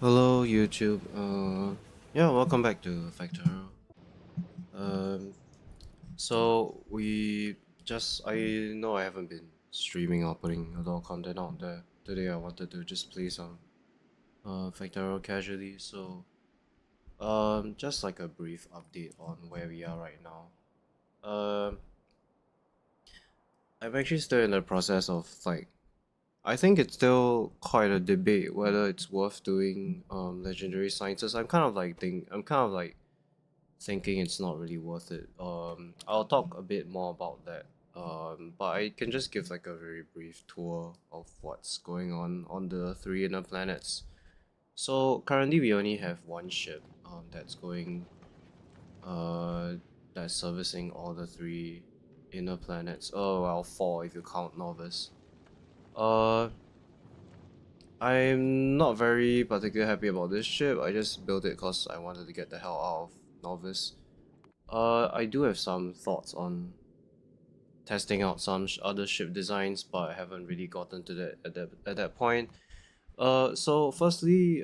Hello YouTube. Yeah, welcome back to Factorio. Um, so we just I know I haven't been streaming or putting a lot of content out there. Today I wanted to just play some Factorio casually. So just like a brief update on where we are right now. Um, I'm actually still in the process of I think it's still quite a debate whether it's worth doing legendary sciences. I'm kind of like thinking it's not really worth it. I'll talk a bit more about that. But I can just give like a very brief tour of what's going on the three inner planets. So currently we only have one ship that's going uh that's servicing all the three inner planets. Oh well, four if you count Nauvis. Uh I'm not very particularly happy about this ship. I just built it because I wanted to get the hell out of Novice. I do have some thoughts on testing out some other ship designs, but I haven't really gotten to that at that point. So firstly,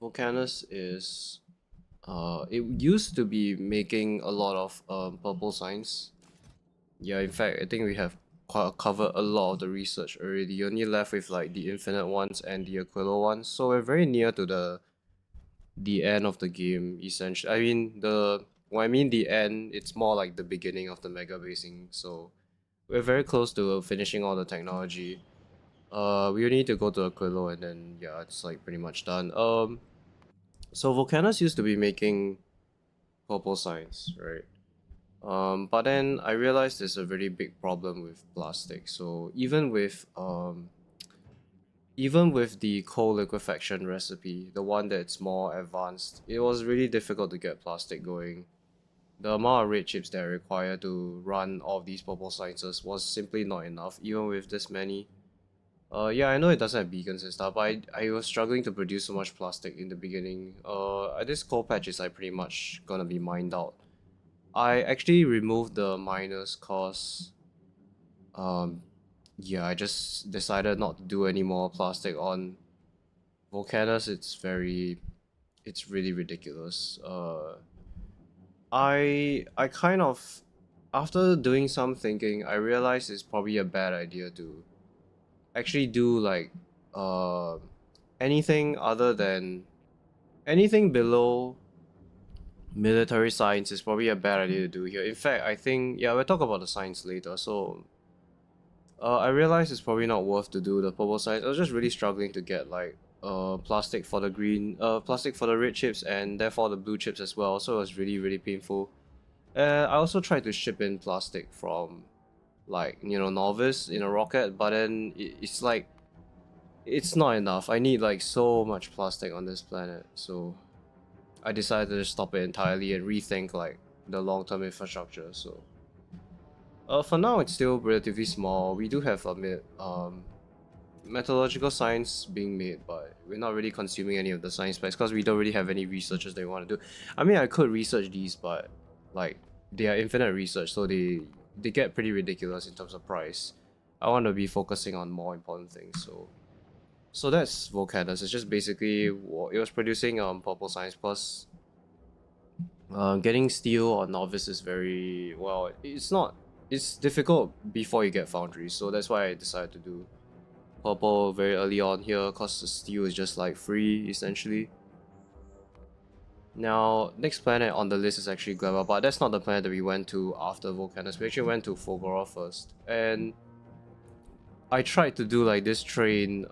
Volcanus is it used to be making a lot of purple signs. Yeah, in fact, I think we have covered a lot of the research already. You're only left with like the infinite ones and the aquilo ones, so we're very near to the end of the game. Essentially, I mean the when I mean the end, it's more like the beginning of the mega basing. So we're very close to finishing all the technology. We only need to go to aquilo and then yeah, it's like pretty much done. So Volcanus used to be making purple signs, right? But then I realized there's a very big problem with plastic. So even with the cold liquefaction recipe, the one that's more advanced, it was really difficult to get plastic going. The amount of red chips that are required to run all of these purple sciences was simply not enough, even with this many. Yeah, I know it doesn't have beacons and stuff, but I was struggling to produce so much plastic in the beginning. This coal patch is like pretty much gonna be mined out. I actually removed the miners cause um yeah, I just decided not to do any more plastic on Volcanus. It's really ridiculous. I kind of after doing some thinking, I realized it's probably a bad idea to actually do like uh anything other than anything below military science is probably a bad idea to do here. In fact, I think yeah, we'll talk about the science later. So I realized it's probably not worth to do the purple science. I was just really struggling to get like plastic for the red chips and therefore the blue chips as well. So it was really painful. I also tried to ship in plastic from like Novice in a rocket, but then it's like it's not enough. I need like so much plastic on this planet, so I decided to just stop it entirely and rethink like the long-term infrastructure. So for now it's still relatively small. We do have metallurgical science being made, but we're not really consuming any of the science specs because we don't really have any researchers that want to do. I mean, I could research these, but like they are infinite research, so they get pretty ridiculous in terms of price. I want to be focusing on more important things, so that's Volcanus. It's just basically it was producing purple science plus getting steel or novice is very well. It's not. It's difficult before you get foundries, so that's why I decided to do purple very early on here, cause the steel is just like free essentially. Now, next planet on the list is actually Gleba, but that's not the planet that we went to after Volcanus. We actually went to Fulgora first, and I tried to do like this train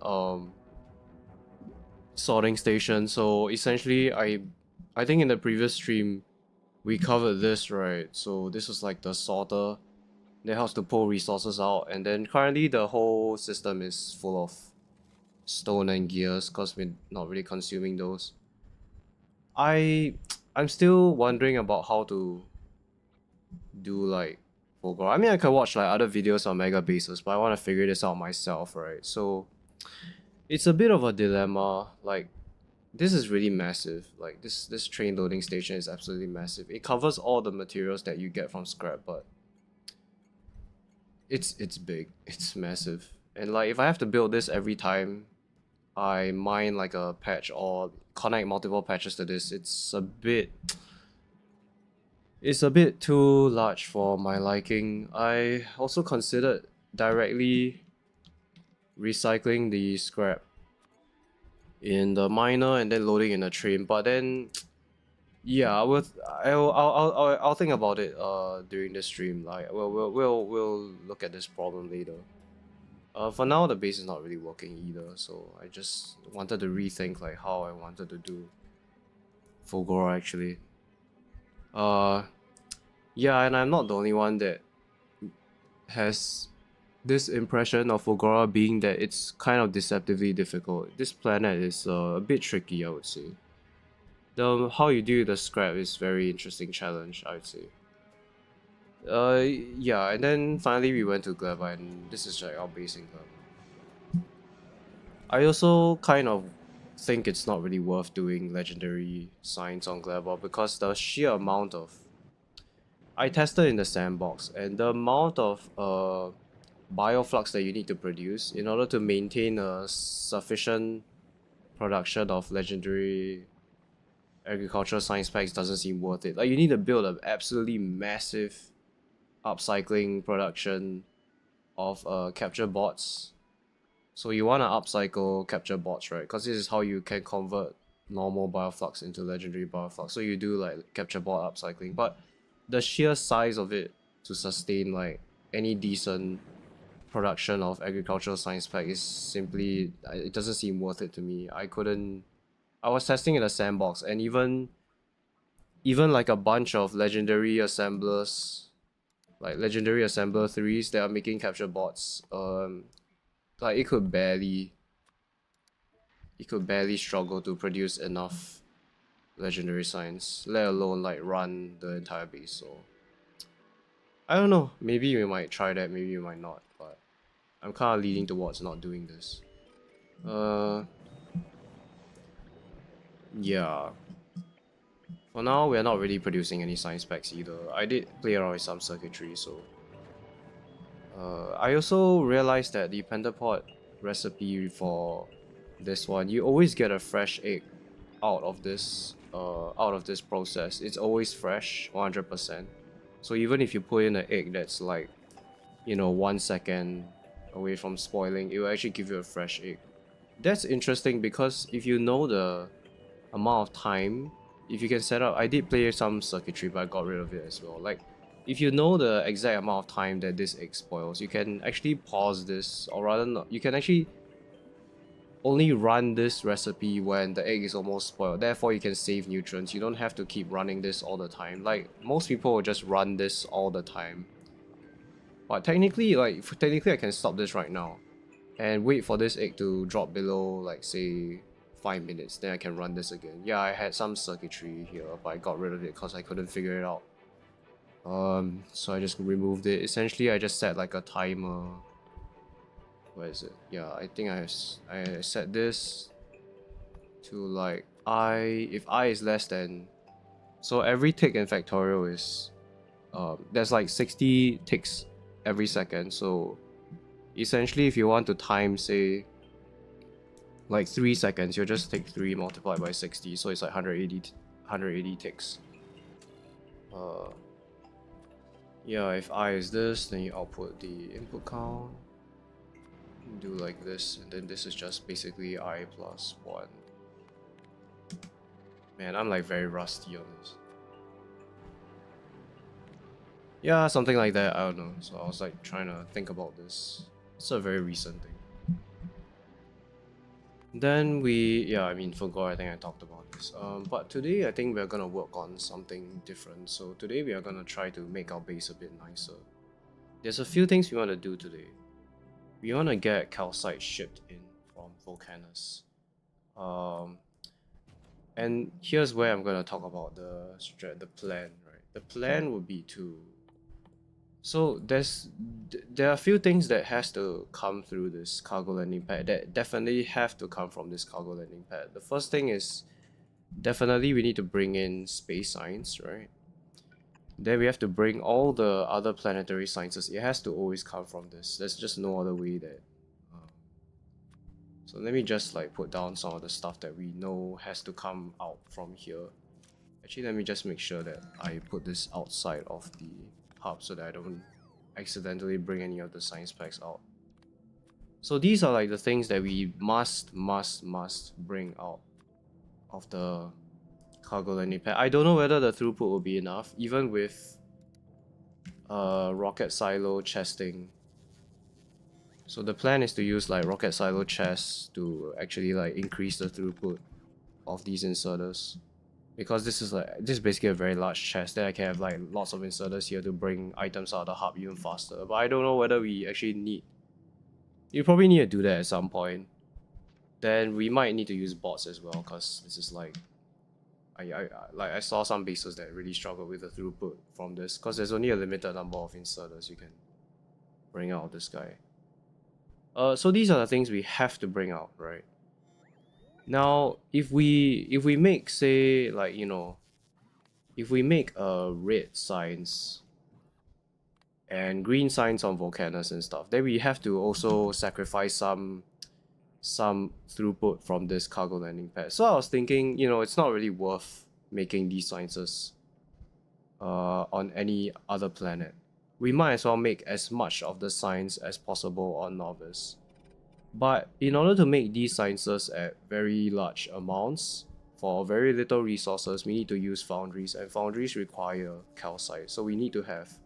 sorting station. So essentially, I think in the previous stream we covered this, right? So this was like the sorter that helps to pull resources out, and then currently the whole system is full of stone and gears because we're not really consuming those. I I'm still wondering about how to do like Fulgor. I mean, I can watch like other videos on mega bases, but I want to figure this out myself, right? So it's a bit of a dilemma. Like this is really massive. Like this train loading station is absolutely massive. It covers all the materials that you get from scrap, but it's big. It's massive. And like if I have to build this every time, I mine like a patch or connect multiple patches to this, it's a bit too large for my liking. I also considered directly recycling the scrap in the miner and then loading in a train, but then yeah, I'll think about it during the stream. Like we'll look at this problem later. For now the base is not really working either, so I just wanted to rethink like how I wanted to do fulgora actually. Uh yeah, and I'm not the only one that has this impression of fulgora being that it's kind of deceptively difficult. This planet is a bit tricky, I would say. The how you deal with the scrap is very interesting challenge, I would say. Yeah, and then finally we went to Gleba, and this is like our base in Gleba. I also kind of think it's not really worth doing legendary signs on Gleba because the sheer amount of I tested in the sandbox, and the amount of bioflux that you need to produce in order to maintain a sufficient production of legendary agricultural science packs doesn't seem worth it. Like you need to build an absolutely massive upcycling production of capture bots. So you want to upcycle capture bots, right? Because this is how you can convert normal bioflux into legendary bioflux. So you do like capture bot upcycling, but the sheer size of it to sustain like any decent production of agricultural science pack is simply it doesn't seem worth it to me. I was testing in a sandbox, and even like a bunch of legendary assemblers, like legendary assembler 3s that are making capture bots, like it could barely struggle to produce enough legendary signs, let alone like run the entire base. So I don't know, maybe we might try that, maybe we might not, but I'm kind of leaning towards not doing this. uh yeah, for now we're not really producing any science packs either. I did play around with some circuitry, so I also realized that the pentapod recipe for this one, you always get a fresh egg out of this process. It's always fresh, 100%. So even if you put in an egg that's like, you know, 1 second away from spoiling, it will actually give you a fresh egg. That's interesting because if you know the amount of time, if you can set up, I did play some circuitry but I got rid of it as well. Like if you know the exact amount of time that this egg spoils, you can actually pause this, or rather not, you can actually only run this recipe when the egg is almost spoiled. Therefore you can save nutrients. You don't have to keep running this all the time. Like most people will just run this all the time. But technically, technically I can stop this right now and wait for this egg to drop below like say 5 minutes, then I can run this again. Yeah, I had some circuitry here, but I got rid of it because I couldn't figure it out. So I just removed it. Essentially I just set like a timer. Where is it? Yeah, I think I set this to like if I is less than, so every tick in Factorio is there's like 60 ticks every second. So essentially if you want to time say like 3 seconds, you'll just take 3 multiplied by 60, so it's like 180 ticks. Yeah, if I is this, then you output the input count, do like this, and then this is just basically I plus 1. Man, I'm like very rusty on this. Yeah, something like that, I don't know. So I was like trying to think about this. It's a very recent thing. Then I mean, for Gore, I think I talked about this. But today I think we're gonna work on something different. So today we are gonna try to make our base a bit nicer. There's a few things we want to do today. We want to get calcite shipped in from Volcanus. And here's where I'm gonna talk about the plan, right? The plan would be to, so there are a few things that has to come through this cargo landing pad that definitely have to come from this cargo landing pad. The first thing is definitely we need to bring in space science, right? Then we have to bring all the other planetary sciences. It has to always come from this. There's just no other way that So let me just like put down some of the stuff that we know has to come out from here. Actually, let me just make sure that I put this outside of the hub so that I don't accidentally bring any of the science packs out. So these are like the things that we must bring out of the cargo landing pad. I don't know whether the throughput will be enough, even with rocket silo chesting. So the plan is to use like rocket silo chests to actually like increase the throughput of these inserters. Because this is basically a very large chest, then I can have like lots of inserters here to bring items out of the hub even faster. But I don't know whether we actually need. You probably need to do that at some point. Then we might need to use bots as well, because this is like I saw some bases that really struggle with the throughput from this, because there's only a limited number of inserters you can bring out of this guy. So these are the things we have to bring out, right? Now, if we make, say, like, you know, if we make red signs and green signs on volcanoes and stuff, then we have to also sacrifice some throughput from this cargo landing pad. So I was thinking, you know, it's not really worth making these sciences on any other planet. We might as well make as much of the science as possible on Nauvis. But in order to make these sciences at very large amounts, for very little resources, we need to use foundries, and foundries require calcite. So we need to have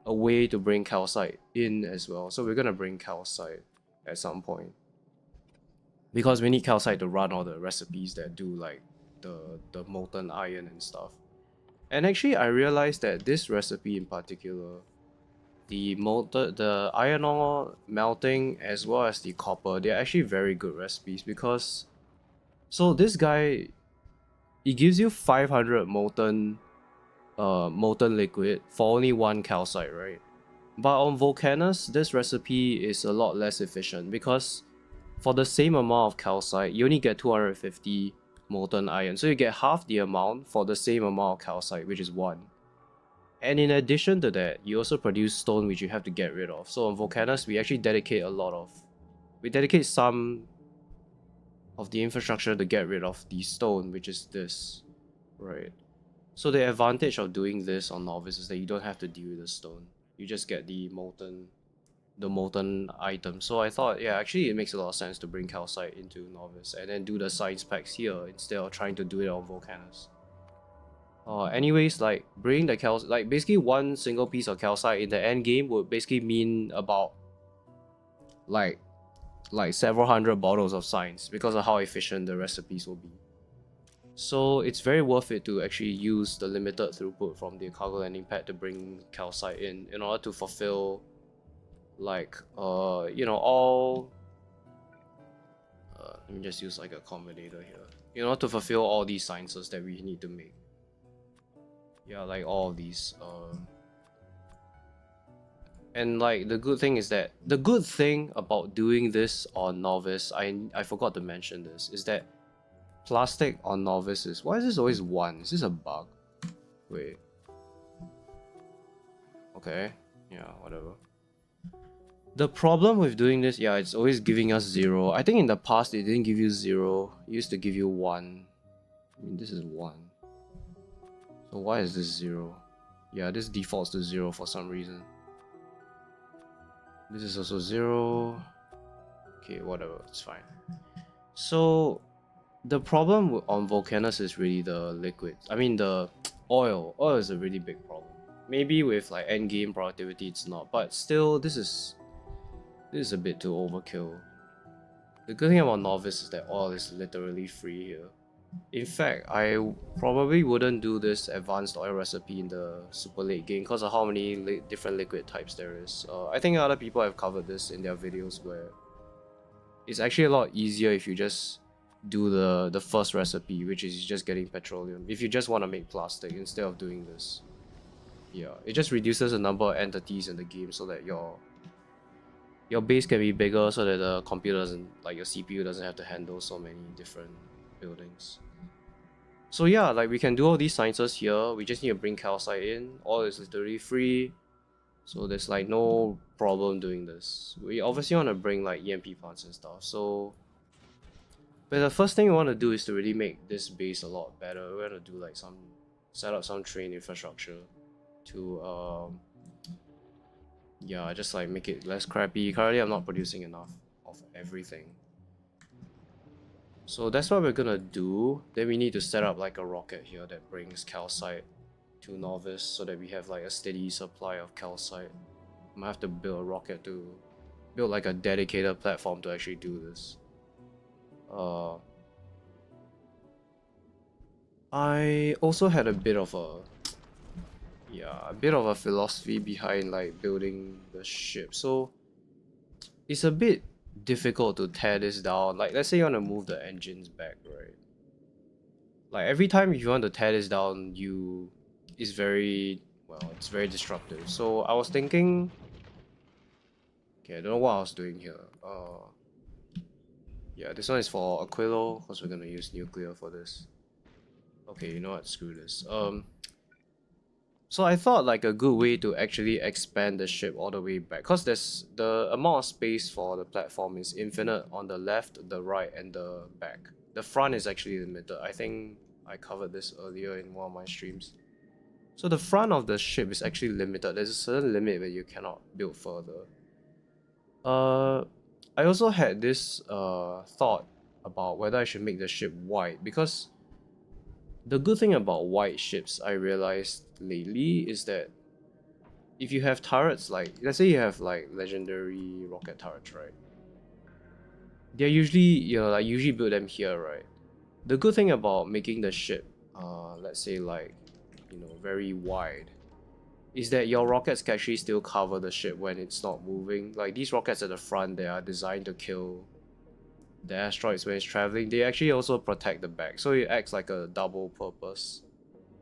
a way to bring calcite in as well. So we're gonna bring calcite at some point, because we need calcite to run all the recipes that do like the molten iron and stuff. And actually, I realized that this recipe in particular, the iron ore melting as well as the copper, they're actually very good recipes, because so this guy, it gives you 500 molten liquid for only one calcite, right? But on Volcanus, this recipe is a lot less efficient, because for the same amount of calcite, you only get 250 molten iron. So you get half the amount for the same amount of calcite, which is 1. And in addition to that, you also produce stone, which you have to get rid of. So on Volcanus, we actually dedicate some of the infrastructure to get rid of the stone, which is this, right? So the advantage of doing this on Nauvis is that you don't have to deal with the stone. You just get the molten item. So I thought, yeah, actually it makes a lot of sense to bring calcite into Nauvis and then do the science packs here instead of trying to do it on Volcanus. Anyways, like bringing the calcite, like basically one single piece of calcite in the end game would basically mean about like several hundred bottles of science, because of how efficient the recipes will be. So it's very worth it to actually use the limited throughput from the cargo landing pad to bring calcite in order to fulfill like you know, all let me just use like a combinator here, in order to fulfill all these sciences that we need to make. Yeah, like all of these and like the good thing about doing this on Nauvis, I forgot to mention this, is that plastic on Nauvis is, why is this always 1? Is this a bug? Wait. Okay, yeah, whatever. The problem with doing this, yeah, it's always giving us 0. I think in the past it didn't give you 0, it used to give you 1. I mean, this is 1. So why is this 0? Yeah, this defaults to 0 for some reason. This is also 0. Okay, whatever, it's fine. So the problem on Volcanus is really the liquid. I mean the oil. Oil is a really big problem. Maybe with like endgame productivity it's not, but still this is a bit too overkill. The good thing about Nauvis is that oil is literally free here. In fact, I probably wouldn't do this advanced oil recipe in the super late game because of how many different liquid types there is. I think other people have covered this in their videos, where it's actually a lot easier if you just do the first recipe, which is just getting petroleum, if you just want to make plastic instead of doing this. Yeah, it just reduces the number of entities in the game so that your base can be bigger, so that the computer doesn't, like your CPU doesn't have to handle so many different buildings. So yeah, like we can do all these sciences here, we just need to bring calcite in, all is literally free, so there's like no problem doing this. We obviously want to bring like EMP plants and stuff, so But the first thing we want to do is to really make this base a lot better. We want to do like set up some train infrastructure to yeah, just like make it less crappy. Currently I'm not producing enough of everything. So that's what we're gonna do. Then we need to set up like a rocket here that brings calcite to Nauvis so that we have like a steady supply of calcite. I might have to build a rocket to build like a dedicated platform to actually do this. I also had a bit of a philosophy behind like building the ship. So it's a bit difficult to tear this down. Like let's say you want to move the engines back, right? Like every time you want to tear this down, it's very destructive. So I was thinking, okay, I don't know what I was doing here. Yeah, this one is for aquilo because we're gonna use nuclear for this. Okay, you know what? Screw this. So I thought like a good way to actually expand the ship all the way back, because there's the amount of space for the platform is infinite on the left, the right, and the back. The front is actually limited. I think I covered this earlier in one of my streams. So the front of the ship is actually limited. There's a certain limit where you cannot build further. I also had this thought about whether I should make the ship wide, because the good thing about wide ships I realized lately is that if you have turrets, like let's say you have like legendary rocket turrets, right? They're usually, usually build them here, right? The good thing about making the ship, let's say like, very wide, is that your rockets can actually still cover the ship when it's not moving. Like these rockets at the front, they are designed to kill the asteroids when it's traveling. They actually also protect the back, so it acts like a double purpose.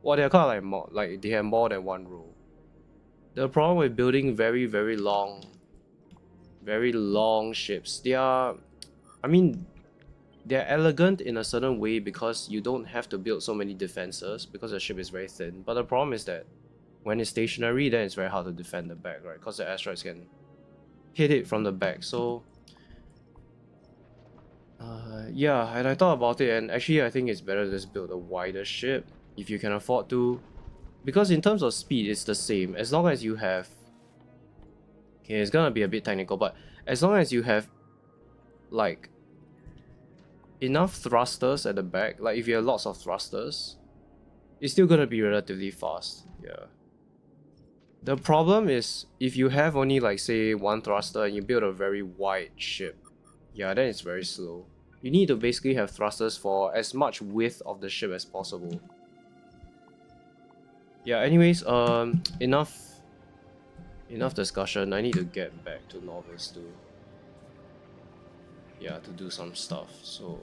Well, they're kind of like they have more than one role. The problem with building very long ships, they're elegant in a certain way because you don't have to build so many defenses because the ship is very thin. But the problem is that when it's stationary, then it's very hard to defend the back, right? Because the asteroids can hit it from the back. So yeah, and I thought about it, and actually I think it's better to just build a wider ship if you can afford to, because in terms of speed it's the same as long as you have, okay, it's gonna be a bit technical, but as long as you have like enough thrusters at the back, like if you have lots of thrusters, it's still gonna be relatively fast. Yeah, the problem is if you have only like say one thruster and you build a very wide ship, yeah, then it's very slow. You need to basically have thrusters for as much width of the ship as possible. Yeah, anyways, enough discussion. I need to get back to Nauvis to do some stuff. So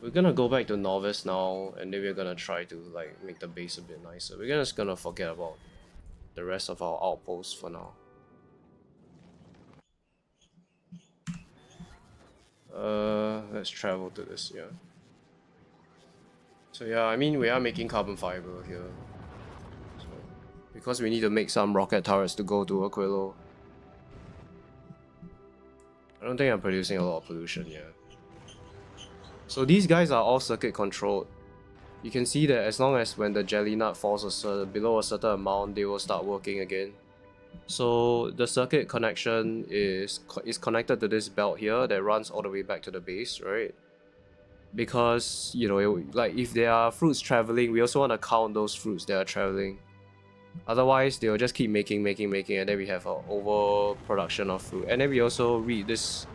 we're gonna go back to Nauvis now, and then we're gonna try to like make the base a bit nicer. We're just gonna forget about the rest of our outposts for now. Let's travel to this, yeah. So yeah, I mean we are making carbon fiber here. So, because we need to make some rocket turrets to go to Aquilo. I don't think I'm producing a lot of pollution yet. So these guys are all circuit controlled. You can see that as long as when the jelly nut falls below a certain amount, they will start working again. So the circuit connection is connected to this belt here that runs all the way back to the base, right? Because, like if there are fruits traveling, we also want to count those fruits that are traveling. Otherwise, they'll just keep making, and then we have an overproduction of fruit. And then we also read this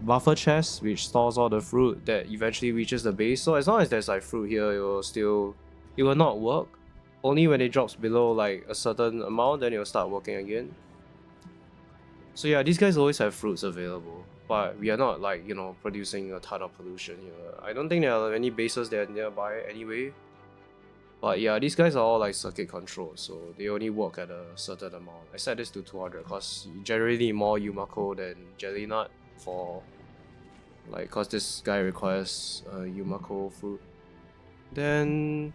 buffer chest, which stores all the fruit that eventually reaches the base. So as long as there's like fruit here, it will not work. Only when it drops below like a certain amount, then it will start working again. So yeah, these guys always have fruits available, but we are not like, producing a ton of pollution here. I don't think there are any bases that are nearby anyway. But yeah, these guys are all like circuit controlled, so they only work at a certain amount. I set this to 200 because you generally need more Yumako than Jelly Nut for like, because this guy requires Yumako fruit. Then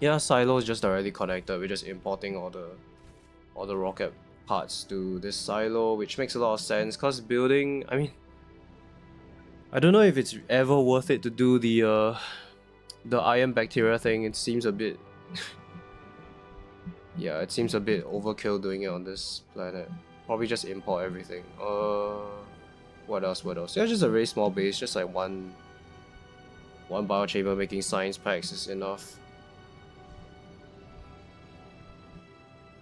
yeah, silo is just directly connected. We're just importing all the rocket parts to this silo, which makes a lot of sense because building, I I don't know if it's ever worth it to do the iron bacteria thing. It seems a bit yeah, it seems a bit overkill doing it on this planet. Probably just import everything. What else? What else? Yeah, just a very small base, just like one biochamber making science packs is enough.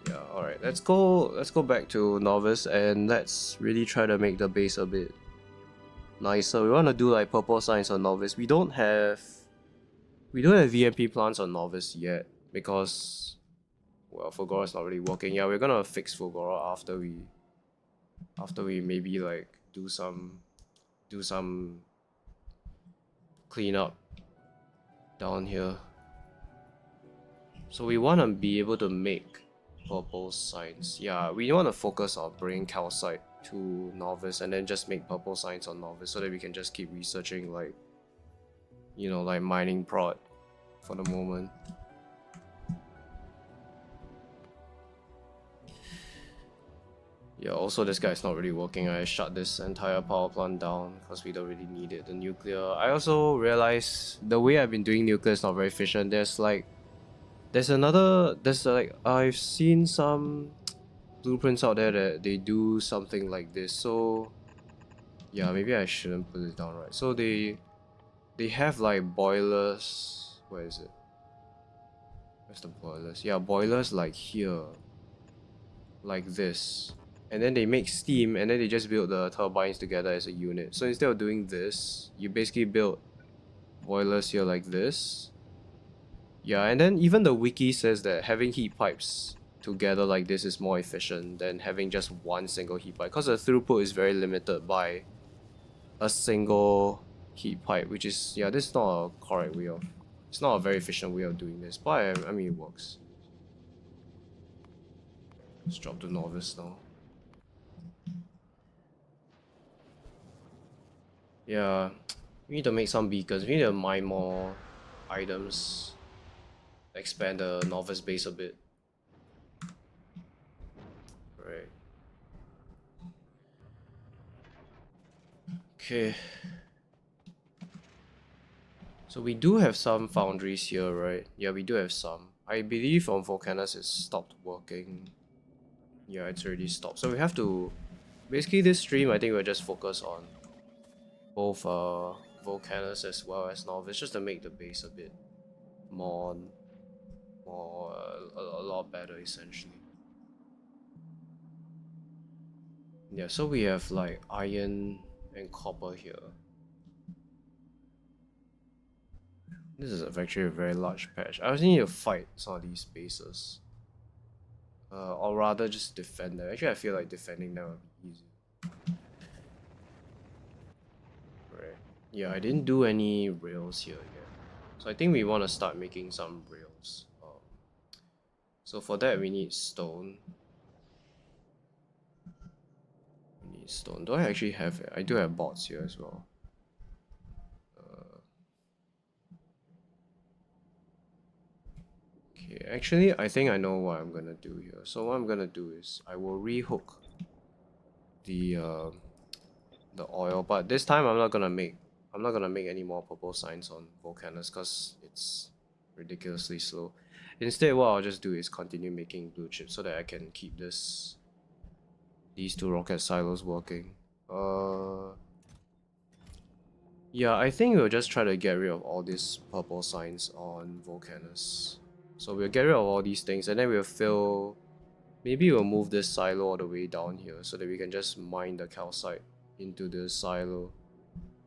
Yeah, alright. Let's go back to Novice and let's really try to make the base a bit nicer. We wanna do like purple science on Novice. We don't have VMP plants on Novice yet because well, Fulgora's not really working. Yeah, we're gonna fix Fulgora after we maybe like do some cleanup down here. So we wanna be able to make purple signs. Yeah, we wanna focus on bringing calcite to Novice and then just make purple signs on Novice so that we can just keep researching like like mining prod for the moment. Yeah, also this guy's not really working. I shut this entire power plant down because we don't really need it. The nuclear. I also realized the way I've been doing nuclear is not very efficient. There's like I've seen some blueprints out there that they do something like this. So yeah, maybe I shouldn't put it down right. So they have like boilers. Where is it? Where's the boilers? Yeah, boilers like here, like this. And then they make steam and then they just build the turbines together as a unit. So instead of doing this, you basically build boilers here like this. Yeah, and then even the wiki says that having heat pipes together like this is more efficient than having just one single heat pipe because the throughput is very limited by a single heat pipe, which is, yeah, this is not a correct way of, it's not a very efficient way of doing this, but I mean it works. Let's drop to novice now. Yeah, we need to make some beacons. We need to mine more items. Expand the novice base a bit. Right. Okay. So we do have some foundries here, right? Yeah, we do have some. I believe on Volcanus it's stopped working. Yeah, it's already stopped. So we have to... Basically this stream I think we'll just focus on both Volcanus as well as Novice just to make the base a bit more a lot better essentially. Yeah, so we have like iron and copper here. This is actually a very large patch. I also need to fight some of these bases. Or rather just defend them. Actually I feel like defending them would be easy. Right. Yeah, I didn't do any rails here yet. So I think we want to start making some rails. So for that we need stone. We need stone. Do I actually have it? I do have bots here as well. Okay, actually I think I know what I'm gonna do here. So what I'm gonna do is I will rehook the oil, but this time I'm not gonna make any more purple signs on Volcanus because it's ridiculously slow. Instead, what I'll just do is continue making blue chips so that I can keep these two rocket silos working. Yeah, I think we'll just try to get rid of all these purple signs on Volcanus. So we'll get rid of all these things and then we'll fill... Maybe we'll move this silo all the way down here so that we can just mine the calcite into the silo.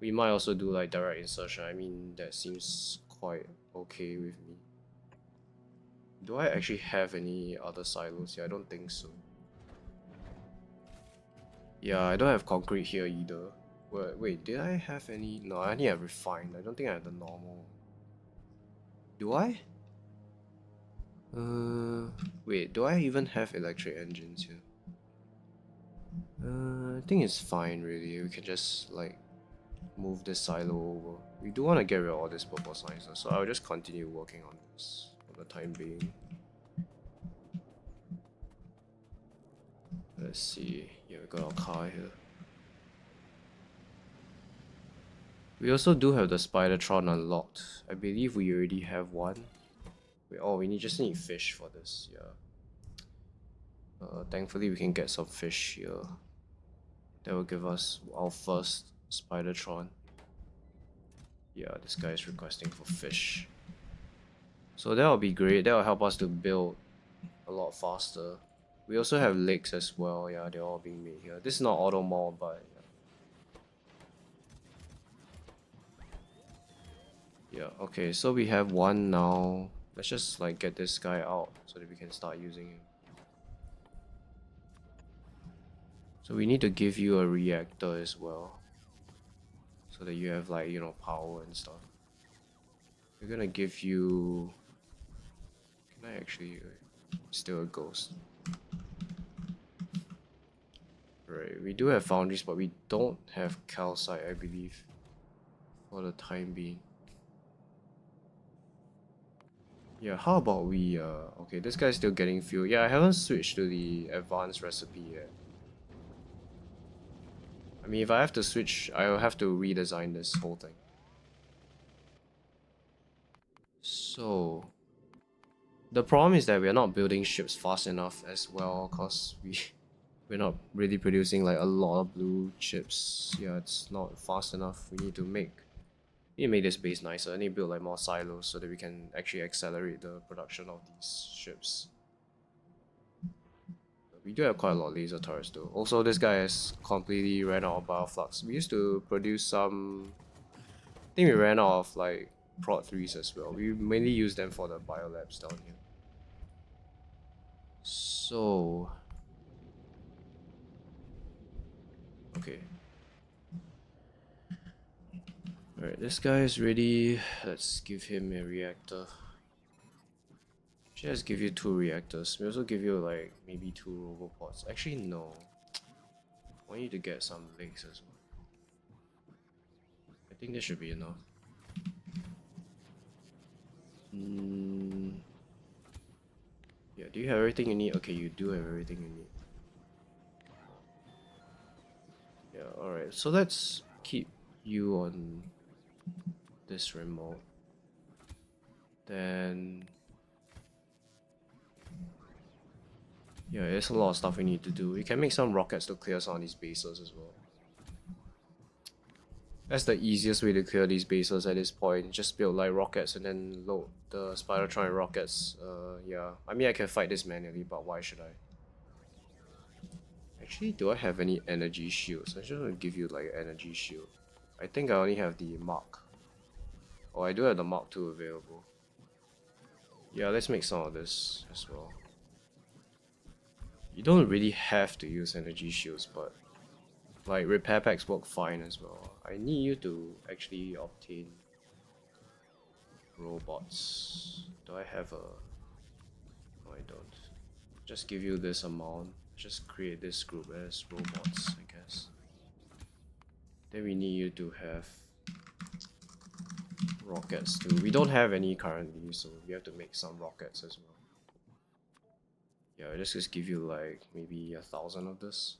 We might also do like direct insertion. I mean, that seems quite okay with me. Do I actually have any other silos? Yeah, I don't think so. Yeah, I don't have concrete here either. Wait, did I have any? No, I only have refined. I don't think I have the normal. Do I? Wait, do I even have electric engines here? I think it's fine really. We can just like move this silo over. We do want to get rid of all these purple signs, so I'll just continue working on this for the time being. Let's see. Yeah, we got our car here. We also do have the Spidertron unlocked. I believe we already have one. We just need fish for this, yeah. Thankfully we can get some fish here. That will give us our first Spidertron. Yeah, this guy is requesting for fish. So that will be great. That will help us to build a lot faster. We also have lakes as well. Yeah, they're all being made here. This is not auto mall, but yeah. Okay, so we have one now. Let's just like get this guy out so that we can start using him. So we need to give you a reactor as well, so that you have like, you know, power and stuff. We're gonna give you... Can I actually... Still a ghost. Right, we do have foundries, but we don't have calcite, I believe, for the time being. Yeah, how about we, okay, this guy's still getting fuel. Yeah, I haven't switched to the advanced recipe yet. I mean, if I have to switch, I'll have to redesign this whole thing. So... The problem is that we're not building ships fast enough as well, cause we're not really producing like a lot of blue chips. Yeah, it's not fast enough. We need to make this base nicer. I need to build like more silos so that we can actually accelerate the production of these ships. We do have quite a lot of laser turrets though. Also, this guy has completely ran out of bioflux. We used to produce some... I think we ran out of like prod 3s as well. We mainly use them for the biolabs down here. So... Okay. Alright, this guy is ready. Let's give him a reactor. Just give you 2 reactors. We also give you like maybe 2 robopods. Actually, no. I want you to get some legs as well. I think this should be enough. Yeah, do you have everything you need? Okay, you do have everything you need. Yeah, alright. So let's keep you on this remote. Then... Yeah, there's a lot of stuff we need to do. We can make some rockets to clear some of these bases as well. That's the easiest way to clear these bases at this point. Just build like rockets and then load the Spidertron rockets. Yeah. I mean, I can fight this manually, but why should I? Actually, do I have any energy shields? I just want to give you like an energy shield. I think I only have the Mark. Oh, I do have the Mark 2 available. Yeah, let's make some of this as well. You don't really have to use energy shields, but like repair packs work fine as well. I need you to actually obtain robots. Do I have a... No, I don't. Just give you this amount. Just create this group as robots, I guess. Then we need you to have rockets too. We don't have any currently, so we have to make some rockets as well. Yeah, let's just give you like maybe 1,000 of this.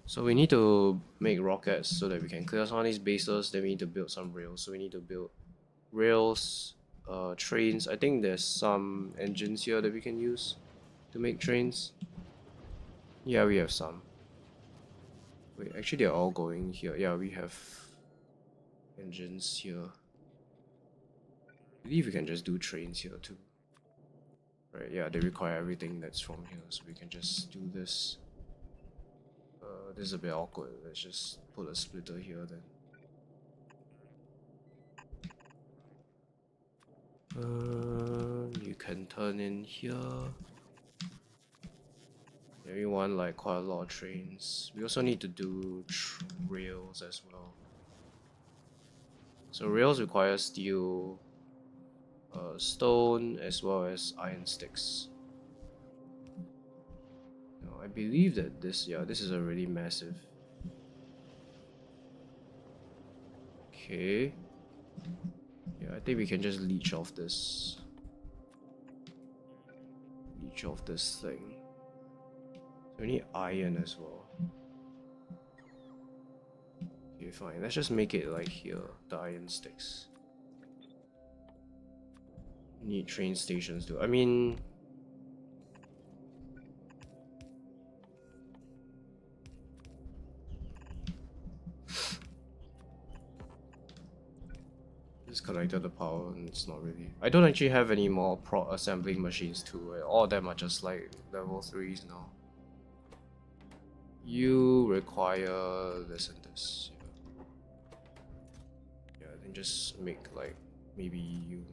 So we need to make rockets so that we can clear some of these bases. Then we need to build some rails. So we need to build rails, trains. I think there's some engines here that we can use to make trains. Yeah, we have some. Wait, actually they're all going here. Yeah, we have engines here. I believe we can just do trains here too. Right, yeah, they require everything that's from here, so we can just do this. This is a bit awkward. Let's just put a splitter here then. You can turn in here. Yeah, we want like quite a lot of trains. We also need to do rails as well. So rails require steel, stone, as well as iron sticks. I believe that this is already massive. Okay. Yeah, I think we can just leech off this. Leech off this thing. So we need iron as well. Okay, fine. Let's just make it like here, the iron sticks. Need train stations too. I mean, disconnected the power and it's not really. I don't actually have any more assembling machines too. All of them are just like level 3s now. You require this and this. Yeah, then just make like maybe you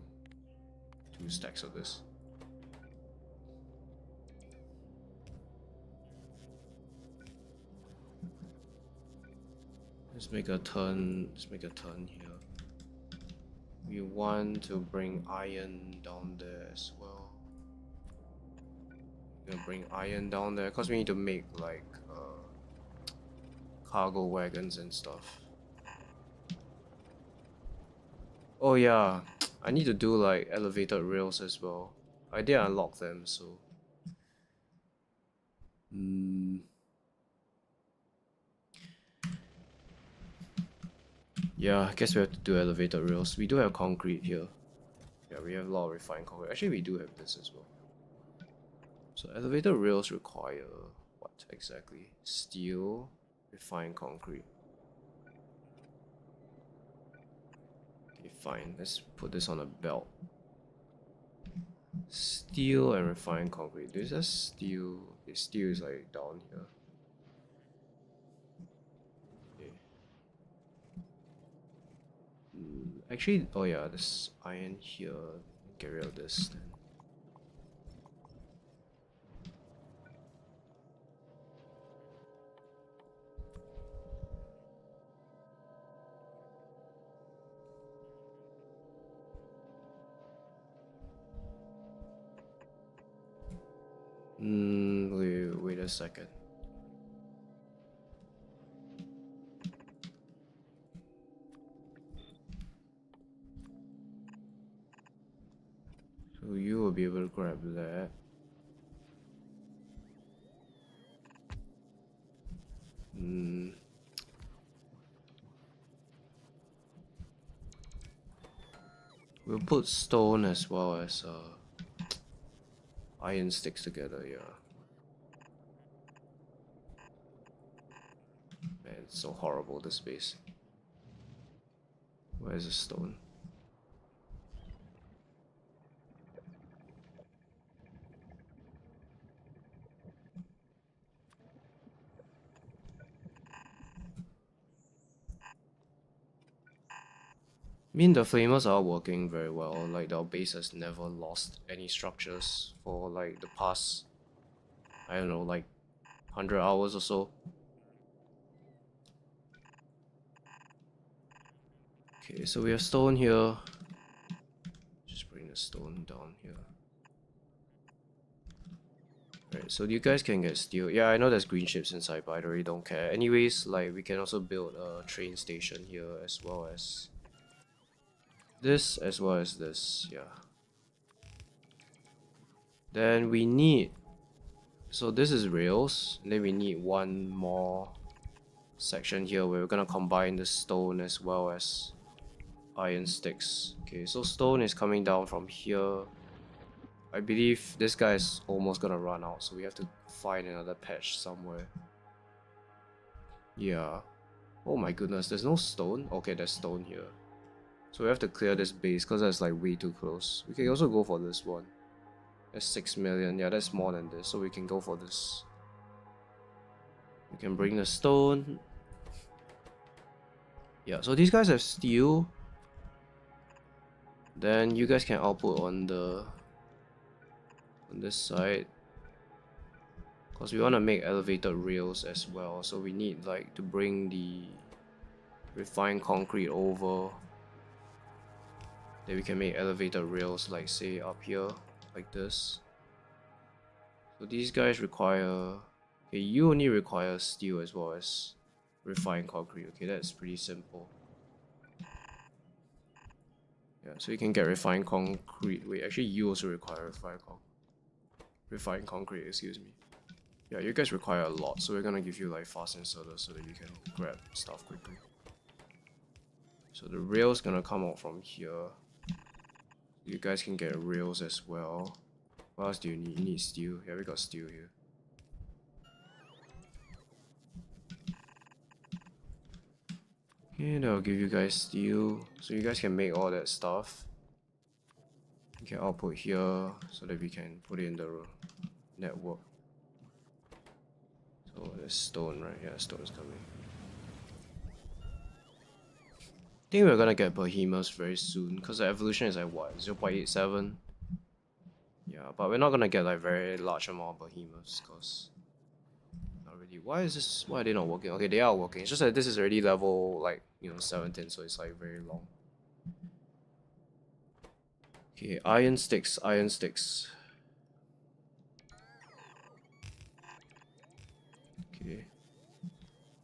2 stacks of this. Let's make a turn. Let's make a turn here. We want to bring iron down there as well. We're gonna bring iron down there because we need to make like cargo wagons and stuff. Oh yeah, I need to do like elevated rails as well. I did unlock them, so yeah, I guess we have to do elevated rails. We do have concrete here. Yeah, we have a lot of refined concrete. Actually, we do have this as well. So elevated rails require what exactly? Steel, refined concrete. Okay, fine. Let's put this on a belt. Steel and refined concrete. There's just steel. Okay, steel is like down here. Okay. Actually, oh yeah, there's iron here. Get rid of this then. Wait a second. So you will be able to grab that. We'll put stone as well as iron sticks together, yeah. Man, it's so horrible, this base. Where's the stone? I mean, the flamers are working very well. Like, our base has never lost any structures for like the past, I don't know, like 100 hours or so. Okay, so we have stone here. Just bring the stone down here. Right, so you guys can get steel. Yeah, I know there's green ships inside, but I really don't care. Anyways, like, we can also build a train station here as well as this, yeah. Then we need, so this is rails, and then we need one more section here where we're gonna combine the stone as well as iron sticks. Okay, so stone is coming down from here. I believe this guy is almost gonna run out, so we have to find another patch somewhere. Yeah. Oh my goodness, there's no stone? Okay, there's stone here. So we have to clear this base because that's like way too close. We can also go for this one. That's 6 million. Yeah, that's more than this, so we can go for this. We can bring the stone. Yeah, so these guys have steel. Then you guys can output on this side. Because we want to make elevated rails as well, so we need like to bring the refined concrete over. Then we can make elevated rails like say up here, like this. So these guys require, okay, you only require steel as well as refined concrete. Okay, that's pretty simple. Yeah, so you can get refined concrete. Wait, actually you also require refined concrete, excuse me. Yeah, you guys require a lot, so we're gonna give you like fast inserters so that you can grab stuff quickly. So the rail's gonna come out from here. You guys can get rails as well. What else do you need? You need steel. Yeah, we got steel here. And I'll give you guys steel, so you guys can make all that stuff. You can output here, so that we can put it in the network. So there's stone, right? Yeah, stone's coming. I think we're gonna get behemoths very soon, because the evolution is like what, 0.87? Yeah, but we're not gonna get like very large amount of behemoths, because not really. Why are they not working? Okay, they are working. It's just that this is already level like, you know, 17, so it's like very long. Okay, iron sticks, iron sticks. Okay.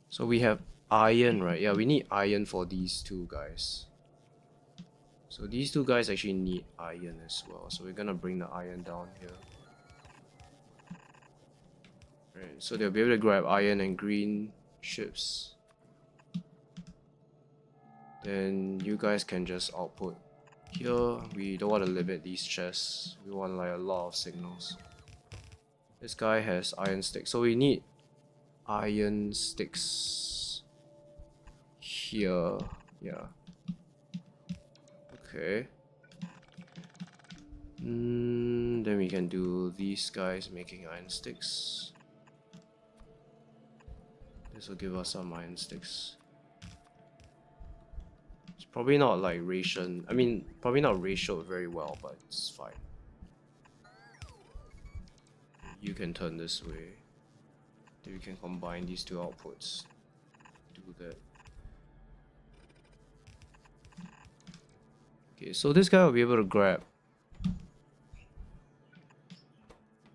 So we have iron, right? Yeah, we need iron for these two guys. So these two guys actually need iron as well. So we're gonna bring the iron down here. Right, so they'll be able to grab iron and green ships. Then you guys can just output here. We don't want to limit these chests. We want like a lot of signals. This guy has iron sticks. So we need iron sticks here. Yeah. Okay. Then we can do these guys making iron sticks. This will give us some iron sticks. It's probably not like probably not ratioed very well, but it's fine. You can turn this way. Then we can combine these two outputs. Do that. Okay, so this guy will be able to grab.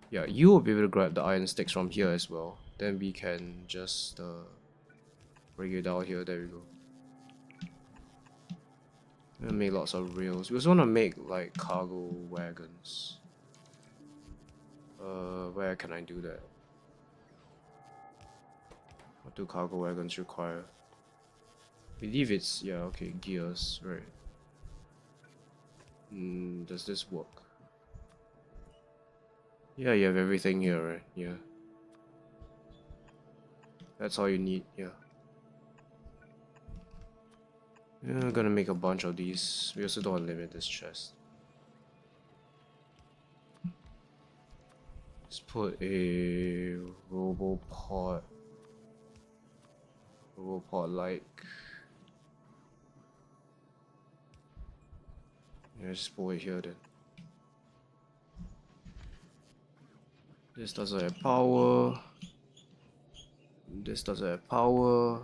Yeah, you will be able to grab the iron sticks from here as well. Then we can just bring it down here. There we go. We're gonna make lots of rails. We also want to make like cargo wagons. Where can I do that? What do cargo wagons require? I believe it's, yeah, okay, gears, right. Does this work? Yeah, you have everything here, right? Yeah. That's all you need, yeah. Yeah, I'm gonna make a bunch of these. We also don't want to limit this chest. Let's put a robopod like. Yeah, just put it here then. This doesn't have power. This doesn't have power.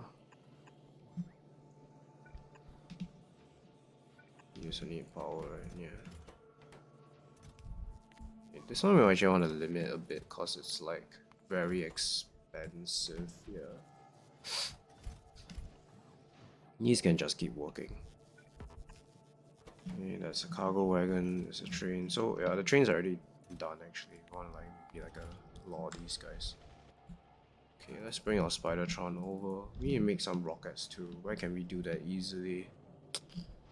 You also need power, right? Yeah. This one we actually want to limit a bit because it's like very expensive. Yeah. These can just keep working. Okay, that's a cargo wagon. There's a train. So yeah, the train's already done actually. Want to like be like a lot of these guys. Okay, let's bring our Spidertron over. We need to make some rockets too. Where can we do that easily?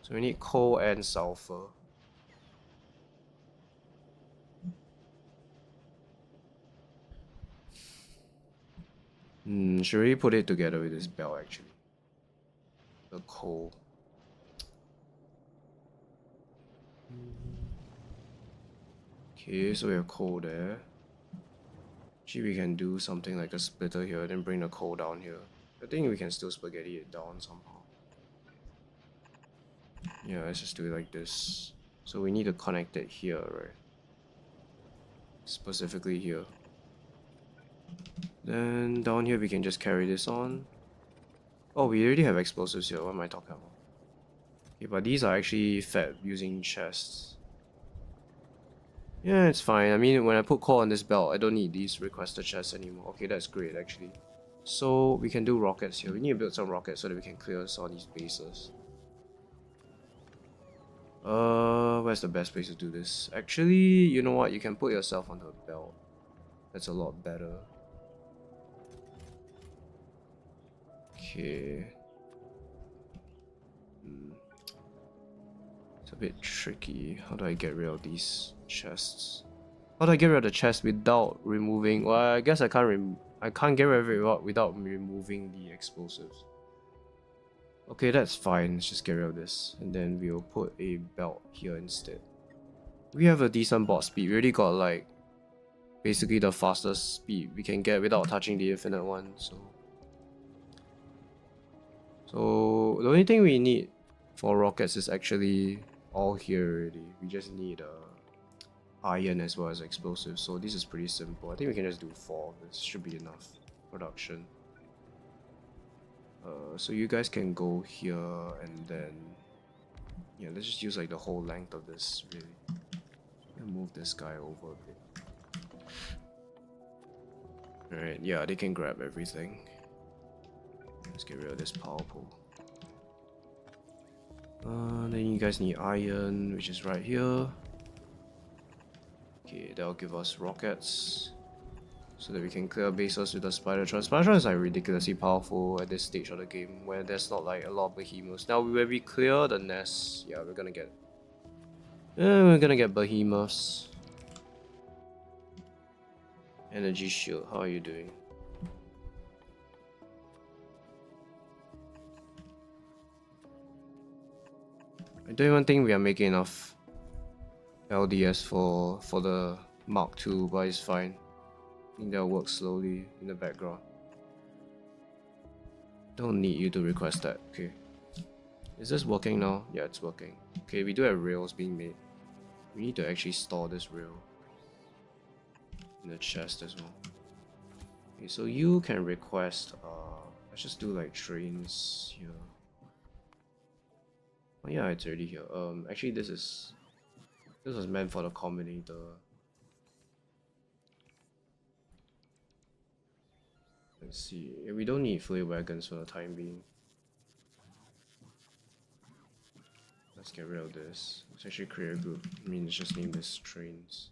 So we need coal and sulfur. Should we put it together with this belt actually? The coal. Okay, so we have coal there. Actually, we can do something like a splitter here, then bring the coal down here. I think we can still spaghetti it down somehow. Yeah, let's just do it like this. So we need to connect it here, right? Specifically here. Then down here we can just carry this on. Oh, we already have explosives here. What am I talking about? Okay, but these are actually fed using chests. Yeah, it's fine. I mean, when I put coal on this belt, I don't need these requested chests anymore. Okay, that's great actually. So we can do rockets here. We need to build some rockets so that we can clear some of these bases. Where's the best place to do this? Actually, you know what? You can put yourself on the belt. That's a lot better. Okay. It's a bit tricky. How do I get rid of these chests? How do I get rid of the chest without removing? Well, I guess I can't get rid of it without removing the explosives. Okay, that's fine. Let's just get rid of this, and then we'll put a belt here instead. We have a decent bot speed. We already got like basically the fastest speed we can get without touching the infinite one. So the only thing we need for rockets is actually all here already. We just need iron as well as explosives. So this is pretty simple. I think we can just do 4 of this. Should be enough production. So you guys can go here and then yeah, let's just use like the whole length of this really. And move this guy over a bit. Alright, yeah, they can grab everything. Let's get rid of this power pole. Then you guys need iron, which is right here. Okay, that'll give us rockets. So that we can clear bases with the Spidertron. Spidertron is like ridiculously powerful at this stage of the game where there's not like a lot of behemoths. Now when we clear the nest, yeah, we're gonna get behemoths. Energy shield, how are you doing? I don't even think we are making enough LDS for the Mark II, but it's fine. I think that'll work slowly in the background. Don't need you to request that, okay. Is this working now? Yeah, it's working. Okay, we do have rails being made. We need to actually store this rail in the chest as well. Okay, so you can request, let's just do like trains here. Oh yeah, it's already here. Actually this was meant for the combinator. Let's see. We don't need fleet wagons for the time being. Let's get rid of this. Let's actually create a group. I mean, let's just name this trains.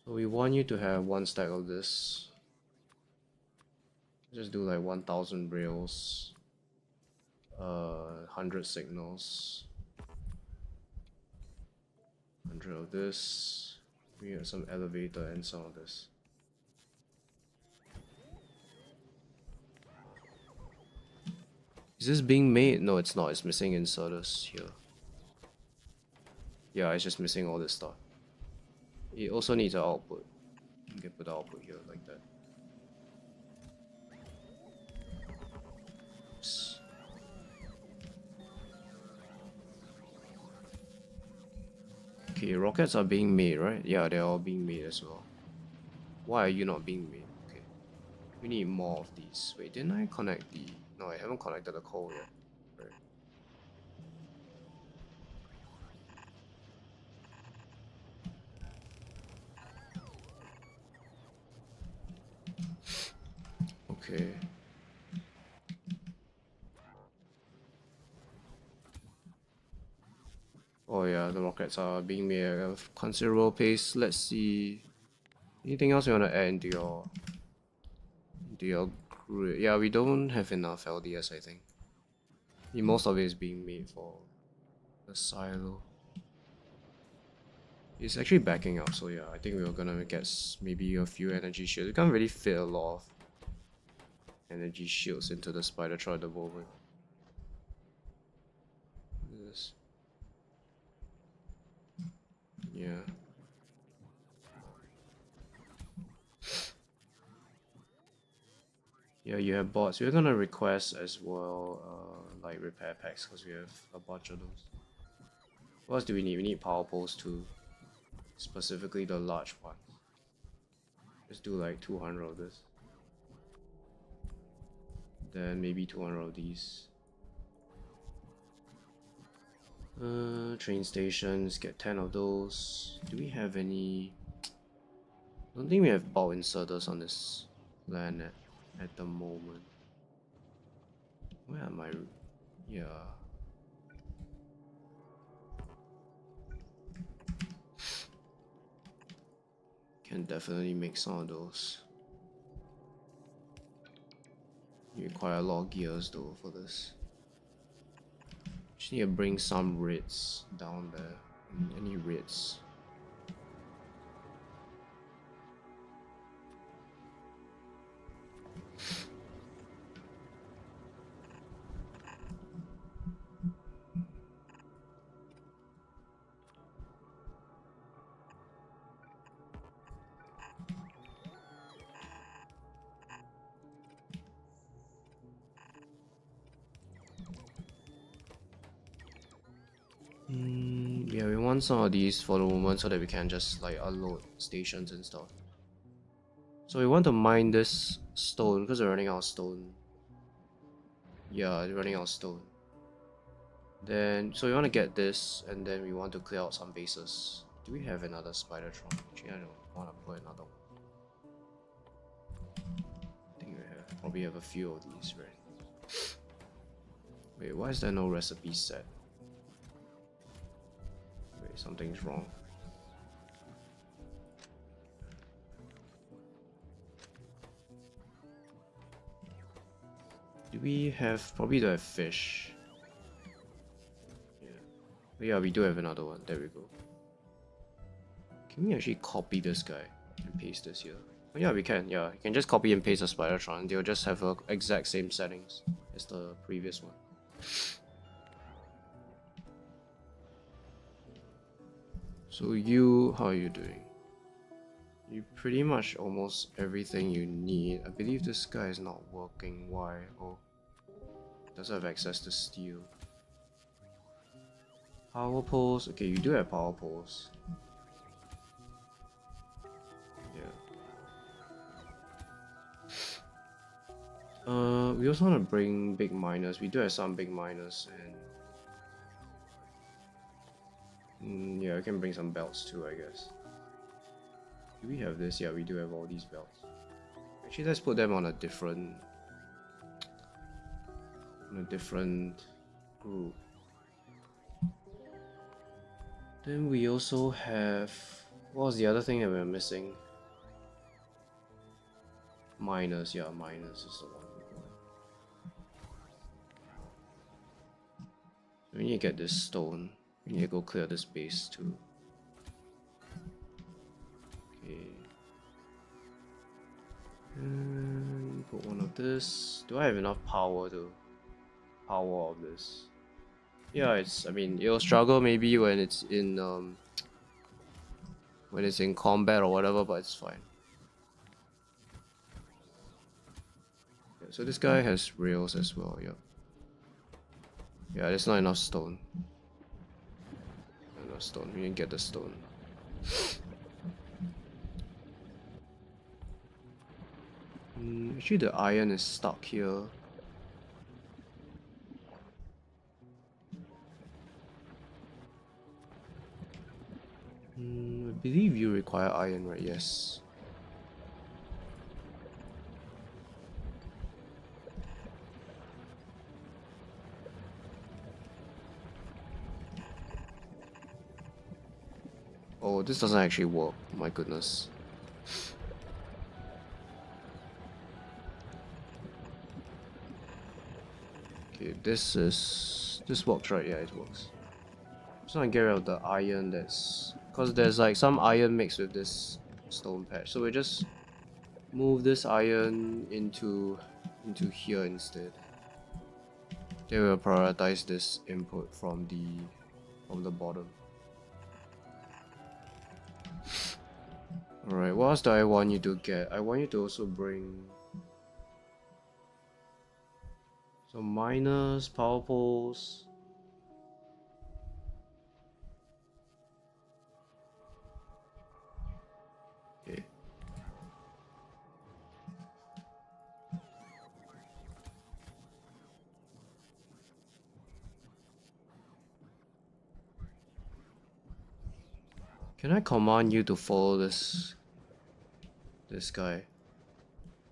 So we want you to have 1 stack of this. Just do like 1000 rails. 100 signals. 100 of this. We have some elevator and some of this. Is this being made? No, it's not. It's missing inserters here. Yeah, it's just missing all this stuff. It also needs an output. You can put the output here like that. Oops. Okay, rockets are being made, right? Yeah, they're all being made as well. Why are you not being made? Okay. We need more of these. Wait, didn't I connect the... No, I haven't connected the coal yet. Right. Okay. Oh yeah, the rockets are being made at a considerable pace. Let's see. Anything else you want to add into your grid? Yeah, we don't have enough LDS, I think. Most of it is being made for the silo. It's actually backing up, so yeah, I think we're gonna get maybe a few energy shields. We can't really fit a lot of energy shields into the Spidertron at the moment. This. Yeah. Yeah, you have bots. We're gonna request as well, like repair packs, because we have a bunch of those. What else do we need? We need power poles too. Specifically the large ones. Let's do like 200 of this. Then maybe 200 of these. Train stations, get 10 of those. Do we have any... I don't think we have bulk inserters on this planet at the moment. Where am I? Yeah. Can definitely make some of those. You require a lot of gears though for this. Just need to bring some rids down there. Any rids? Yeah, we want some of these for the moment so that we can just like unload stations and stuff. So we want to mine this stone because we're running out of stone. Yeah, we're running out of stone. Then, so we want to get this, and then we want to clear out some bases. Do we have another Spidertron? Actually, I don't want to put another one. I think we have, probably have a few of these, right? Wait, why is there no recipe set? Wait, something's wrong. Do we have, probably don't have fish. Yeah, we do have another one. There we go. Can we actually copy this guy and paste this here? Oh, yeah, we can. Yeah, you can just copy and paste a Spidertron. They'll just have the exact same settings as the previous one. So you, how are you doing? You pretty much almost everything you need. I believe this guy is not working. Why? Oh, doesn't have access to steel. Power poles. Okay, you do have power poles. Yeah. We also want to bring big miners. We do have some big miners, and yeah, we can bring some belts too, I guess. Do we have this? Yeah, we do have all these belts. Actually, let's put them on a different group. Then we also have, what was the other thing that we were missing? Miners, yeah, miners is the one we want. We need to get this stone. We need to go clear this base too. Okay. And put one of this. Do I have enough power to power all of this? Yeah, I mean, it'll struggle maybe when it's in combat or whatever, but it's fine. Yeah, so this guy has rails as well. Yep. Yeah, there's not enough stone. Not enough stone. We need to get the stone. Actually, the iron is stuck here. I believe you require iron, right? Yes. Oh, this doesn't actually work. My goodness. Okay, this works, right? Yeah, it works. Just want to get rid of the iron because there's like some iron mixed with this stone patch. So we just move this iron into here instead. Then we'll prioritize this input from the bottom. Alright, what else do I want you to get? I want you to also bring some miners, power poles. Okay. Can I command you to follow this guy?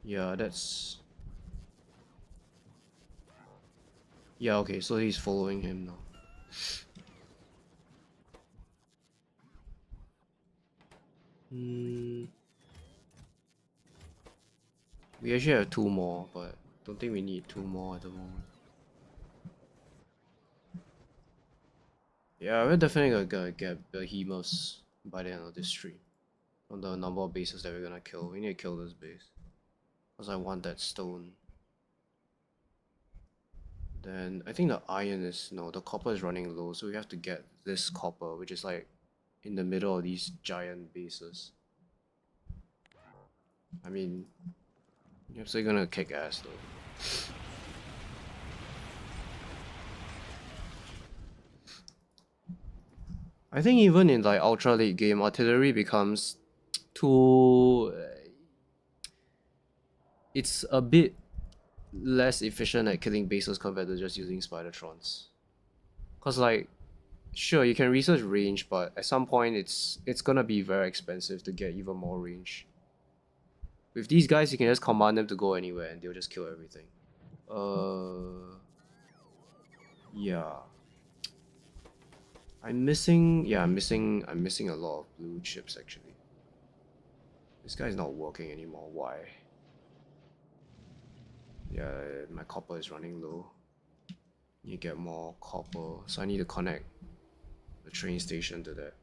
Yeah, that's... Yeah, okay, so he's following him now. We actually have 2 more, but Don't think we need 2 more at the moment. Yeah, we're definitely gonna get behemoths by the end of this stream. From the number of bases that we're gonna kill. We need to kill this base. Because I want that stone. Then I think the iron is no, the copper is running low, so we have to get this copper, which is like in the middle of these giant bases. I mean, you're still gonna kick ass though. I think even in like ultra late game, artillery becomes too. It's a bit less efficient at killing bases compared to just using Spidertrons. Cause like, sure you can research range, but at some point it's gonna be very expensive to get even more range. With these guys, you can just command them to go anywhere and they'll just kill everything. Yeah. I'm missing a lot of blue chips actually. This guy's not working anymore, why? Yeah, my copper is running low. Need to get more copper, so I need to connect the train station to that.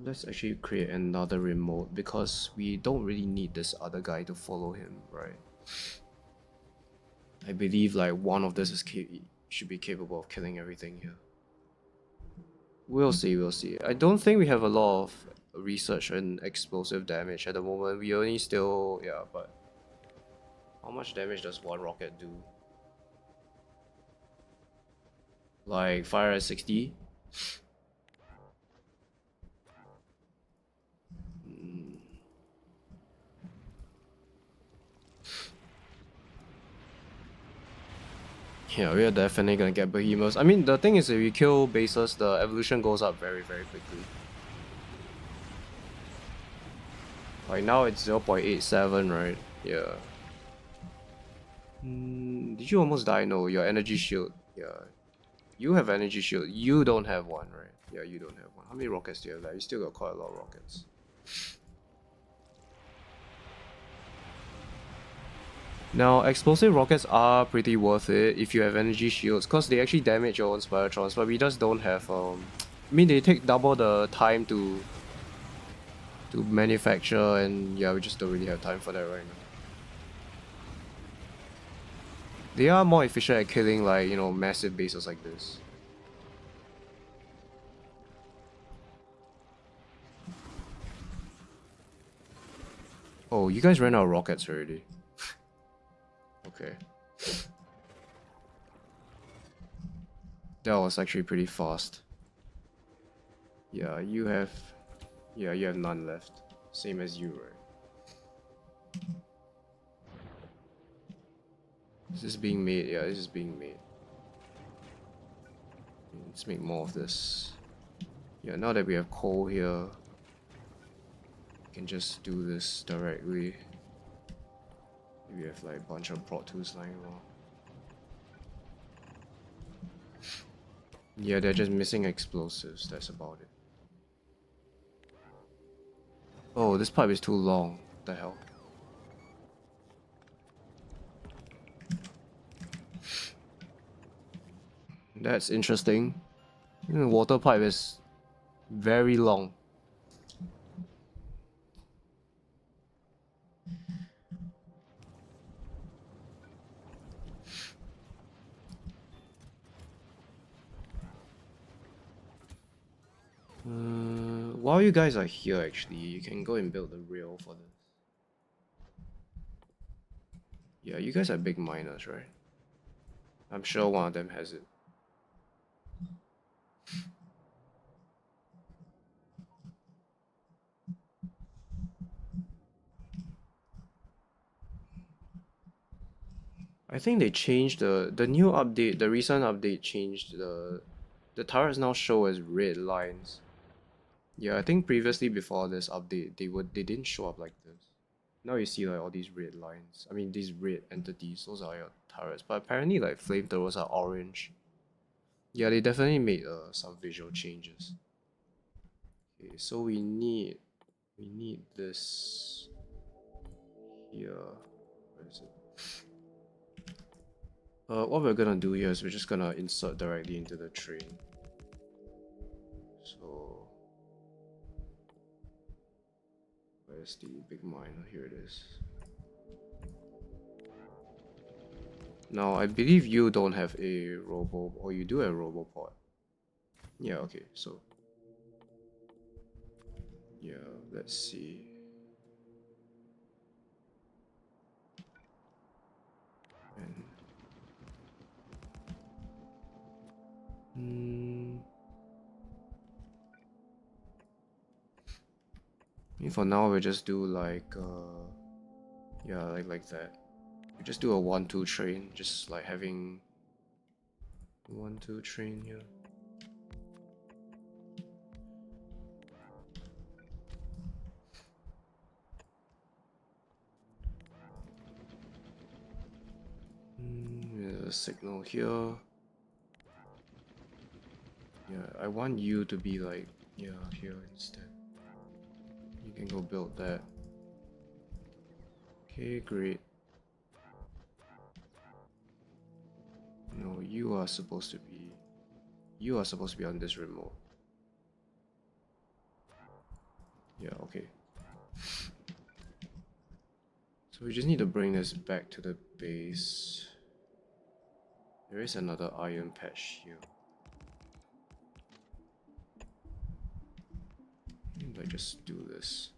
Let's actually create another remote because we don't really need this other guy to follow him, right? I believe like one of this is should be capable of killing everything here. We'll see, we'll see. I don't think we have a lot of research and explosive damage at the moment. We only still, yeah, but how much damage does one rocket do? Like fire at 60? Yeah, we are definitely gonna get behemoths. I mean, the thing is, if you kill bases, the evolution goes up very, very quickly. Like now it's 0.87, right? Yeah. Did you almost die? No, your energy shield. Yeah. You have energy shield. You don't have one, right? Yeah, you don't have one. How many rockets do you have left? You still got quite a lot of rockets. Now, explosive rockets are pretty worth it if you have energy shields, because they actually damage your own Spiratrons, but we just don't have, I mean, they take double the time to manufacture, and yeah, we just don't really have time for that right now. They are more efficient at killing, like, you know, massive bases like this. Oh, you guys ran out of rockets already. Okay. That was actually pretty fast. Yeah, you have none left. Same as you, right? This is being made, yeah, this is being made. Let's make more of this. Yeah, now that we have coal here, we can just do this directly. We have like a bunch of prot 2s lying around. Yeah, they're just missing explosives, that's about it. Oh, this pipe is too long. What the hell? That's interesting. The water pipe is very long. While you guys are here, actually, you can go and build the rail for this. Yeah, you guys are big miners, right? I'm sure one of them has it. I think they changed the new update, the recent update changed the turrets now show as red lines. Yeah, I think previously before this update they didn't show up like this. Now you see like all these red lines. I mean these red entities, those are your turrets. But apparently like flamethrowers are orange. Yeah, they definitely made some visual changes. Okay, so we need We need this here. Where is it? What we're gonna do here is we're just gonna insert directly into the train. So where's the big mine? Here it is. Now I believe you don't have a robo, or you do have a robopod. Yeah, okay, so yeah, let's see. And for now we'll just do like yeah, like that. We just do a 1-2 train, just like having 1-2 train here. There's a signal here. Yeah, I want you to be like, yeah, here instead. You can go build that. Okay, great. No, you are supposed to be on this remote. Yeah, okay. So we just need to bring this back to the base. There is another iron patch here. I just do this.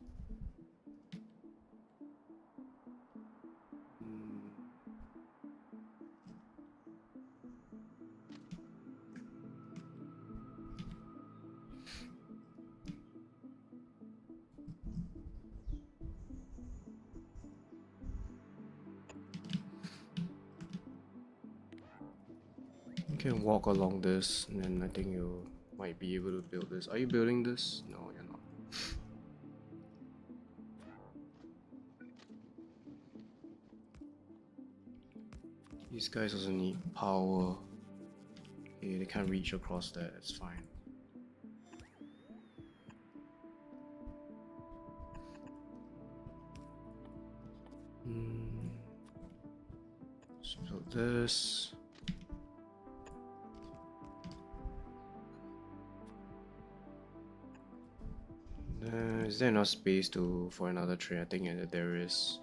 You can walk along this, and then I think you might be able to build this. Are you building this? No, you're not. These guys also need power. Okay, they can't reach across that, it's fine. Let's build this. Is there enough space for another train? I think that there is.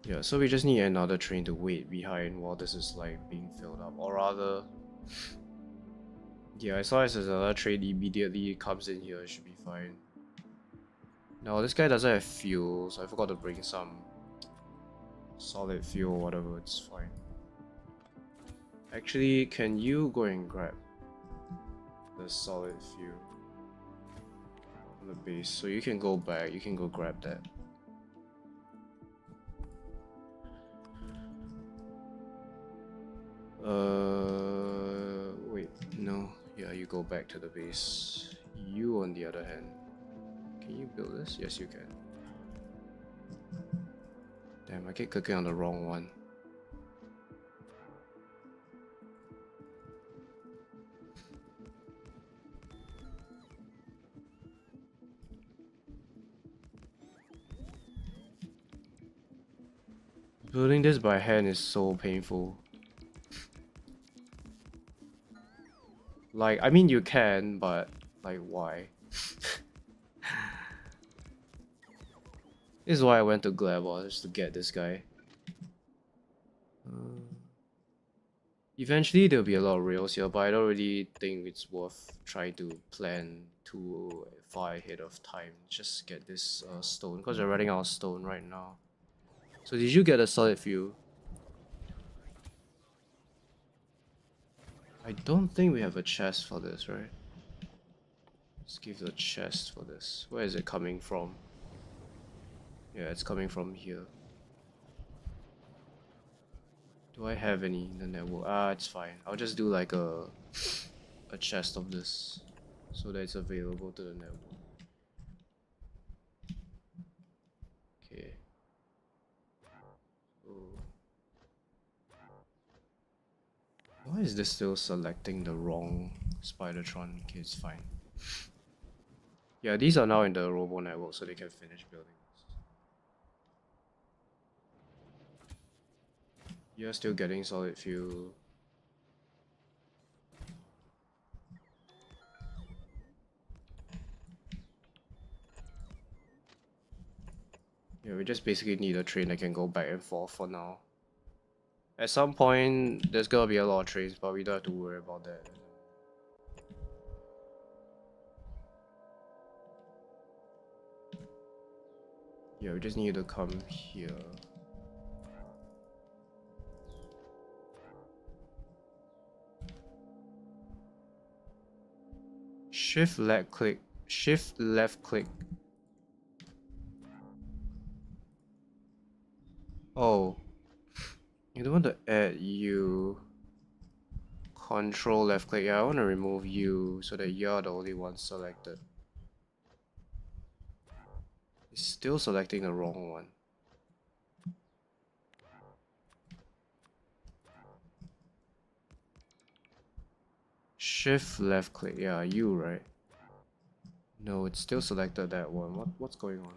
Yeah, so we just need another train to wait behind while this is like being filled up, or rather, yeah, as long as there's another train immediately comes in here, it should be fine. No, this guy doesn't have fuel, so I forgot to bring some solid fuel or whatever, it's fine. Actually, can you go and grab the solid fuel on the base? So you can go back, you can go grab that. Wait, no. Yeah, you go back to the base. You, on the other hand, can you build this? Yes, you can. Damn, I keep clicking on the wrong one. Building this by hand is so painful. Like, I mean, you can, but like, why? This is why I went to Glabor, just to get this guy. Eventually, there'll be a lot of rails here, but I don't really think it's worth trying to plan too far ahead of time. Just get this stone, because we're running out of stone right now. So did you get a solid fuel? I don't think we have a chest for this, right? Let's give the chest for this. Where is it coming from? Yeah, it's coming from here. Do I have any in the network? Ah, it's fine. I'll just do like a chest of this so that it's available to the network. Okay. Oh. Why is this still selecting the wrong Spidertron. Okay, it's fine. Yeah, these are now in the robo network, so they can finish building. You're still getting solid fuel. Yeah, we just basically need a train that can go back and forth for now. At some point, there's gonna be a lot of trains, but we don't have to worry about that. Yeah, we just need to come here. Shift left click. Shift left click. Oh. You don't want to add you. Control left click. Yeah, I want to remove you so that you're the only one selected. It's still selecting the wrong one. Shift left click. Yeah, you right. No, it's still selected that one. What's going on?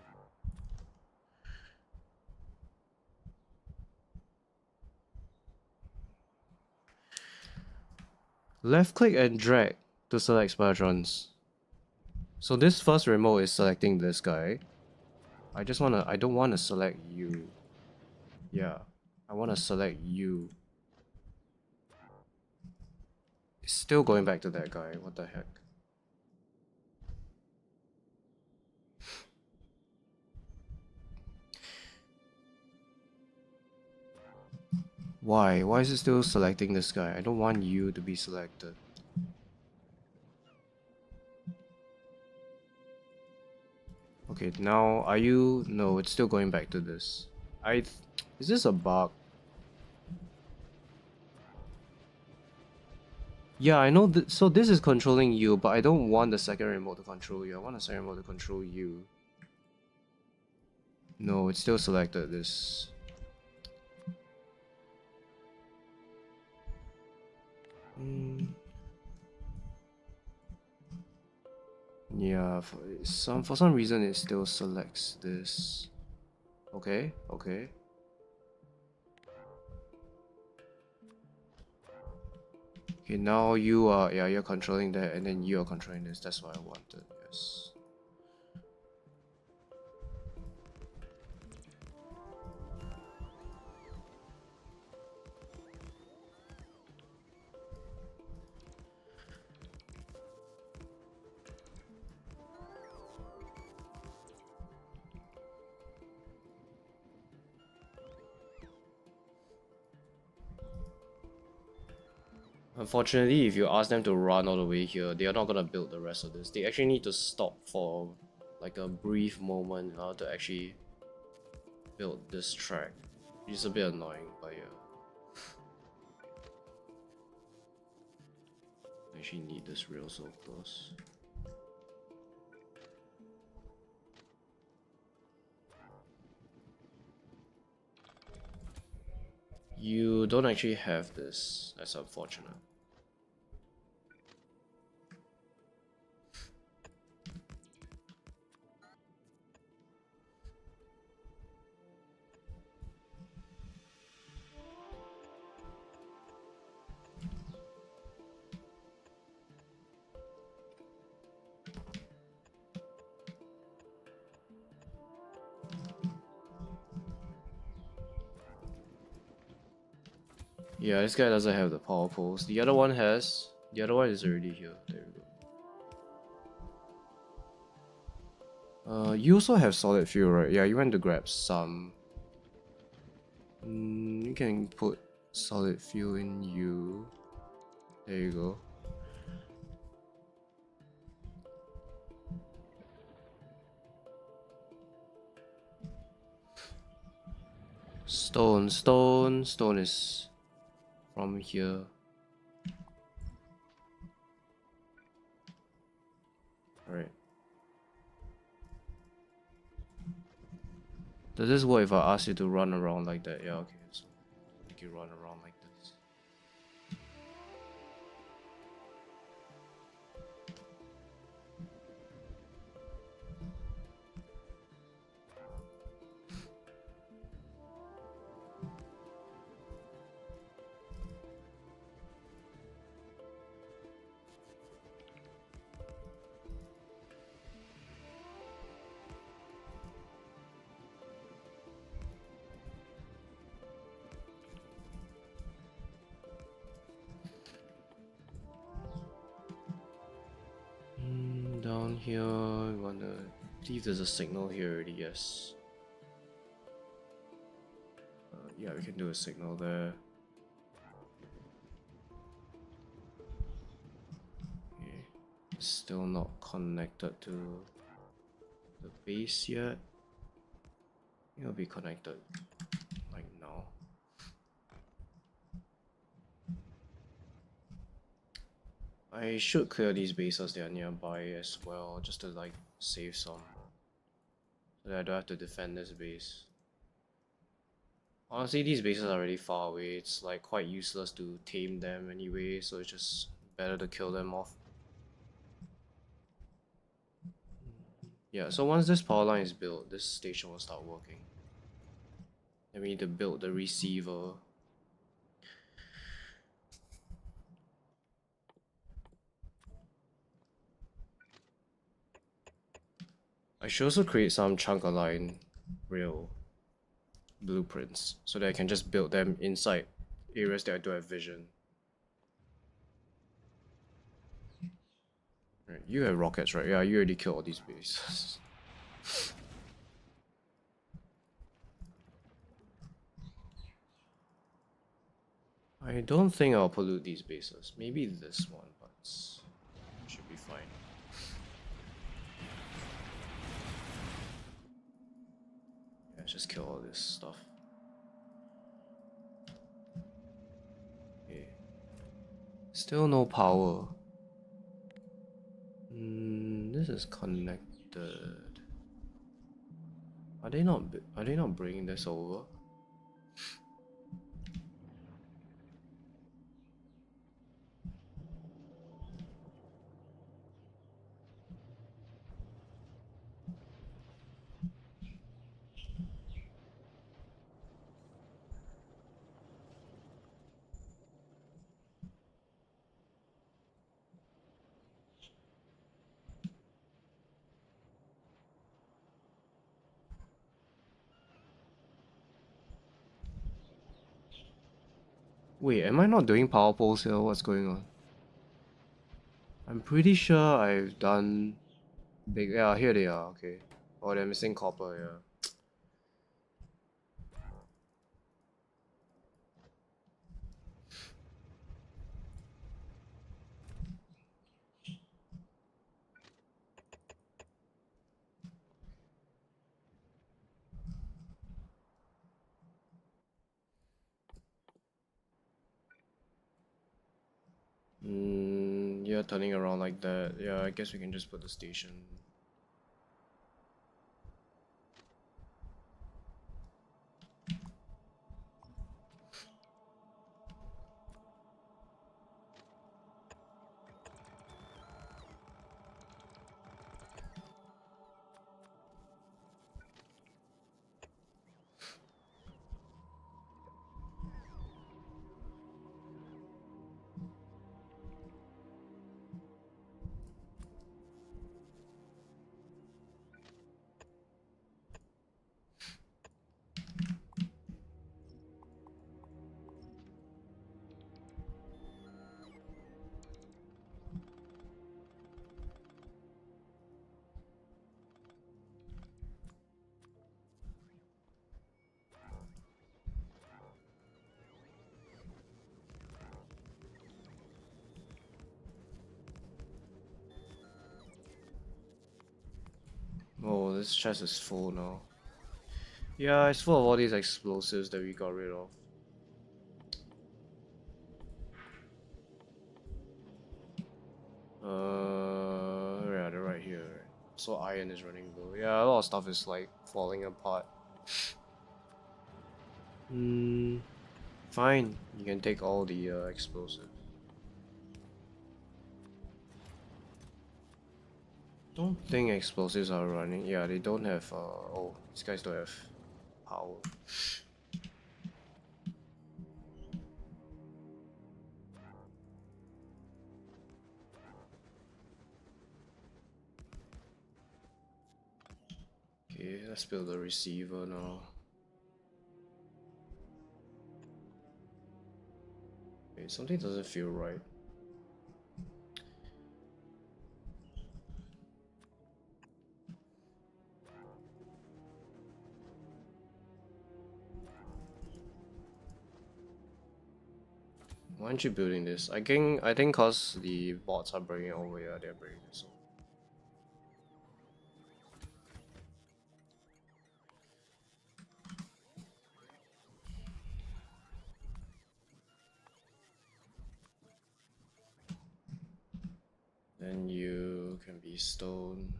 Left click and drag to select Spidertrons. So this first remote is selecting this guy. I don't wanna select you. Yeah, I wanna select you. It's still going back to that guy, what the heck? Why? Why is it still selecting this guy? I don't want you to be selected. Okay, now are you... No, it's still going back to this. Is this a bug? Yeah, I know so this is controlling you, but I don't want the second remote to control you. I want the second remote to control you. No, it's still selected this. Yeah, for some reason it still selects this. Okay, okay. Okay, now you are, yeah, you're controlling that, and then you are controlling this. That's what I wanted, yes. Unfortunately, if you ask them to run all the way here, they are not gonna build the rest of this. They actually need to stop for like a brief moment in order to actually build this track. Which is a bit annoying, but yeah. I actually need this rail so close. You don't actually have this. That's unfortunate. Yeah, this guy doesn't have the power poles. The other one has. The other one is already here. There we go. You also have solid fuel, right? Yeah, you went to grab some. You can put solid fuel in you. There you go. Stone is from here. Alright. Does this work if I ask you to run around like that? Yeah, okay. So make you run around like this. here, we wanna leave there's a signal here already, yes. Yeah, we can do a signal there. Okay. Still not connected to the base yet. It'll be connected like now. I should clear these bases that are nearby as well, just to like save some, so that I don't have to defend this base. Honestly, these bases are really far away. It's like quite useless to tame them anyway, so it's just better to kill them off. Yeah, so once this power line is built, this station will start working. Then we need to build the receiver. I should also create some chunk align rail blueprints so that I can just build them inside areas that I don't have vision. Right, you have rockets, right? Yeah, you already killed all these bases. I don't think I'll pollute these bases. Maybe this one, but it should be fine. Yeah, just kill all this stuff. Okay. Still no power. This is connected. Are they not bringing this over? Wait, am I not doing power poles here? What's going on? I'm pretty sure I've done big. Yeah, here they are. Okay. Oh, they're missing copper. Yeah. Yeah, turning around like that. Yeah, I guess we can just put the station. Oh, this chest is full now. Yeah, it's full of all these explosives that we got rid of. Yeah, they're right here. So iron is running low. Yeah, a lot of stuff is like falling apart. Fine. You can take all the explosives. Don't think explosives are running. Yeah, they don't have. Oh, these guys don't have power. Okay, let's build a receiver now. Wait, something doesn't feel right. Why aren't you building this? I think cause the bots are bringing it over here, they're bringing this over. Then you can be stone.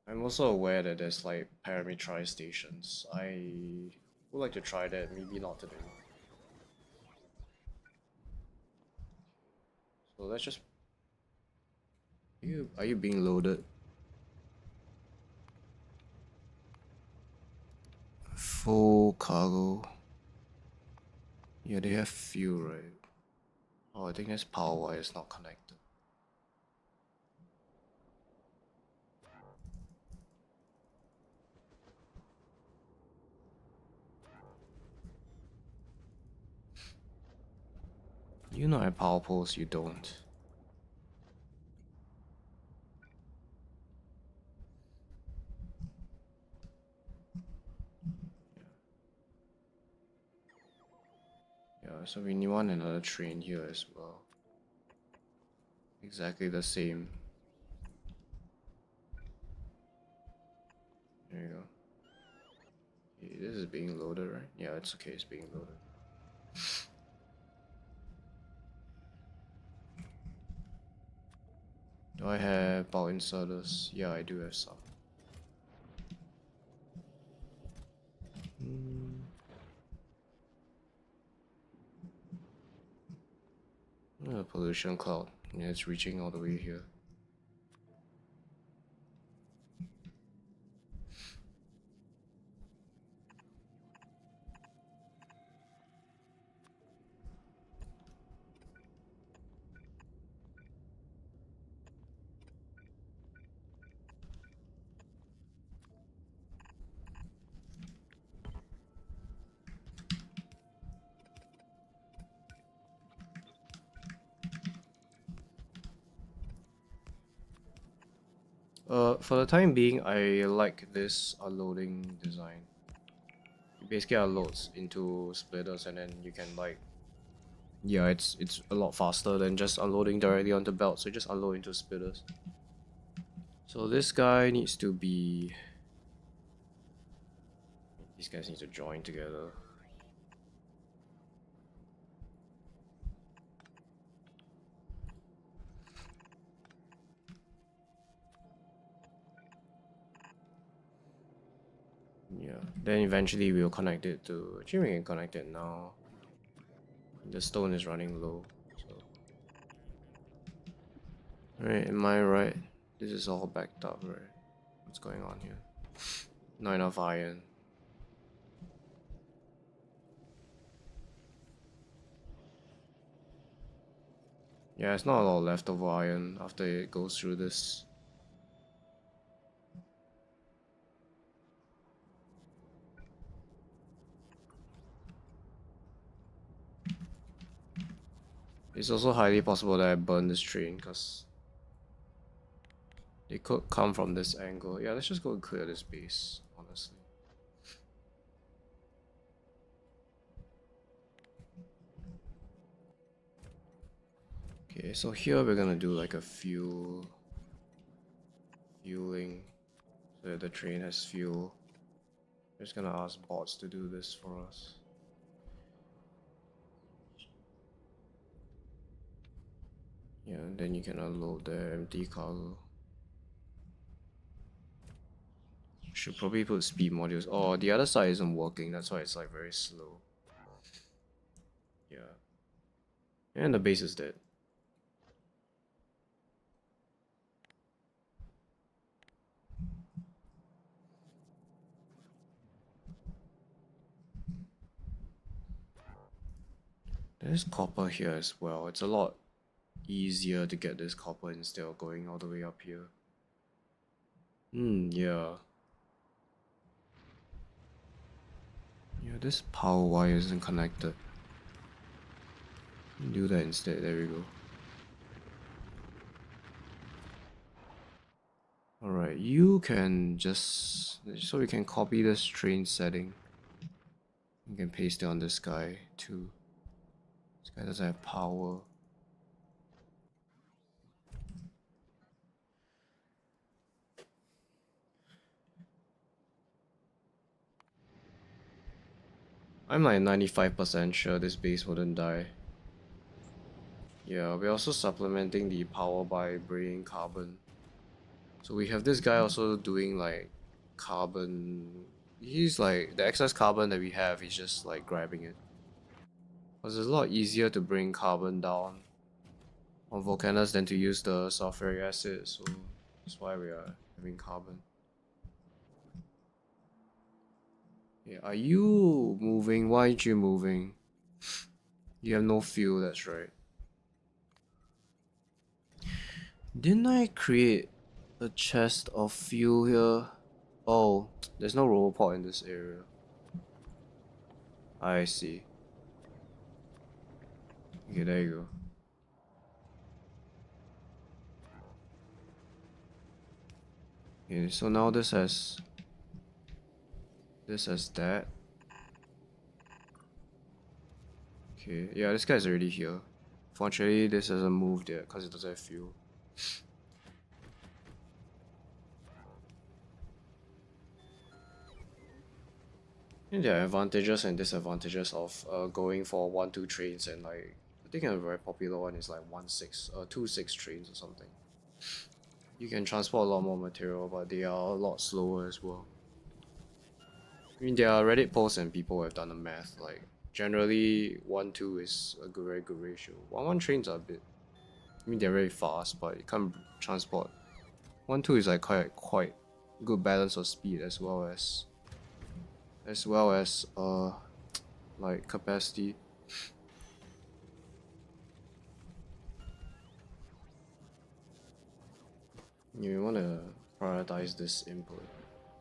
I'm also aware that there's like parameterized stations. I would like to try that, maybe not today. So let's just... Are you being loaded? Full cargo. Yeah, they have fuel, right? Oh, I think this power wire is not connected. You know I have power poles, you don't. Yeah, so we need another train here as well. Exactly the same. There you go. Okay, this is being loaded, right? Yeah, it's okay, it's being loaded. Do I have power inserters? Yeah, I do have some. Pollution cloud. Yeah, it's reaching all the way here. For the time being, I like this unloading design. It basically unloads into splitters and then you can like... Yeah, it's a lot faster than just unloading directly onto belts, so just unload into splitters. So this guy needs to be... These guys need to join together. Yeah, then eventually we'll connect it to... Actually we can connect it now. The stone is running low, so... Right, am I right? This is all backed up, right? What's going on here? Not enough iron. Yeah, it's not a lot leftover iron after it goes through this. It's also highly possible that I burn this train because they could come from this angle. Yeah, let's just go and clear this base, honestly. Okay, so here we're gonna do like a fueling, so that the train has fuel. We're just gonna ask bots to do this for us. Yeah, and then you can unload the empty cargo. Should probably put speed modules. Oh, the other side isn't working, that's why it's like very slow. Yeah. And the base is dead. There's copper here as well. It's a lot easier to get this copper instead of going all the way up here. Yeah. Yeah, this power wire isn't connected. Do that instead, there we go. Alright. Alright, you can just... So we can copy this train setting. You can paste it on this guy too. This guy doesn't have power. I'm like 95% sure this base wouldn't die. Yeah, we're also supplementing the power by bringing carbon. So we have this guy also doing like carbon. He's like, the excess carbon that we have, he's just like grabbing it. Because it's a lot easier to bring carbon down on volcanoes than to use the sulfuric acid, so that's why we are having carbon. Yeah, are you moving? Why aren't you moving? You have no fuel, that's right. Didn't I create a chest of fuel here? Oh, there's no robot in this area. I see. Okay, there you go. Okay, so now this has that. Okay, yeah, this guy's already here. Fortunately, this hasn't moved yet because it doesn't have fuel. And there are advantages and disadvantages of going for 1-2 trains, and like I think a very popular one is like 2-6 trains or something. You can transport a lot more material, but they are a lot slower as well. I mean, there are Reddit posts and people have done the math. Like generally, 1-2 is a very good ratio. 1-1 trains are a bit. I mean, they're very fast, but you can't transport. 1-2 is like quite good balance of speed as well as like capacity. You want to prioritize this input.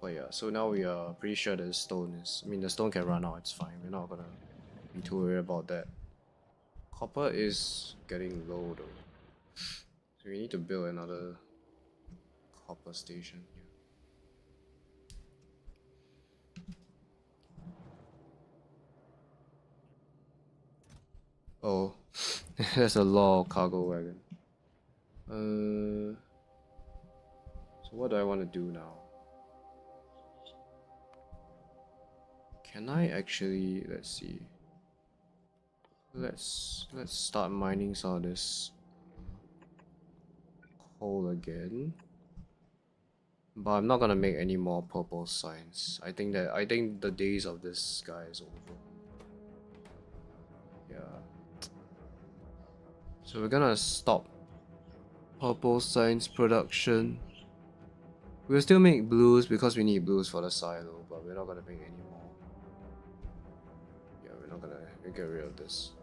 But yeah, so now we are pretty sure the stone is... I mean, the stone can run out, it's fine. We're not gonna be too worried about that. Copper is getting low though. So we need to build another copper station here. Oh, there's a log cargo wagon. So what do I want to do now? Can I actually... let's see. Let's start mining some of this coal again. But I'm not gonna make any more purple signs. I think the days of this guy is over. Yeah. So we're gonna stop purple signs production. We'll still make blues because we need blues for the silo, but we're not gonna make any more. Yeah, we'll get rid of this.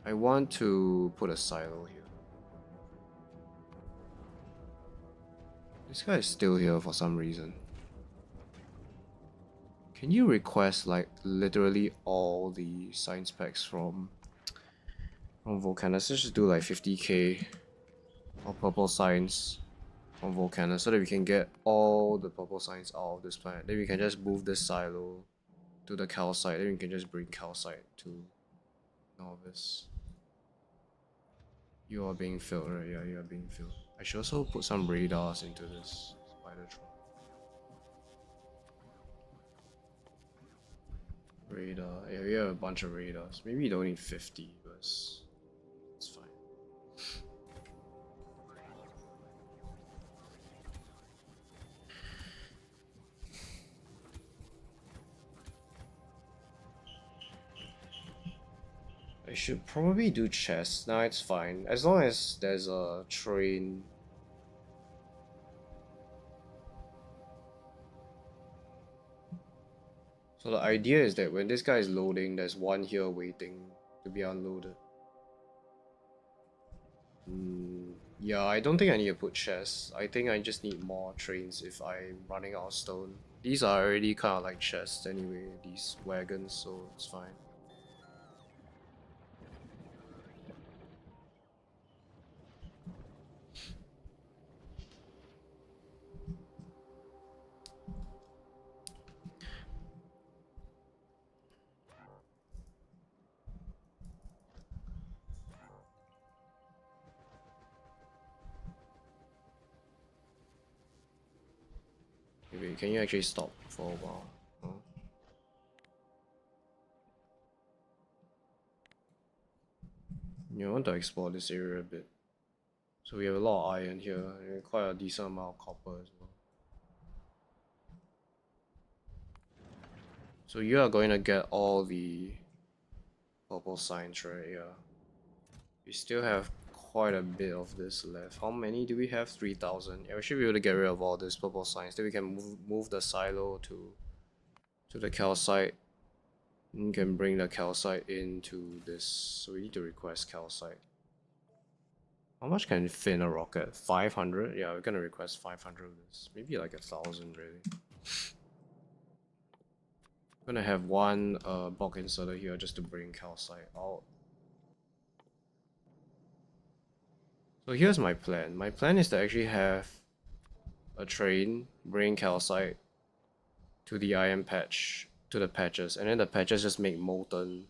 I want to put a silo here. This guy is still here for some reason. Can you request like literally all the science packs from Volcanus? Let's just do like 50k of purple science from Volcanus so that we can get all the purple science out of this planet. Then we can just move this silo to the calcite. Then we can just bring calcite to nauvis. You are being filled, right? Yeah, you are being filled. I should also put some radars into this spidertron. Radar. Yeah, we have a bunch of radars. Maybe you don't need 50, but it's fine. I should probably do chests. No, it's fine. As long as there's a train. So the idea is that when this guy is loading, there's one here waiting to be unloaded. Yeah, I don't think I need to put chests. I think I just need more trains if I'm running out of stone. These are already kind of like chests anyway, these wagons, so it's fine. Wait, can you actually stop for a while? Huh? You want to explore this area a bit. So we have a lot of iron here, and quite a decent amount of copper as well. So you are going to get all the purple signs, right? Yeah. We still have quite a bit of this left. How many do we have? 3,000. Yeah, we should be able to get rid of all these purple signs. Then we can move the silo to the calcite. And you can bring the calcite into this. So we need to request calcite. How much can fit in a rocket? 500? Yeah, we're gonna request 500 of this. Maybe like 1,000 really. I'm gonna have one bulk inserter here just to bring calcite out. So here's my plan. My plan is to actually have a train bring calcite to the iron patch, to the patches, and then the patches just make molten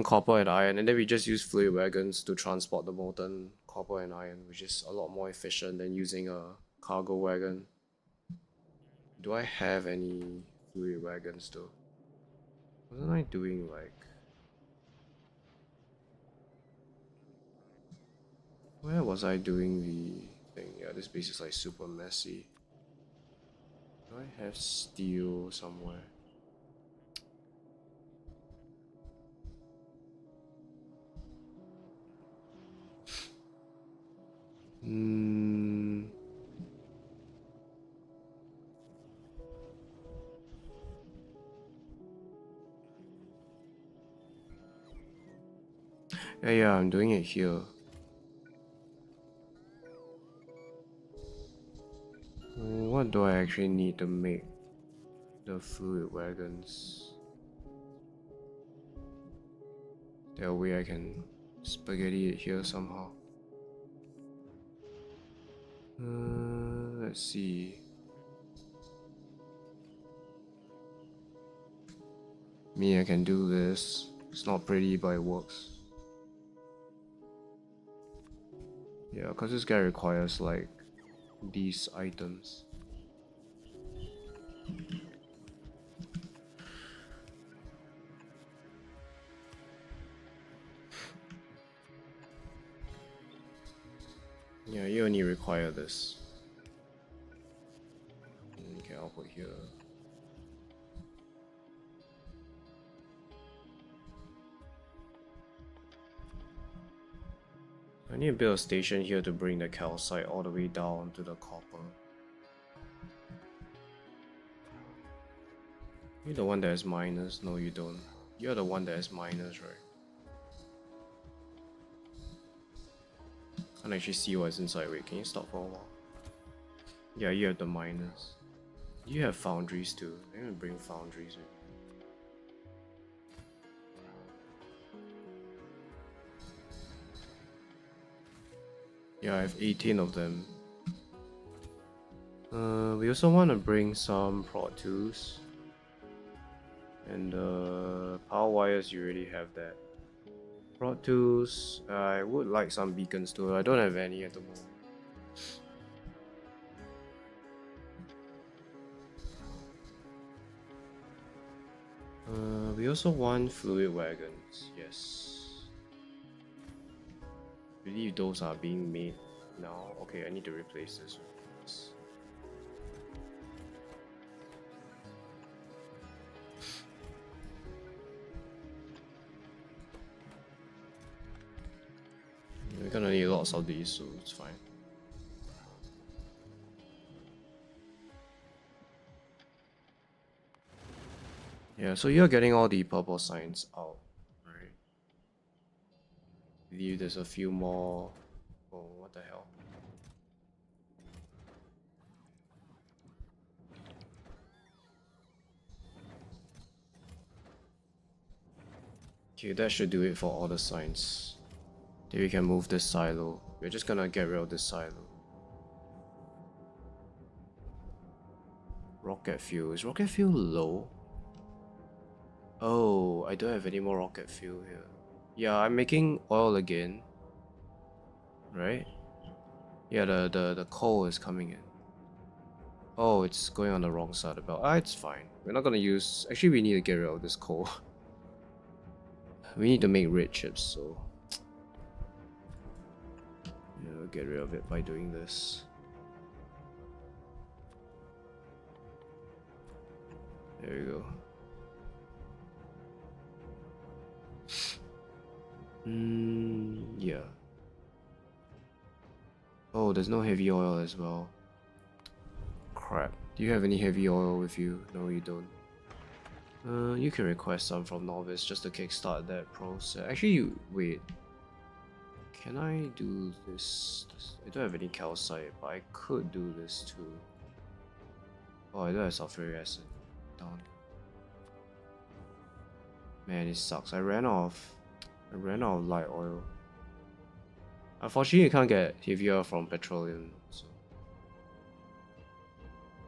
copper and iron, and then we just use fluid wagons to transport the molten copper and iron, which is a lot more efficient than using a cargo wagon. Do I have any fluid wagons though? Wasn't I doing like... Where was I doing the thing? Yeah, this base is like super messy. Do I have steel somewhere? Hmm. Yeah, I'm doing it here. What do I actually need to make the fluid wagons? That way I can spaghetti it here somehow. Let's see. I can do this. It's not pretty, but it works. Yeah, because this guy requires like these items. Yeah, you only require this. Okay, I'll put here. I need to build a station here to bring the calcite all the way down to the copper. You're the one that has miners. No, you don't. You're the one that has miners, right? Can't actually see what's inside. Wait, can you stop for a while? Yeah, you have the miners. You have foundries too. I'm gonna bring foundries with me. Yeah, I have 18 of them. We also want to bring some prod tools. And power wires, you already have that. Prod tools, I would like some beacons too. I don't have any at the moment. We also want fluid wagons, yes. I believe those are being made now. Okay, I need to replace this with this. We're gonna need lots of these, so it's fine. Yeah, so you're getting all the purple signs out, right? I believe there's a few more. Oh, what the hell? Okay, that should do it for all the signs. Then we can move this silo. We're just gonna get rid of this silo. Rocket fuel. Is rocket fuel low? Oh, I don't have any more rocket fuel here. Yeah, I'm making oil again. Right? Yeah, the coal is coming in. Oh, it's going on the wrong side about. Ah, it's fine. We're not gonna use. Actually, we need to get rid of this coal. We need to make red chips, so yeah, we'll get rid of it by doing this. There we go. Yeah. Oh, there's no heavy oil as well. Crap. Do you have any heavy oil with you? No, you don't. You can request some from Nauvis just to kickstart that process. Actually, wait. Can I do this? I don't have any calcite, but I could do this too. Oh, I don't have sulfuric acid. Down. Man, it sucks. I ran out of light oil. Unfortunately, you can't get heavy oil from petroleum. So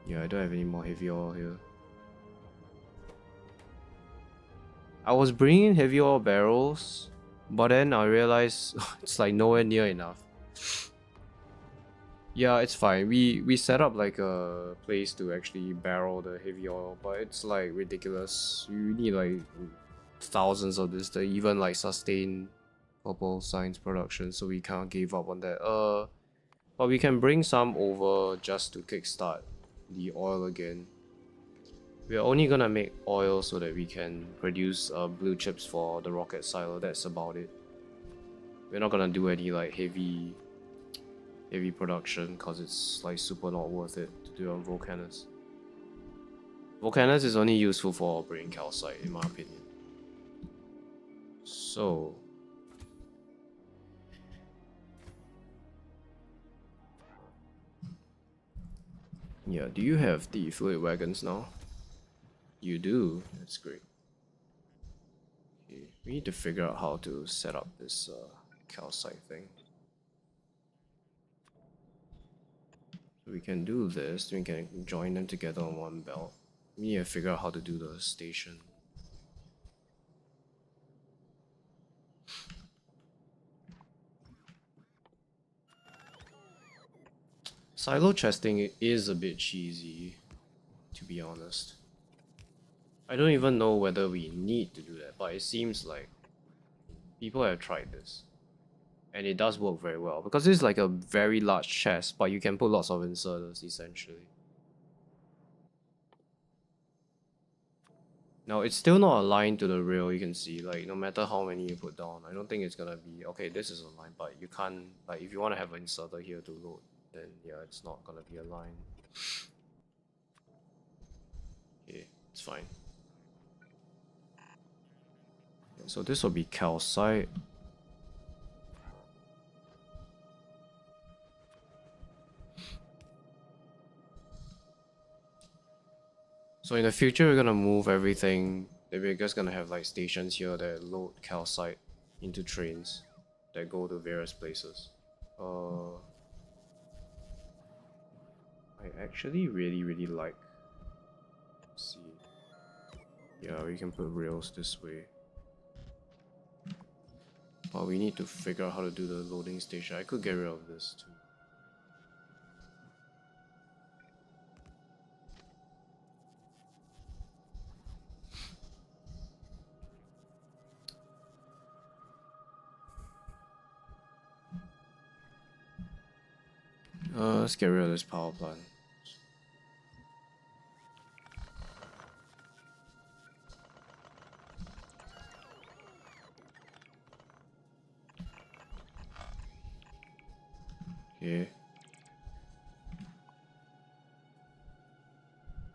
yeah, I don't have any more heavy oil here. I was bringing heavy oil barrels, but then I realized it's like nowhere near enough. Yeah, it's fine. We set up like a place to actually barrel the heavy oil, but it's like ridiculous. You need like thousands of this to even like sustain purple science production, so we can't give up on that. But we can bring some over just to kickstart the oil again. We're only gonna make oil so that we can produce blue chips for the rocket silo. That's about it. We're not gonna do any like heavy production because it's like super not worth it to do on Volcanus. Volcanus is only useful for operating calcite in my opinion. So yeah, do you have the fluid wagons now? You do. That's great. Okay, we need to figure out how to set up this calcite thing. So we can do this, we can join them together on one belt. We need to figure out how to do the station. Silo chesting is a bit cheesy, to be honest. I don't even know whether we need to do that, but it seems like people have tried this. And it does work very well, because it's like a very large chest, but you can put lots of inserters, essentially. Now, it's still not aligned to the rail, you can see, like, no matter how many you put down, I don't think it's gonna be, okay, this is aligned, but you can't, like, if you want to have an inserter here to load, then yeah, it's not gonna be aligned. Okay, it's fine. Yeah, so this will be calcite. So in the future, we're gonna move everything. We're just gonna have like stations here that load calcite into trains that go to various places. I actually really like. Let's see. Yeah, we can put rails this way. But we need to figure out how to do the loading station. I could get rid of this too. Let's get rid of this power plant. Okay.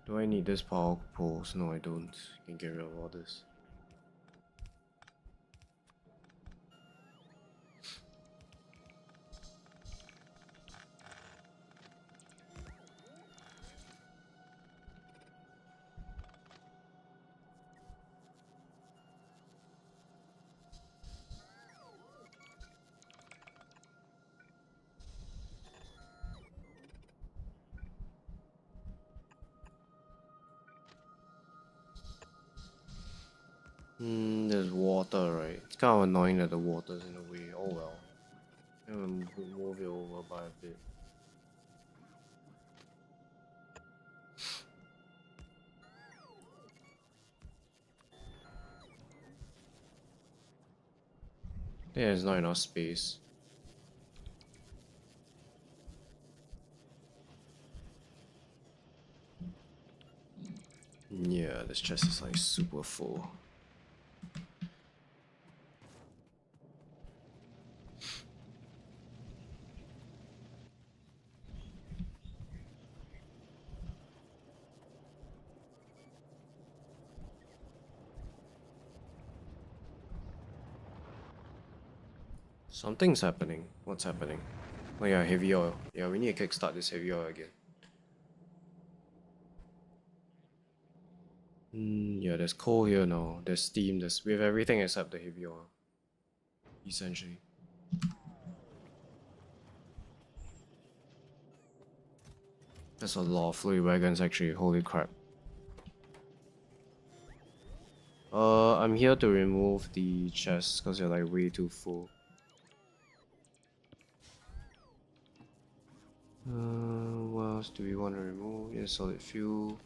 Do I need this power poles? No, I don't. I can get rid of all this. There's water, right? It's kind of annoying that the water's in the way. Oh well. I'm gonna move it over by a bit. There's not enough space. Yeah, this chest is like super full. Something's happening. What's happening? Oh yeah, heavy oil. Yeah, we need to kickstart this heavy oil again. Yeah, there's coal here now. There's steam. We have everything except the heavy oil. Essentially. That's a lot of fluid wagons actually. Holy crap. I'm here to remove the chests because they're like way too full. What else do we want to remove? Yeah, solid fuel.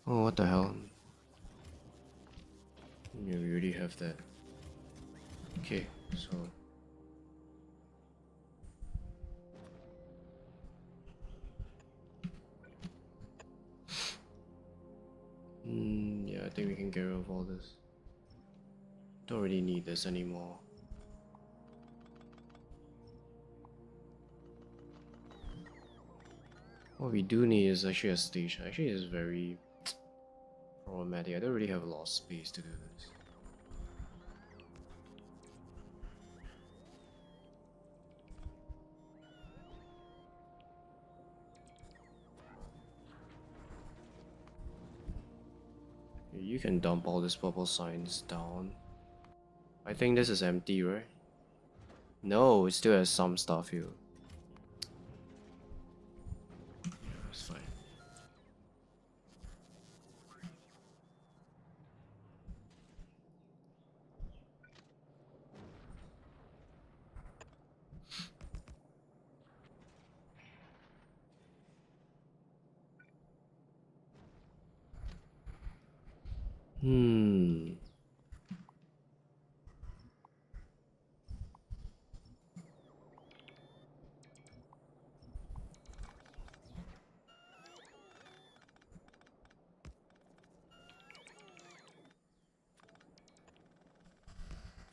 Oh, what the hell? Yeah, we already have that. Okay, so... yeah, I think we can get rid of all this. Don't really need this anymore. What we do need is actually a station. Actually, it's very problematic. I don't really have a lot of space to do this. You can dump all these purple signs down. I think this is empty, right? No, it still has some stuff here. Yeah, it's fine.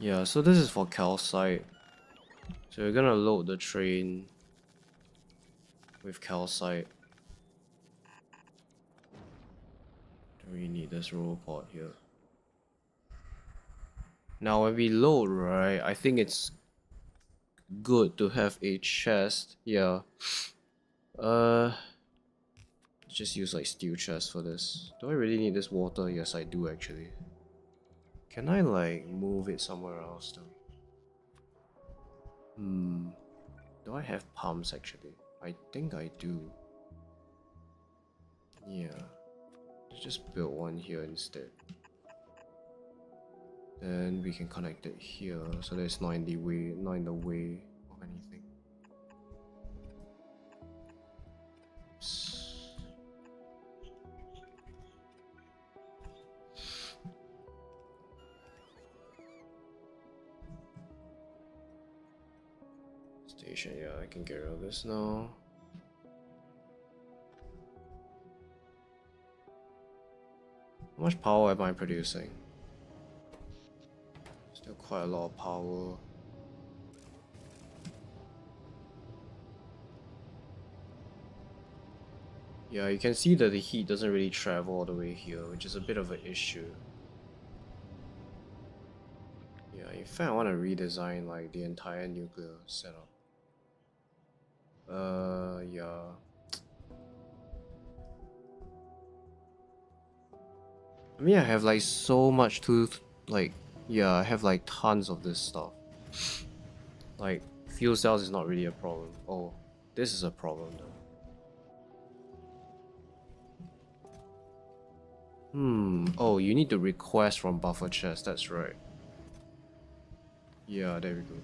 Yeah, so this is for calcite. So we're gonna load the train with calcite. Do we need this robot here? Now when we load, right, I think it's good to have a chest. Yeah. Just use like steel chest for this. Do I really need this water? Yes, I do actually. Can I like move it somewhere else though? Do I have pumps actually? I think I do. Yeah. Let's just build one here instead. Then we can connect it here so that it's not in the way of anything. Station, yeah, I can get rid of this now. How much power am I producing? Still quite a lot of power. Yeah, you can see that the heat doesn't really travel all the way here, which is a bit of an issue. Yeah, in fact I want to redesign like the entire nuclear setup. Yeah. I mean, I have like so much like, yeah, I have like tons of this stuff. Like, fuel cells is not really a problem. Oh, this is a problem though. Oh, you need to request from buffer chest, that's right. Yeah, there we go.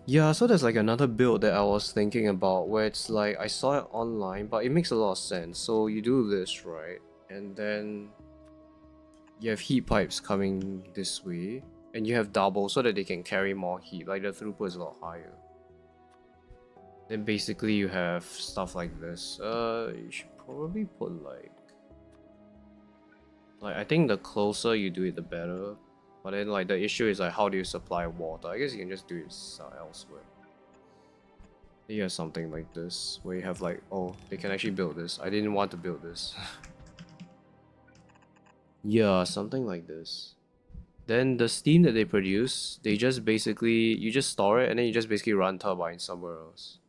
Yeah, so there's like another build that I was thinking about where it's like I saw it online, but it makes a lot of sense. So you do this, right? And then you have heat pipes coming this way, and you have double so that they can carry more heat, like the throughput is a lot higher. Then basically you have stuff like this. You should probably put like I think the closer you do it, the better. But then like the issue is like how do you supply water? I guess you can just do it elsewhere. You have something like this where you have like, oh, they can actually build this. I didn't want to build this. Yeah, something like this. Then the steam that they produce, they just basically, you just store it and then you just basically run turbines somewhere else.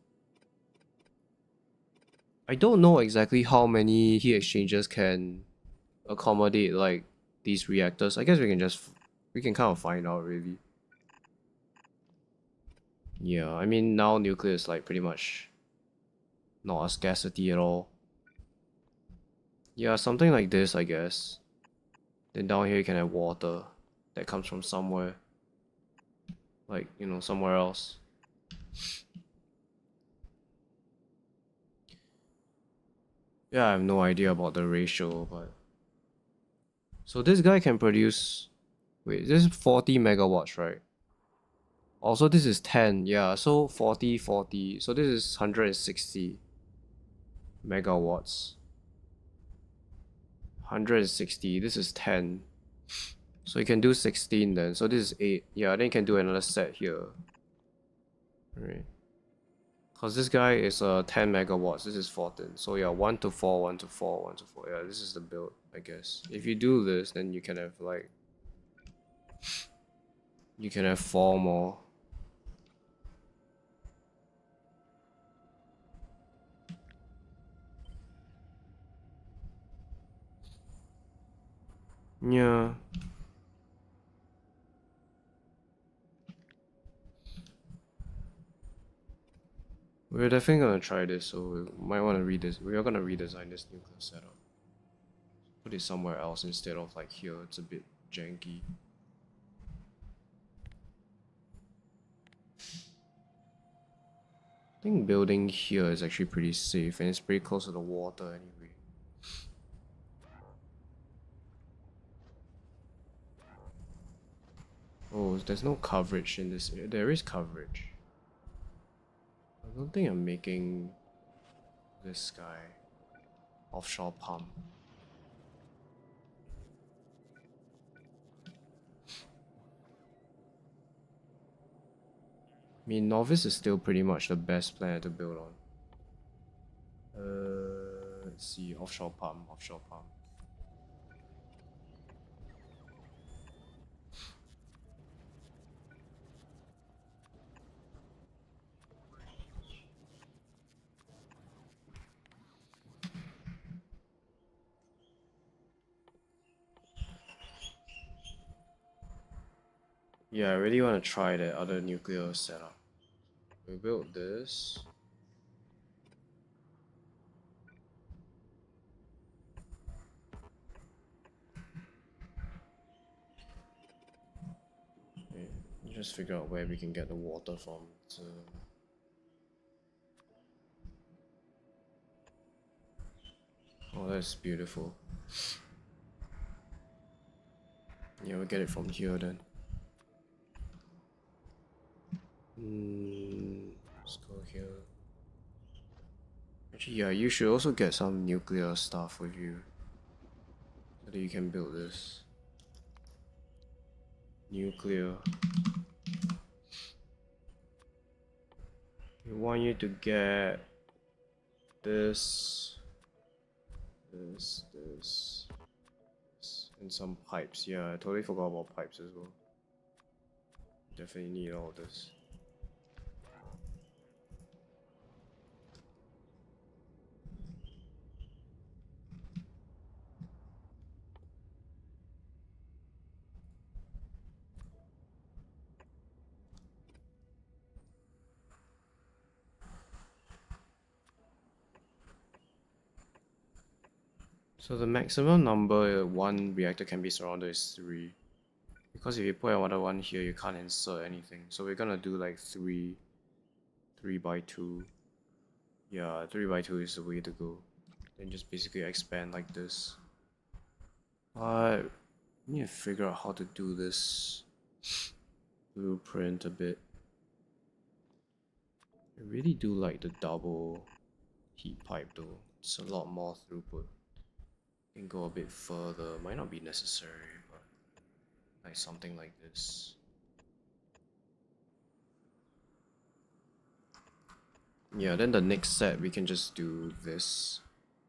I don't know exactly how many heat exchangers can accommodate like these reactors. I guess we can kind of find out really. Yeah, I mean now nuclear is like pretty much not a scarcity at all. Yeah, something like this I guess. Then down here you can have water that comes from somewhere. Like, you know, somewhere else. Yeah, I have no idea about the ratio, but... So this guy can produce... Wait, this is 40 megawatts, right? Also, this is 10, yeah, so 40, 40. So this is 160 megawatts. 160, this is 10. So you can do 16 then. So this is 8. Yeah, then you can do another set here. Right. Because this guy is 10 megawatts, this is 14. So yeah, 1 to 4, 1 to 4, 1 to 4. Yeah, this is the build, I guess. If you do this, then you can have like... You can have 4 more. Yeah. We're definitely gonna try this, so we might want to we're gonna redesign this nuclear setup. Put it somewhere else instead of like here, it's a bit janky. I think building here is actually pretty safe and it's pretty close to the water anyway. Oh, there's no coverage in this area. There is coverage. I don't think I'm making this guy offshore pump. I mean, Novice is still pretty much the best planet to build on. Let's see, offshore pump, offshore pump. Yeah, I really want to try that other nuclear setup. We built this. Okay, just figure out where we can get the water from. Oh, that's beautiful. Yeah, we'll get it from here then. Let's go here. Actually, yeah, you should also get some nuclear stuff with you. So that you can build this. Nuclear. We want you to get this, this, and some pipes. Yeah, I totally forgot about pipes as well. Definitely need all this. So the maximum number one reactor can be surrounded is 3. Because if you put another one here, you can't insert anything. So we're gonna do like 3. 3x2. Yeah, 3x2 is the way to go. Then just basically expand like this. I need to figure out how to do this blueprint a bit. I really do like the double heat pipe though. It's a lot more throughput. Can go a bit further. Might not be necessary, but like something like this. Yeah, then the next set we can just do this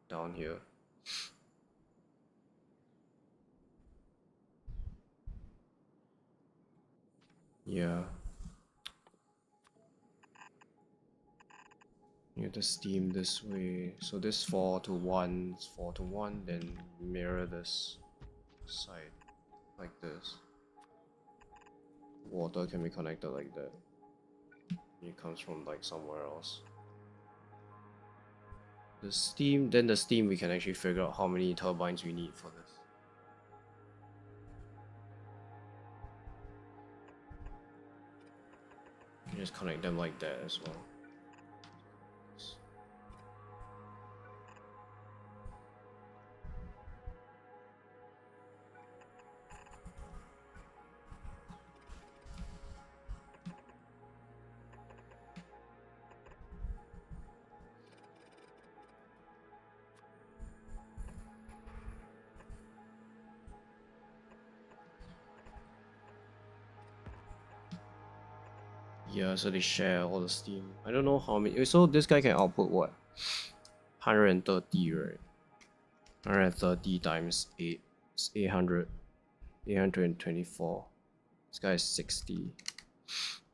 down here. Yeah. You have to steam this way. So this 4 to 1, 4 to 1, then mirror this side like this. Water can be connected like that. It comes from like somewhere else. The steam, then the steam we can actually figure out how many turbines we need for this. You just connect them like that as well. Yeah, so they share all the steam. I don't know how many. So this guy can output what? 130, right? 130 times 8. It's 800. 824. This guy is 60.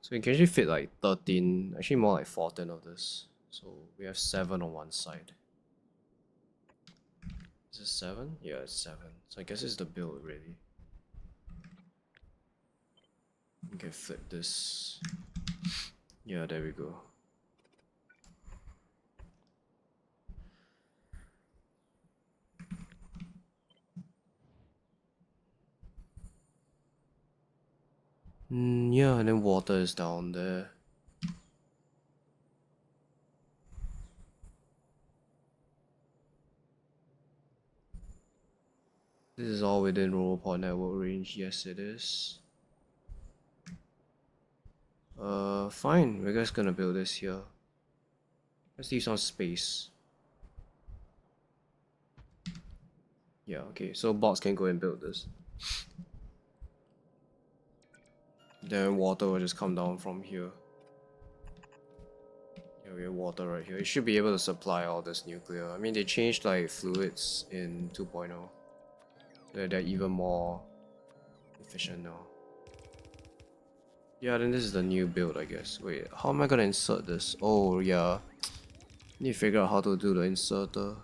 So we can actually fit like 13, actually more like 14 of this. So we have 7 on one side. Is it 7? Yeah, it's 7. So I guess it's the build really. We can flip this. Yeah, there we go. Yeah, and then water is down there. This is all within robot network range. Yes, it is. Fine. We're just gonna build this here. Let's leave some space. Yeah, okay. So bots can go and build this. Then water will just come down from here. Yeah, we have water right here. It should be able to supply all this nuclear. I mean, they changed like fluids in 2.0. They're even more efficient now. Yeah, then this is the new build, I guess. Wait, how am I gonna insert this? Oh, yeah. Need to figure out how to do the inserter.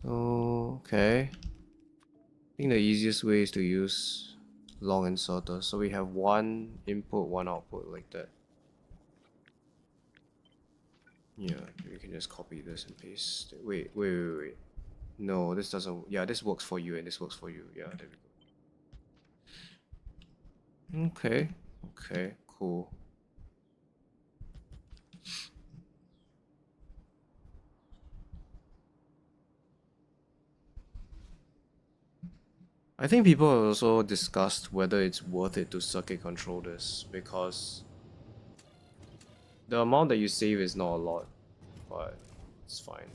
Oh, okay. I think the easiest way is to use long inserter. So we have one input, one output like that. Yeah, we can just copy this and paste it. Wait. No, this doesn't. Yeah, this works for you and this works for you. Yeah, there we go. Okay, cool. I think people have also discussed whether it's worth it to circuit control this because the amount that you save is not a lot, but it's fine.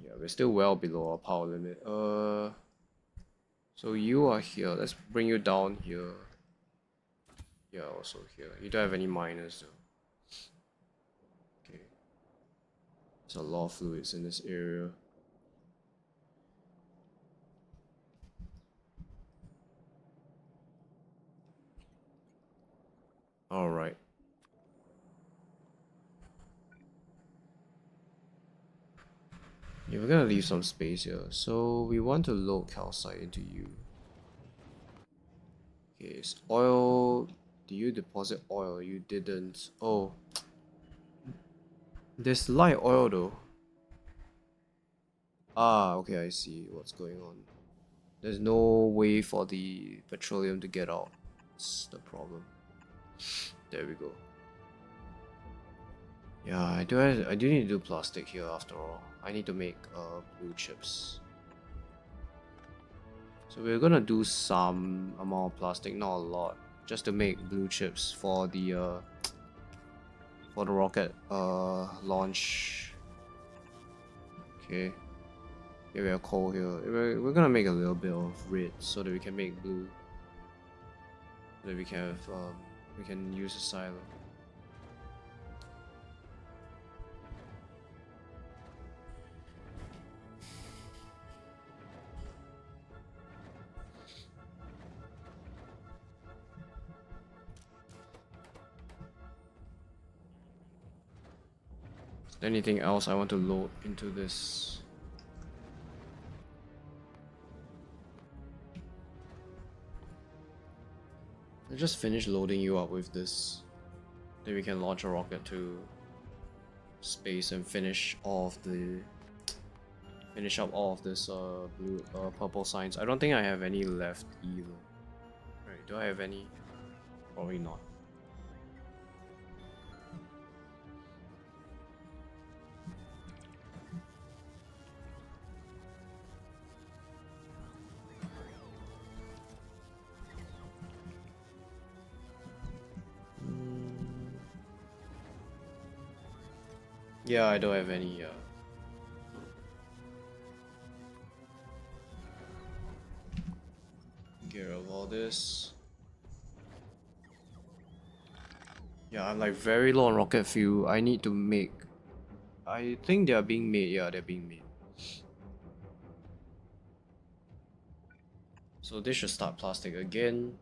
Yeah, we're still well below our power limit. So you are here. Let's bring you down here. Yeah, also here. You don't have any miners though. Okay. There's a lot of fluids in this area. Alright. Yeah, we're gonna leave some space here. So we want to load calcite into you. Okay, it's oil. Do you deposit oil? You didn't. Oh. There's light oil though. Ah, okay, I see what's going on. There's no way for the petroleum to get out. That's the problem. There we go. Yeah, I do need to do plastic here after all. I need to make blue chips. So we're gonna do some amount of plastic, not a lot, just to make blue chips for the rocket launch. Okay. Here we have coal here. We're gonna make a little bit of red so that we can make blue. So that we can have we can use a silo. Anything else I want to load into this? I just finished loading you up with this. Then we can launch a rocket to space and finish up all of this purple signs. I don't think I have any left either. Right, do I have any? Probably not. Yeah, I don't have any. Get rid of all this. Yeah, I'm like very low on rocket fuel. I need to make. I think they are being made. Yeah, they're being made. So this should start plastic again.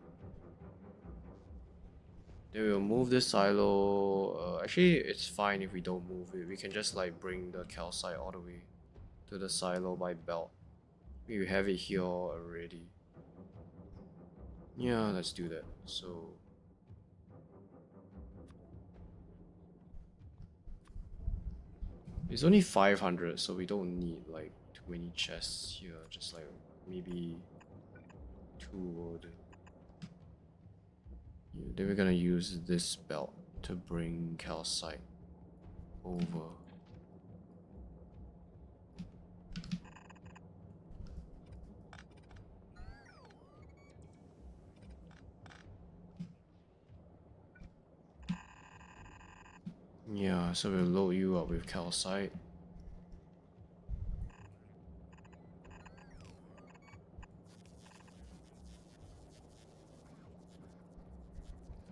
Then we'll move this silo. Actually, it's fine if we don't move it. We can just like bring the calcite all the way to the silo by belt. We have it here already. Yeah, let's do that. So it's only 500, so we don't need like too many chests here. Just like maybe 2 wood. Yeah, then we're gonna use this belt to bring calcite over. Yeah, so we'll load you up with calcite.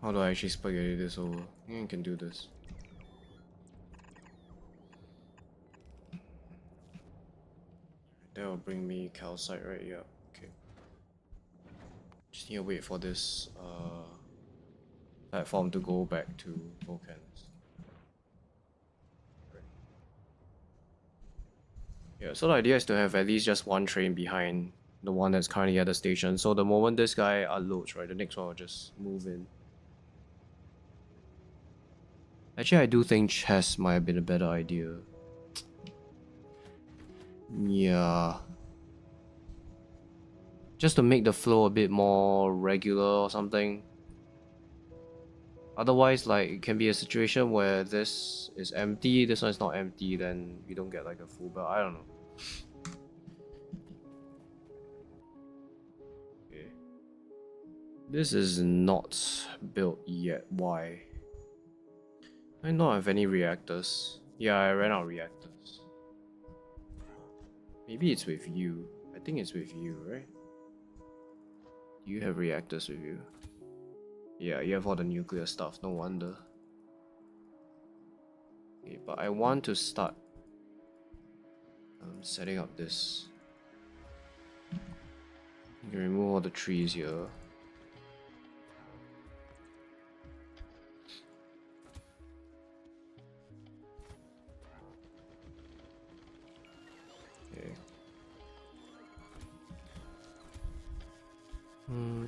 How do I actually spaghetti this over? I can do this. That will bring me calcite, right? Yeah, okay. Just need to wait for this platform to go back to volcanoes. Yeah, so the idea is to have at least just one train behind the one that's currently at the station. So the moment this guy unloads, right, the next one will just move in. Actually, I do think chess might have been a better idea. Yeah. Just to make the flow a bit more regular or something. Otherwise, like, it can be a situation where this is empty, this one is not empty, then you don't get like a full belt. I don't know. Okay. This is not built yet. Why? I don't have any reactors. Yeah, I ran out of reactors. Maybe it's with you. I think it's with you, right? Do you have reactors with you? Yeah, you have all the nuclear stuff, no wonder. Okay, but I want to start setting up this. You can remove all the trees here. Okay.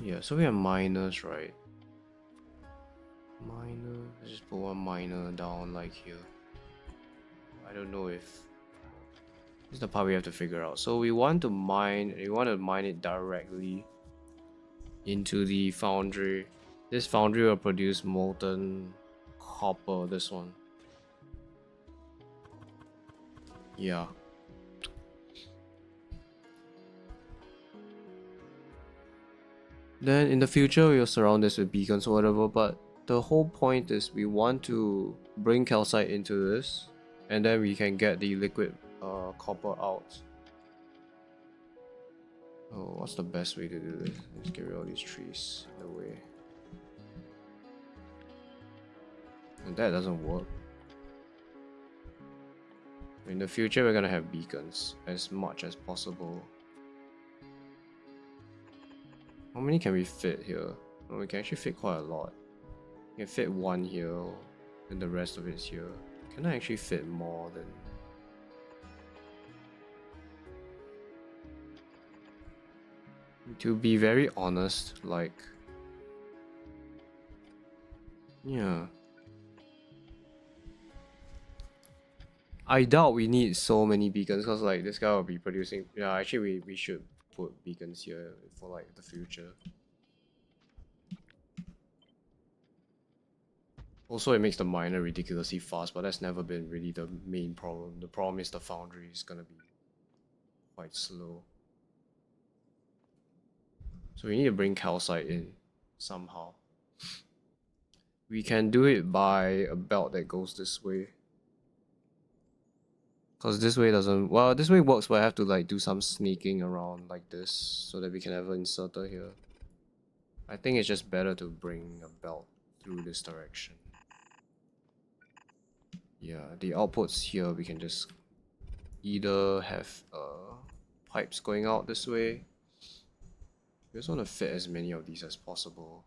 Yeah, so we have miners, right? Miner, let's just put one miner down like here. I don't know if this is the part we have to figure out. So we want to mine it directly into the foundry. This foundry will produce molten copper, this one. Yeah. Then in the future we'll surround this with beacons or whatever, but the whole point is we want to bring calcite into this, and then we can get the liquid copper out. Oh, what's the best way to do this? Let's get rid of all these trees in the way. And that doesn't work. In the future we're gonna have beacons as much as possible. How many can we fit here? Oh, we can actually fit quite a lot. We can fit one here, and the rest of it's here. Can I actually fit more than... To be very honest, like... Yeah. I doubt we need so many beacons, because like this guy will be producing... Yeah, actually we should put beacons here for like the future. Also, it makes the miner ridiculously fast, but that's never been really the main problem. The problem is the foundry is gonna be quite slow. So we need to bring calcite in somehow. We can do it by a belt that goes this way. Cause this way doesn't... Well, this way works, but I have to like do some sneaking around like this so that we can have an inserter here. I think it's just better to bring a belt through this direction. Yeah, the outputs here we can just either have pipes going out this way. We just want to fit as many of these as possible.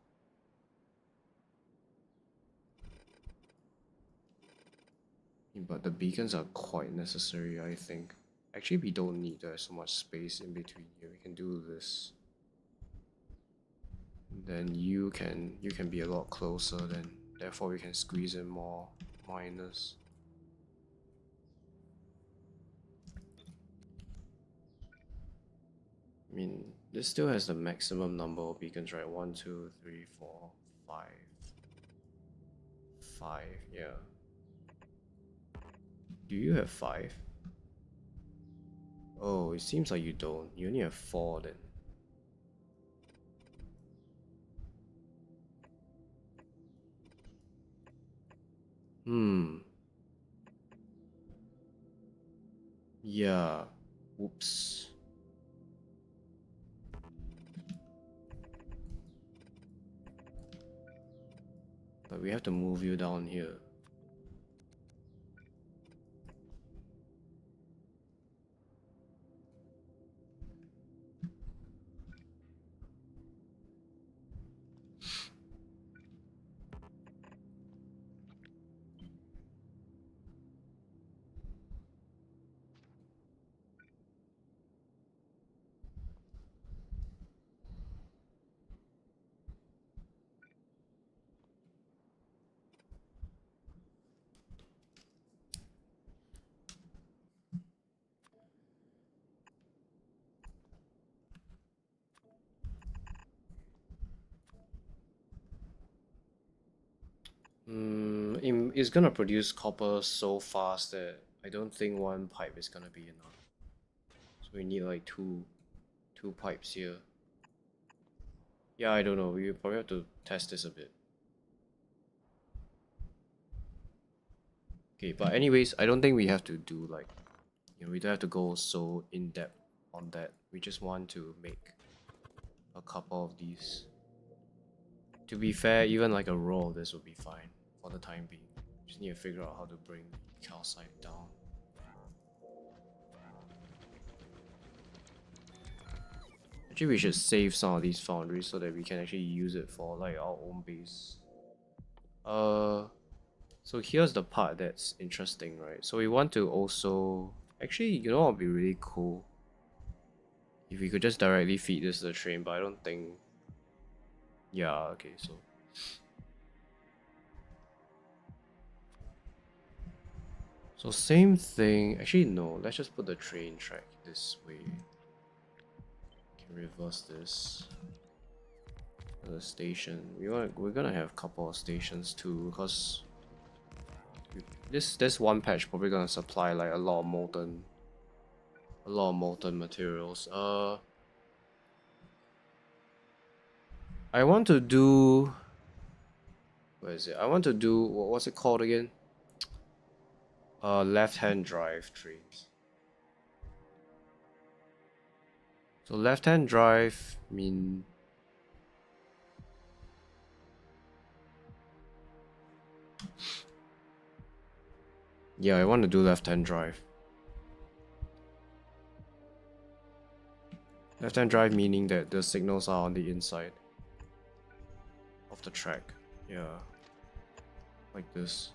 But the beacons are quite necessary, I think. Actually, we don't need so much space in between here. We can do this. Then you can be a lot closer, then therefore we can squeeze in more miners. I mean, this still has the maximum number of beacons, right? 1, 2, 3, 4, 5. 5, yeah. Do you have 5? Oh, it seems like you don't. You only have 4 then. Yeah. Whoops. But we have to move you down here. It's gonna produce copper so fast that I don't think one pipe is gonna be enough. So we need like two pipes here. Yeah, I don't know. We probably have to test this a bit. Okay, but anyways, I don't think we have to do like, we don't have to go so in depth on that. We just want to make a couple of these. To be fair, even like a row of this would be fine for the time being. Just need to figure out how to bring calcite down. Actually, we should save some of these foundries so that we can actually use it for like our own base. So here's the part that's interesting, right? So we want to also... Actually, you know what would be really cool? If we could just directly feed this to the train, but I don't think... Yeah, okay, so... So same thing... Actually, no. Let's just put the train track this way. Can reverse this. The station. We're gonna have a couple of stations too, because this one patch probably gonna supply like a lot of molten materials. I want to do, where is it? I want to do, what's it called again? Left-hand drive trains. So left-hand drive mean, yeah, I want to do left-hand drive. Left-hand drive meaning that the signals are on the inside of the track. Yeah, like this.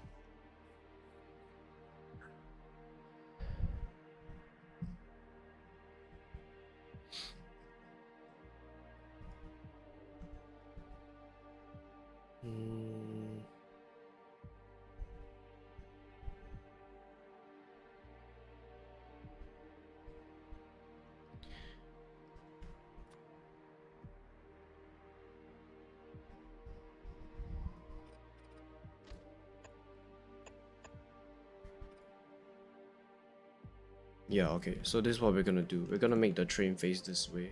Yeah, okay, so this is what we're gonna do. We're gonna make the train face this way,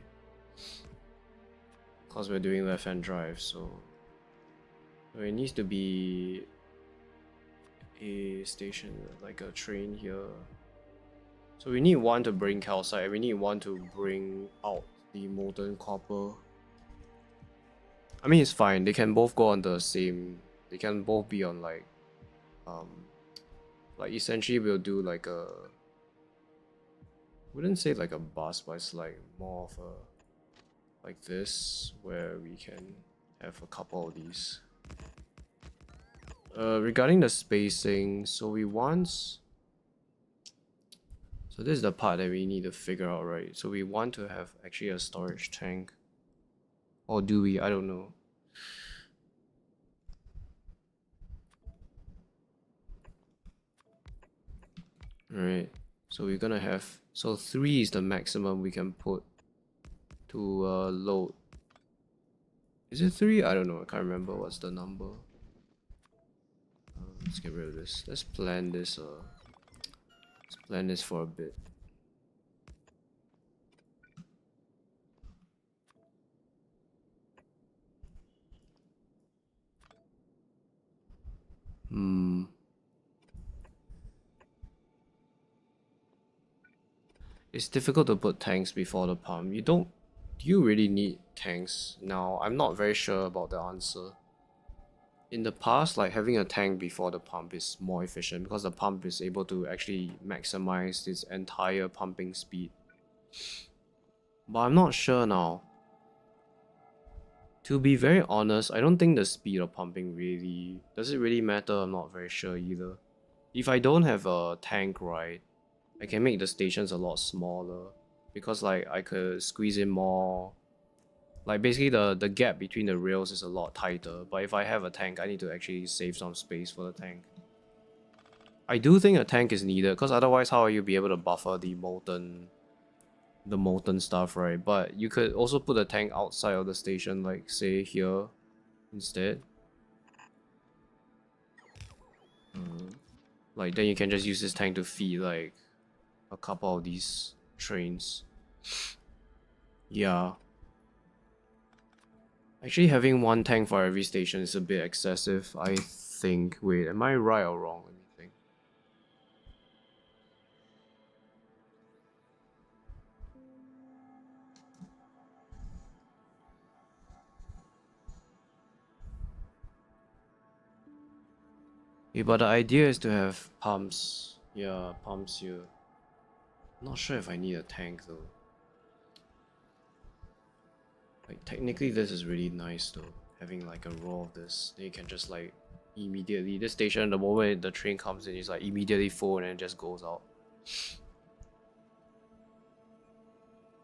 because we're doing left-hand drive, so it needs to be a station, like a train here. So we need one to bring calcite, we need one to bring out the molten copper. I mean, it's fine, they can both go on the same, they can both be on like essentially we'll do like a, wouldn't say like a bus, but it's like more of a, like this, where we can have a couple of these. Regarding the spacing, so we want, so this is the part that we need to figure out, right? So we want to have actually a storage tank, or do we? I don't know. Alright, so we're gonna have, so 3 is the maximum we can put to load. Is it 3? I don't know, I can't remember what's the number. Let's get rid of this. Let's plan this for a bit. It's difficult to put tanks before the pump. Do you really need tanks now? I'm not very sure about the answer. In the past, like having a tank before the pump is more efficient because the pump is able to actually maximize its entire pumping speed. But I'm not sure now. To be very honest, I don't think the speed of pumping really... Does it really matter? I'm not very sure either. If I don't have a tank, right, I can make the stations a lot smaller. Because like I could squeeze in more... Like basically the gap between the rails is a lot tighter. But if I have a tank, I need to actually save some space for the tank. I do think a tank is needed, because otherwise how will you be able to buffer the molten stuff, right? But you could also put a tank outside of the station, like say here instead. Like then you can just use this tank to feed like a couple of these trains. Yeah. Actually having one tank for every station is a bit excessive, I think. Wait, am I right or wrong? Let me think. Yeah, but the idea is to have pumps. Yeah, pumps here. Not sure if I need a tank though. Like technically this is really nice though, having like a row of this. Then you can just like immediately, this station, the moment the train comes in, it's like immediately full and then it just goes out.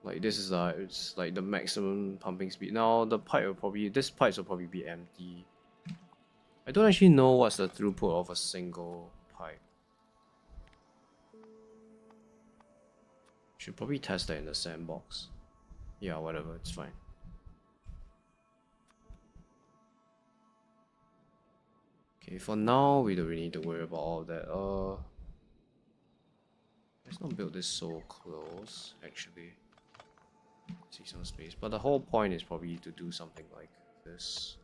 Like this is it's like the maximum pumping speed. Now the pipe will probably, this pipes will probably be empty. I don't actually know what's the throughput of a single pipe. Should probably test that in the sandbox. Yeah, whatever, it's fine. Okay, for now we don't really need to worry about all that. Let's not build this so close, actually. See some space. But the whole point is probably to do something like this.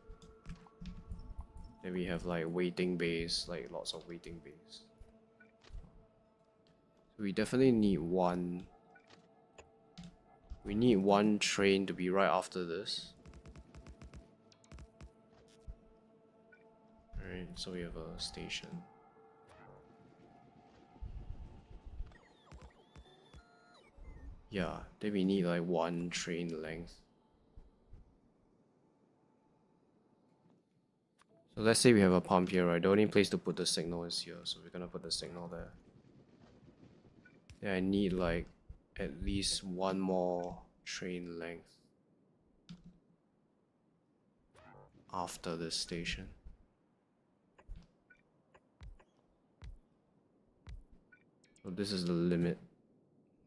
Then we have like waiting bays, like lots of waiting bays. So we definitely need one. We need one train to be right after this. Alright, so we have a station. Yeah, then we need like one train length. So let's say we have a pump here, right? The only place to put the signal is here, so we're gonna put the signal there. Then I need like at least one more train length after this station. So this is the limit.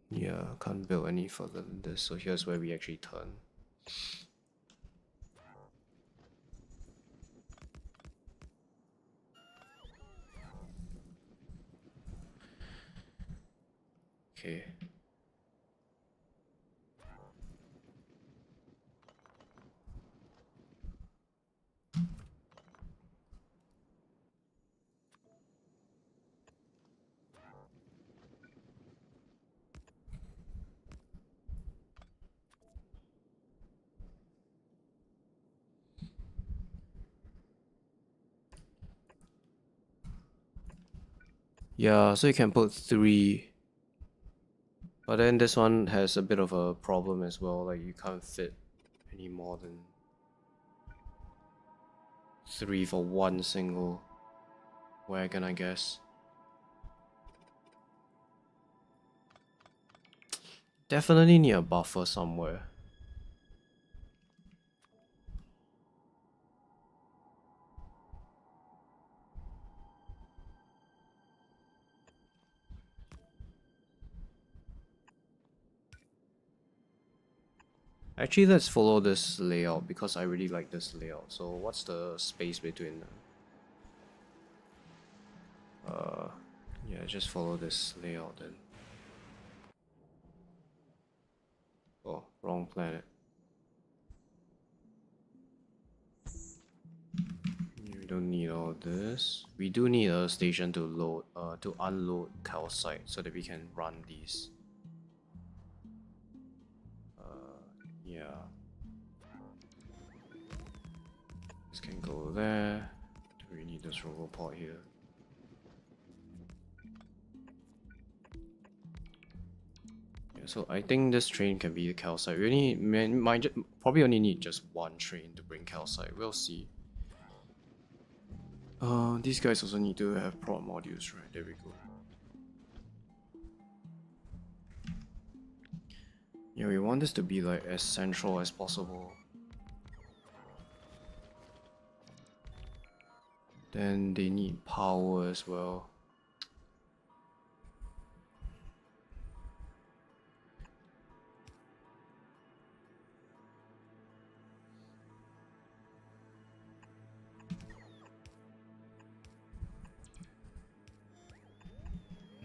Yeah, can't build any further than this, so here's where we actually turn. Okay. Yeah, so you can put 3. But then this one has a bit of a problem as well, like you can't fit any more than 3 for one single wagon, I guess. Definitely need a buffer somewhere. Actually, let's follow this layout because I really like this layout. So what's the space between them? Yeah, just follow this layout then. Oh, wrong planet. We don't need all this. We do need a station to load, to unload calcite so that we can run these. Yeah. This can go there. Do we need this roboport here? Yeah, so I think this train can be the calcite. We only probably only need just one train to bring calcite. We'll see. These guys also need to have prod modules, right? There we go. Yeah, we want this to be like as central as possible. Then they need power as well.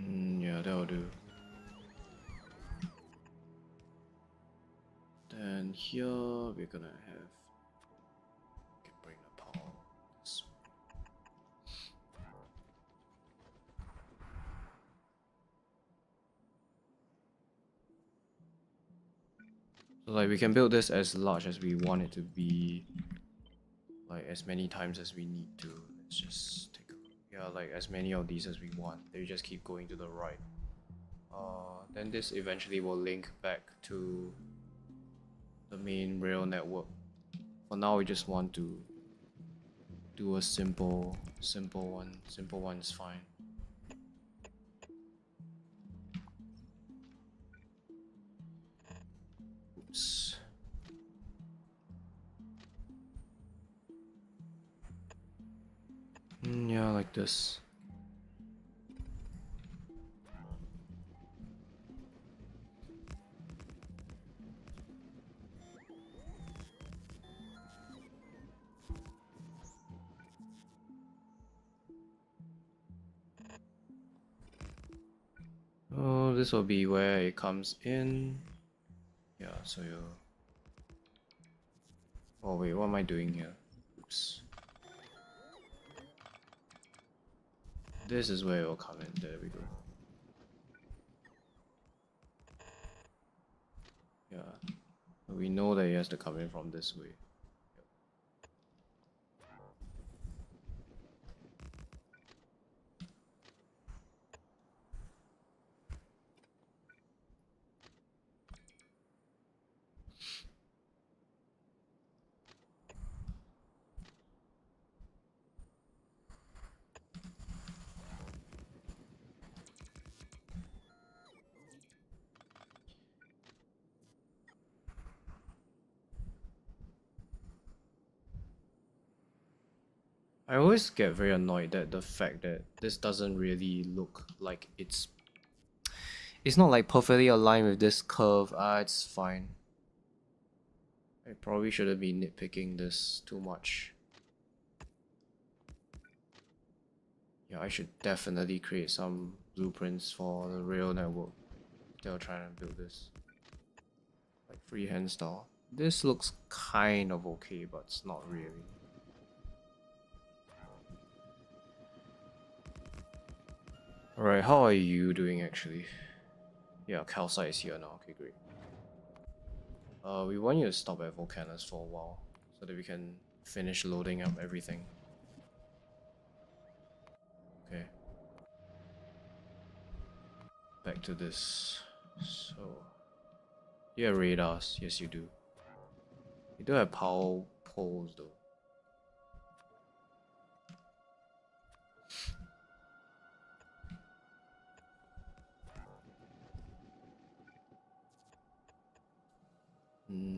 Yeah, that'll do. Then here we're gonna have can bring the power this way. So like we can build this as large as we want it to be, like as many times as we need to. Let's just take yeah, like as many of these as we want. They just keep going to the right. Then this eventually will link back to the main rail network. For now, we just want to do a simple one. Simple one is fine. Oops. Yeah, like this. this will be where it comes in. Yeah, so you... Oh wait, what am I doing here? Oops. This is where it will come in. There we go. Yeah. We know that it has to come in from this way. I always get very annoyed at the fact that this doesn't really look like it's not like perfectly aligned with this curve. It's fine. I probably shouldn't be nitpicking this too much. Yeah, I should definitely create some blueprints for the rail network. They're trying to build this like freehand style. This looks kind of okay, but it's not really. Alright, how are you doing actually? Yeah, calcite is here now. Okay, great. We want you to stop at Volcanus for a while so that we can finish loading up everything. Okay. Back to this. So, you have radars. Yes, you do. You do have power poles though.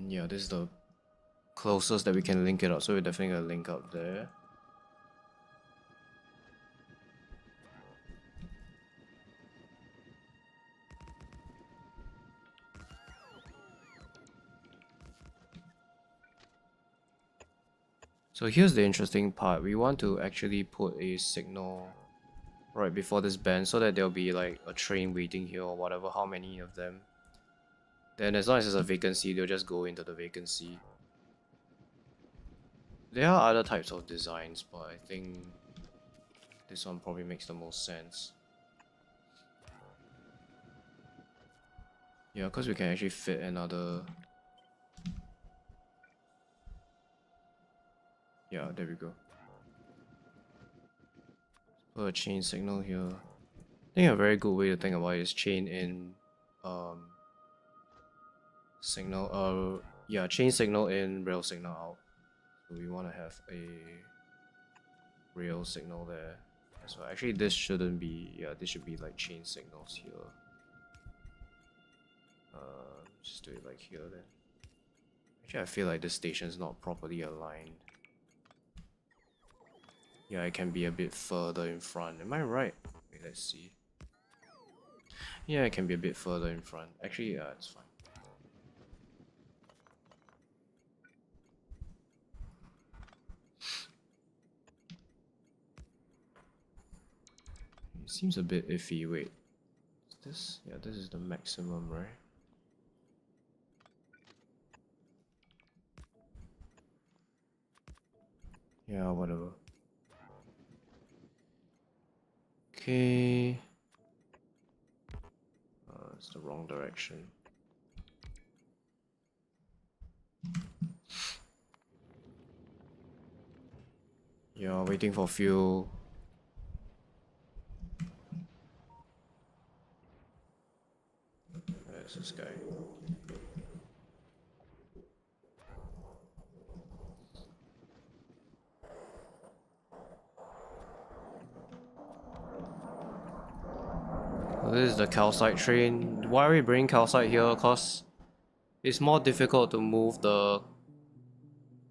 Yeah, this is the closest that we can link it up, so we're definitely gonna link up there. So here's the interesting part. We want to actually put a signal right before this bend so that there'll be like a train waiting here or whatever, how many of them. Then as long as there's a vacancy, they'll just go into the vacancy. There are other types of designs, but I think this one probably makes the most sense. Yeah, because we can actually fit another... Yeah, there we go. Put a chain signal here. I think a very good way to think about it is chain in signal yeah, chain signal in, rail signal out. So we want to have a rail signal there as well. Actually this shouldn't be, yeah, this should be like chain signals here. Just do it like here then. Actually I feel like this station is not properly aligned. Yeah, it can be a bit further in front. Am I right? Wait, let's see. Yeah, it can be a bit further in front. Actually, yeah, it's fine. It seems a bit iffy. Wait, is this? Yeah, this is the maximum, right? Yeah, whatever. Okay. It's the wrong direction. Yeah, waiting for fuel. There's this guy. This is the calcite train. Why are we bringing calcite here? Cause it's more difficult to move the...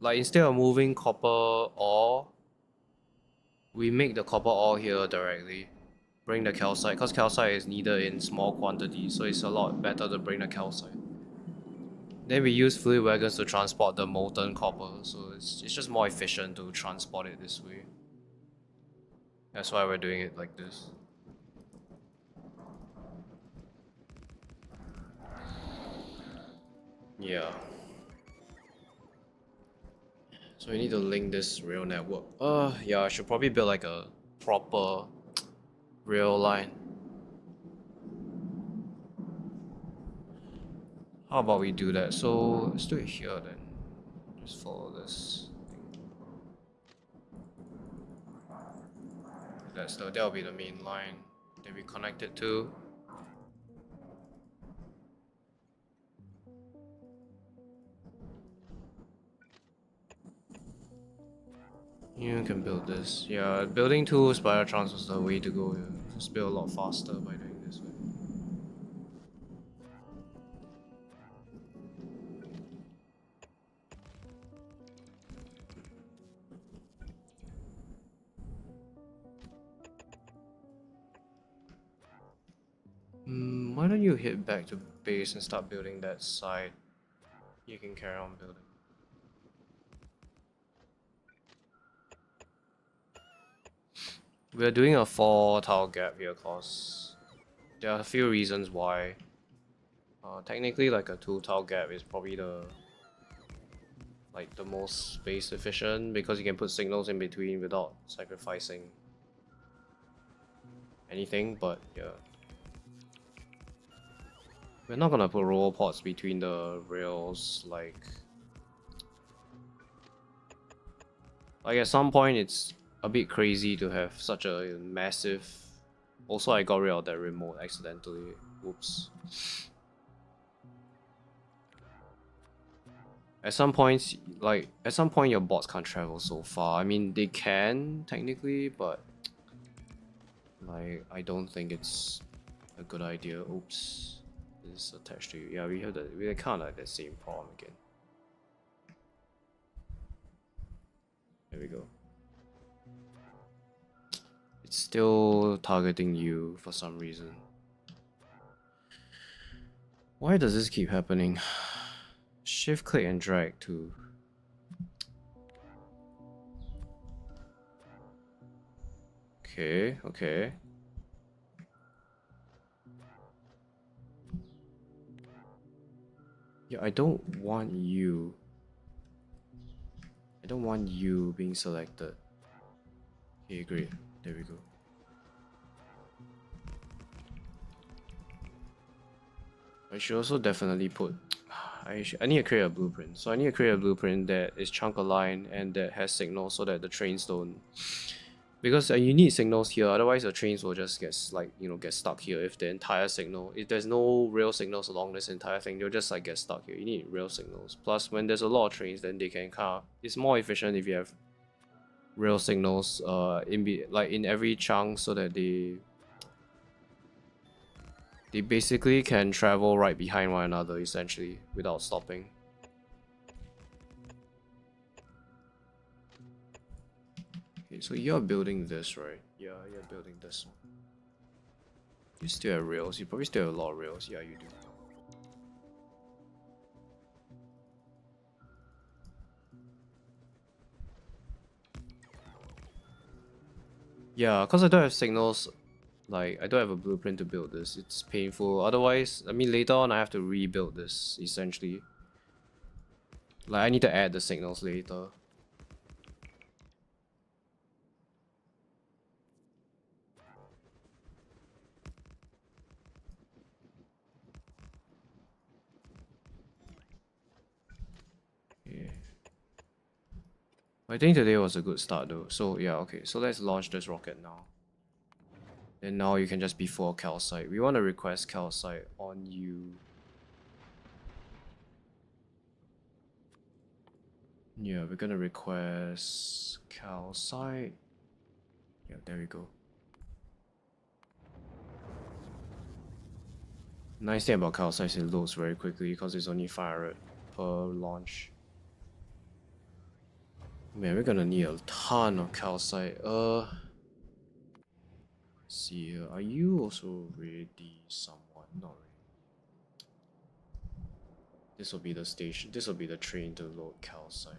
Like, instead of moving copper ore, we make the copper ore here directly. Bring the calcite, because calcite is needed in small quantities, so it's a lot better to bring the calcite. Then we use fluid wagons to transport the molten copper, so it's just more efficient to transport it this way. That's why we're doing it like this. Yeah. So we need to link this rail network. Yeah, I should probably build like a proper rail line. How about we do that? So let's do it here then. Just follow this thing. That'll be the main line that we connect it to. You can build this. Yeah, building two spider trunks was the way to go here. Just build a lot faster by doing this way. Why don't you hit back to base and start building that side? You can carry on building. We're doing a 4 tile gap here cause there are a few reasons why. Technically like a 2 tile gap is probably the most space efficient because you can put signals in between without sacrificing anything, but yeah. We're not gonna put roll pods between the rails like at some point it's a bit crazy to have such a massive. Also, I got rid of that remote accidentally. Whoops. At some points, your bots can't travel so far. I mean, they can technically, but I don't think it's a good idea. Oops, this is attached to you. Yeah, we kind of the same problem again. There we go. It's still targeting you for some reason. Why does this keep happening? Shift click and drag to. Okay. Yeah, I don't want you being selected. Okay, great. There we go. I should also definitely put. I need to create a blueprint. So I need to create a blueprint that is chunk aligned and that has signals so that the trains don't. Because you need signals here, otherwise the trains will just get get stuck here. If there's no rail signals along this entire thing, they'll just get stuck here. You need rail signals. Plus, when there's a lot of trains, then they can it's more efficient if you have rail signals in every chunk so that they basically can travel right behind one another essentially without stopping. Okay, so you're building this, right? Yeah, you're building this one. You still have rails. You probably still have a lot of rails. Yeah, you do. Yeah, because I don't have signals. I don't have a blueprint to build this. It's painful. Otherwise, I mean, later on I have to rebuild this essentially. I need to add the signals later. Yeah. I think today was a good start though. So yeah, okay. So let's launch this rocket now. And now you can just be for calcite. We want to request calcite on you. Yeah, we're gonna request calcite. Yeah, there we go. Nice thing about calcite is it loads very quickly because it's only 500 per launch. Man, we're gonna need a ton of calcite. Let's see here. Are you also ready somewhat? Not ready. This will be the station. This will be the train to load calcite.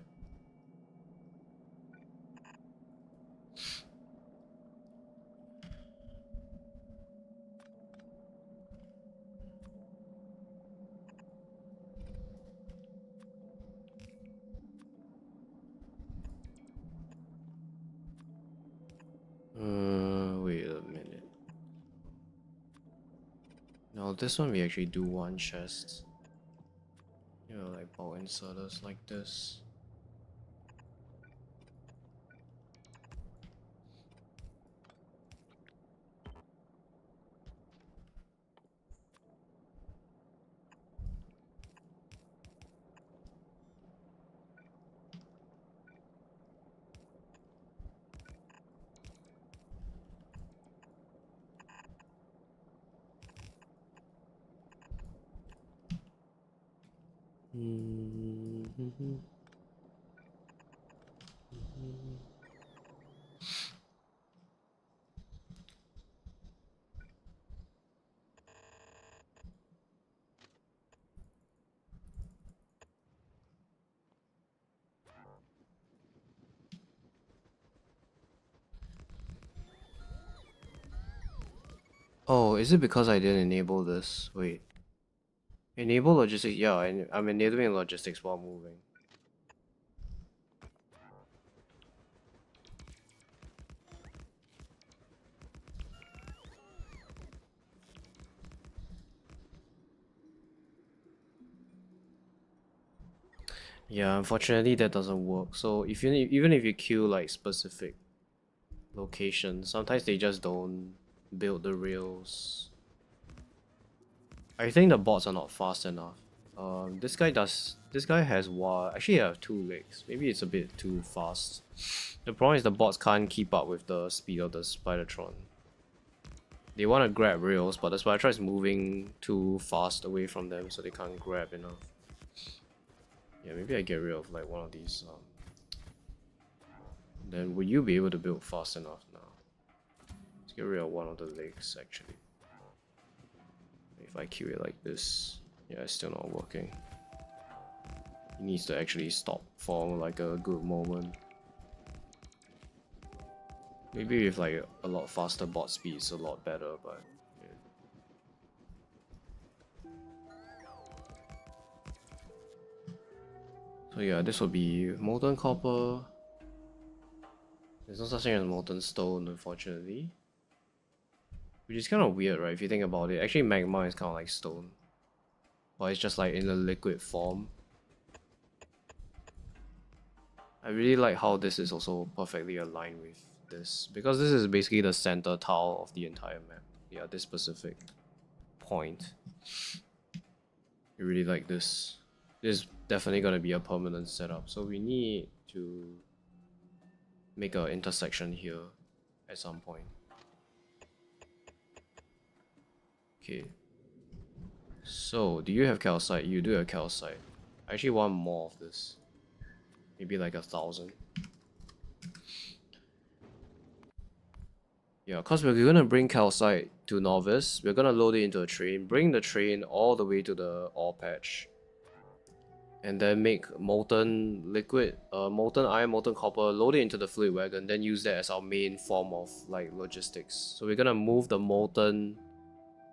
Oh, this one we actually do one chest. You know, like bulk inserters like this. Oh, is it because I didn't enable this? Wait. Enable logistics? Yeah, I'm enabling logistics while moving. Yeah, unfortunately that doesn't work. So if you even if you queue like specific locations, sometimes they just don't build the rails. I think the bots are not fast enough. This guy has one. Actually, I have 2 legs. Maybe it's a bit too fast. The problem is the bots can't keep up with the speed of the Spidertron. They want to grab rails, but the Spidertron is moving too fast away from them, so they can't grab enough. Yeah, maybe I get rid of like one of these. Then will you be able to build fast enough now? Let's get rid of one of the legs actually. If I queue it like this, yeah, it's still not working. It needs to actually stop for like a good moment. Maybe with like a lot faster bot speed, it's a lot better, but yeah. So yeah, this will be molten copper. There's no such thing as molten stone, unfortunately. Which is kind of weird, right? If you think about it. Actually, magma is kind of like stone. But it's just like in a liquid form. I really like how this is also perfectly aligned with this. Because this is basically the center tile of the entire map. Yeah, this specific point. I really like this. This is definitely going to be a permanent setup. So we need to make an intersection here at some point. Okay. So, do you have calcite? You do have calcite. I actually want more of this. Maybe like 1,000. Yeah, because we're gonna bring calcite to Novice. We're gonna load it into a train, bring the train all the way to the ore patch. And then make molten liquid, molten iron, molten copper, load it into the fluid wagon, then use that as our main form of like logistics. So we're gonna move the molten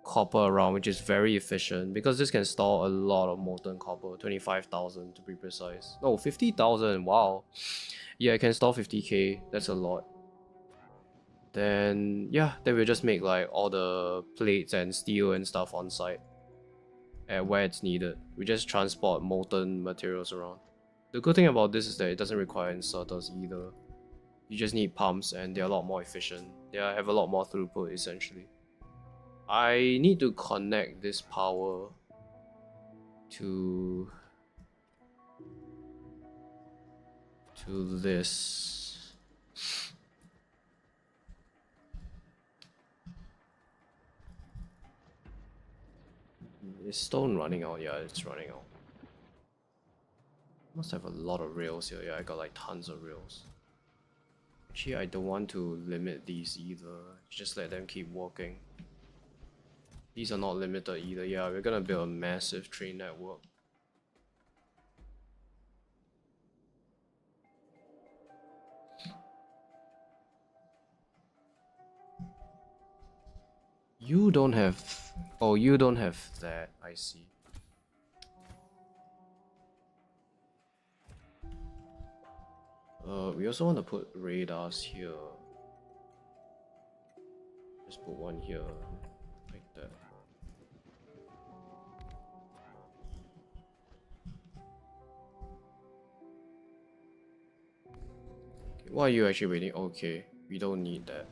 copper around, which is very efficient because this can store a lot of molten copper, 25,000 to be precise. No, 50,000, wow. Yeah, it can store 50k, that's a lot. Then yeah, then we'll just make like all the plates and steel and stuff on site at where it's needed. We just transport molten materials around. The good thing about this is that it doesn't require inserters either. You just need pumps and they're a lot more efficient. They have a lot more throughput essentially. I need to connect this power to this. Is stone running out? Yeah, it's running out. Must have a lot of rails here. Yeah, I got like tons of rails. Actually, I don't want to limit these either. Just let them keep walking. These are not limited either. Yeah, we're gonna build a massive train network. You don't have... Oh, you don't have that. I see. We also want to put radars here. Just put one here, like that. Why are you actually waiting? Okay, we don't need that.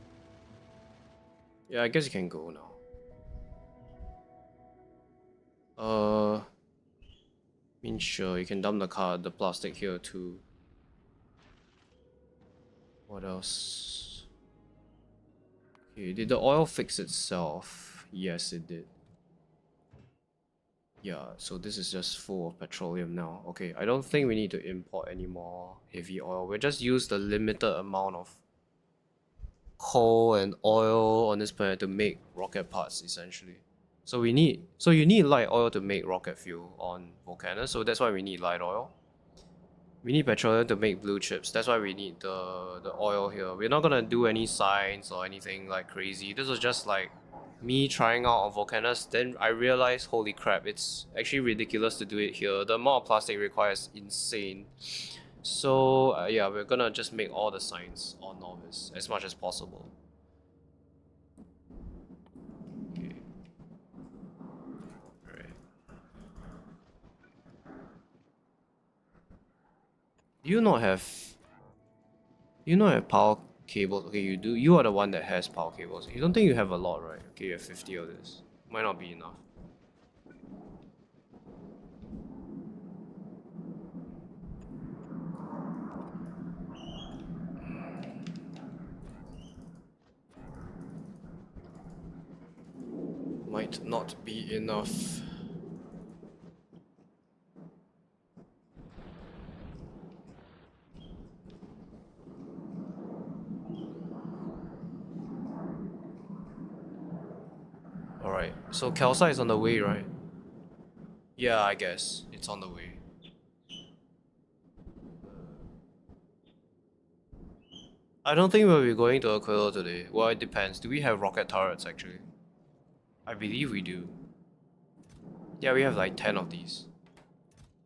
Yeah, I guess you can go now. I mean, sure, you can dump the plastic here too. What else? Okay, did the oil fix itself? Yes, it did. Yeah, so this is just full of petroleum now. Okay, I don't think we need to import any more heavy oil. We'll just use the limited amount of coal and oil on this planet to make rocket parts, essentially. So you need light oil to make rocket fuel on Volcana, so that's why we need light oil. We need petroleum to make blue chips, that's why we need the oil here. We're not gonna do any science or anything like crazy. This was just like me trying out on Volcanas, then I realized, holy crap, it's actually ridiculous to do it here. The amount of plastic required is insane. So yeah, we're gonna just make all the signs on Nauvis as much as possible. Okay. Alright. Do you not have power cables? Okay, you do. You are the one that has power cables. You don't think you have a lot, right? Okay, you have 50 of this. Might not be enough. Might not be enough. Alright, so calcite is on the way, right? Yeah, I guess. It's on the way. I don't think we'll be going to Aquilo today. Well, it depends. Do we have rocket turrets, actually? I believe we do. Yeah, we have like 10 of these.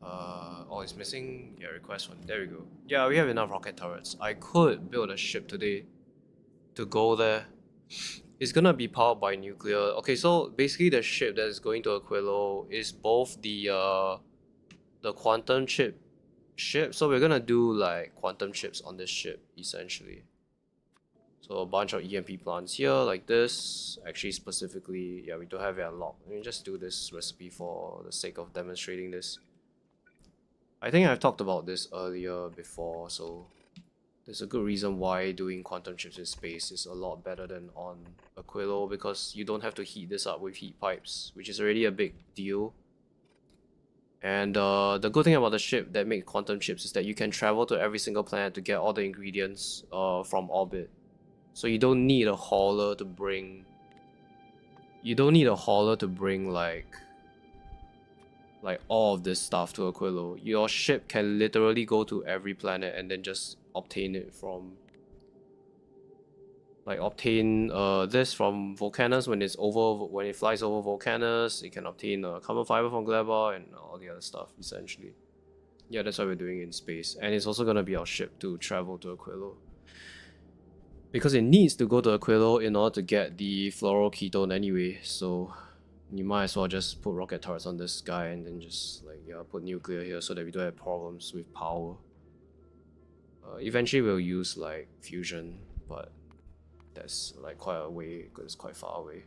Oh, it's missing. Yeah, request one. There we go. Yeah, we have enough rocket turrets. I could build a ship today to go there. It's gonna be powered by nuclear. Okay, so basically the ship that is going to Aquilo is both the quantum chip ship. So we're gonna do like quantum chips on this ship essentially. So a bunch of EMP plants here like this. Actually, specifically, yeah, we don't have it unlocked. Let me just do this recipe for the sake of demonstrating this. I think I've talked about this earlier before, so there's a good reason why doing quantum chips in space is a lot better than on Aquilo, because you don't have to heat this up with heat pipes, which is already a big deal. And the good thing about the ship that makes quantum chips is that you can travel to every single planet to get all the ingredients from orbit. So you don't need a hauler to bring... You don't need a hauler to bring like all of this stuff to Aquilo. Your ship can literally go to every planet and then just obtain it from... Like obtain this from Volcanus when it flies over Volcanus. It can obtain carbon fiber from Gleba and all the other stuff essentially. Yeah, that's what we're doing in space, and it's also gonna be our ship to travel to Aquilo. Because it needs to go to Aquilo in order to get the fluoroketone anyway, so you might as well just put rocket turrets on this guy and then just like, yeah, put nuclear here so that we don't have problems with power. Eventually we'll use like fusion, but that's like quite a way because it's quite far away.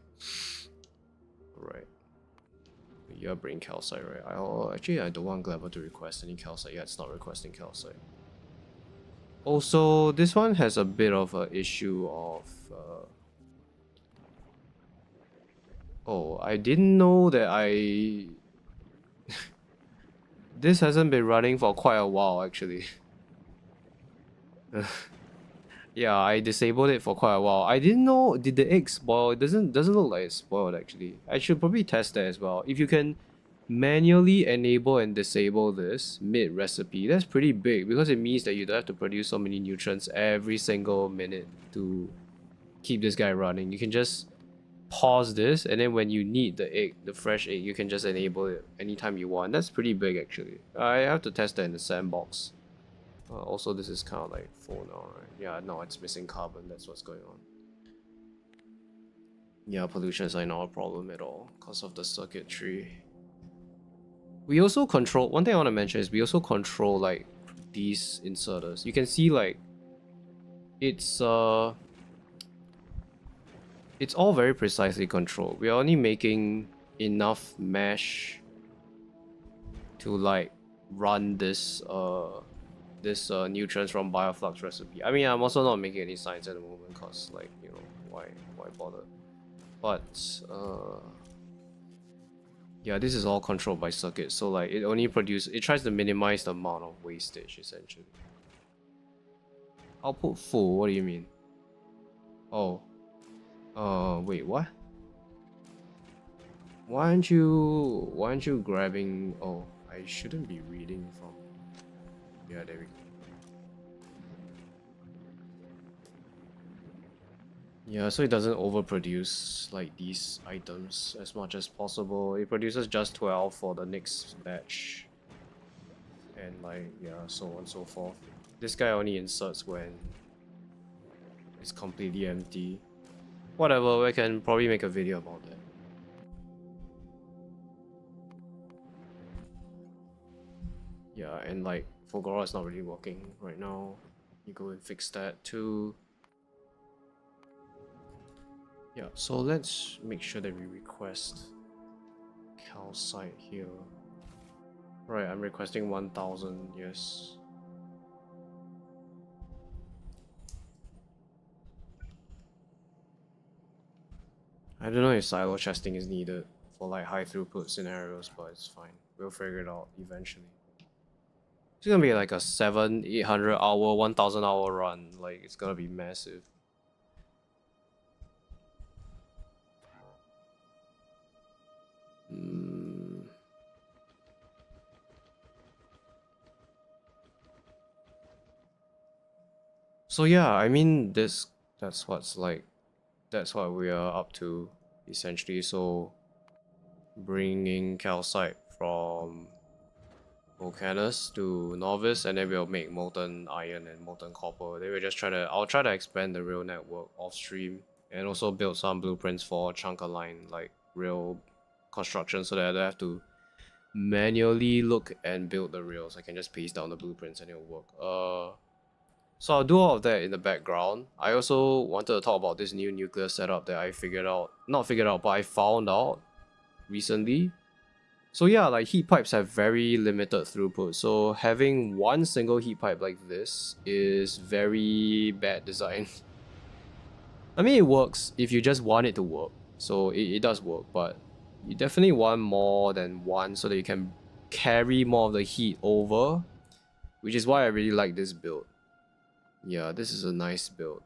Alright. You're bringing calcite, right? Actually, I don't want Gleba to request any calcite. Yeah, it's not requesting calcite. Also, this one has a bit of an issue of... Oh, I didn't know that this hasn't been running for quite a while, actually. Yeah, I disabled it for quite a while. I didn't know... Did the egg spoil? It doesn't look like it's spoiled, actually. I should probably test that as well. If you can manually enable and disable this mid-recipe, that's pretty big, because it means that you don't have to produce so many nutrients every single minute to keep this guy running. You can just pause this, and then when you need the egg, the fresh egg, you can just enable it anytime you want. That's pretty big, actually. I have to test that in the sandbox. Also, this is kind of like full now, right? Yeah, no, it's missing carbon. That's what's going on. Yeah, pollution is like not a problem at all because of the circuitry. We also control... One thing I want to mention is we also control like these inserters. You can see like it's all very precisely controlled. We are only making enough mesh to like run this nutrients from bioflux recipe. I mean, I'm also not making any science at the moment because, like, you know, why bother? But yeah, this is all controlled by circuit, so like it tries to minimize the amount of wastage essentially. Output full, what do you mean? Oh. Wait, what? Why aren't you grabbing? Oh, I shouldn't be reading from. Yeah, there we go. Yeah, so it doesn't overproduce like these items as much as possible. It produces just 12 for the next batch. And like, yeah, so on and so forth. This guy only inserts when it's completely empty. Whatever, we can probably make a video about that. Yeah, and like, fulgora is not really working right now. You go and fix that too. Yeah, so let's make sure that we request calcite here. Right, I'm requesting 1000, yes. I don't know if silo chesting is needed for like high throughput scenarios, but it's fine. We'll figure it out eventually. It's gonna be like a 800 hour, 1000 hour run. Like, it's gonna be massive. So yeah, I mean, that's what we are up to essentially. So bringing calcite from Volcanus to Nauvis, and then we'll make molten iron and molten copper. Then I'll try to expand the rail network off stream, and also build some blueprints for chunker line, like rail construction, so that I don't have to manually look and build the rails. I can just paste down the blueprints and it'll work. So I'll do all of that in the background. I also wanted to talk about this new nuclear setup that I but I found out recently. So yeah, like, heat pipes have very limited throughput. So having one single heat pipe like this is very bad design. I mean, it works if you just want it to work. So it does work, but you definitely want more than one so that you can carry more of the heat over, which is why I really like this build. Yeah, this is a nice build.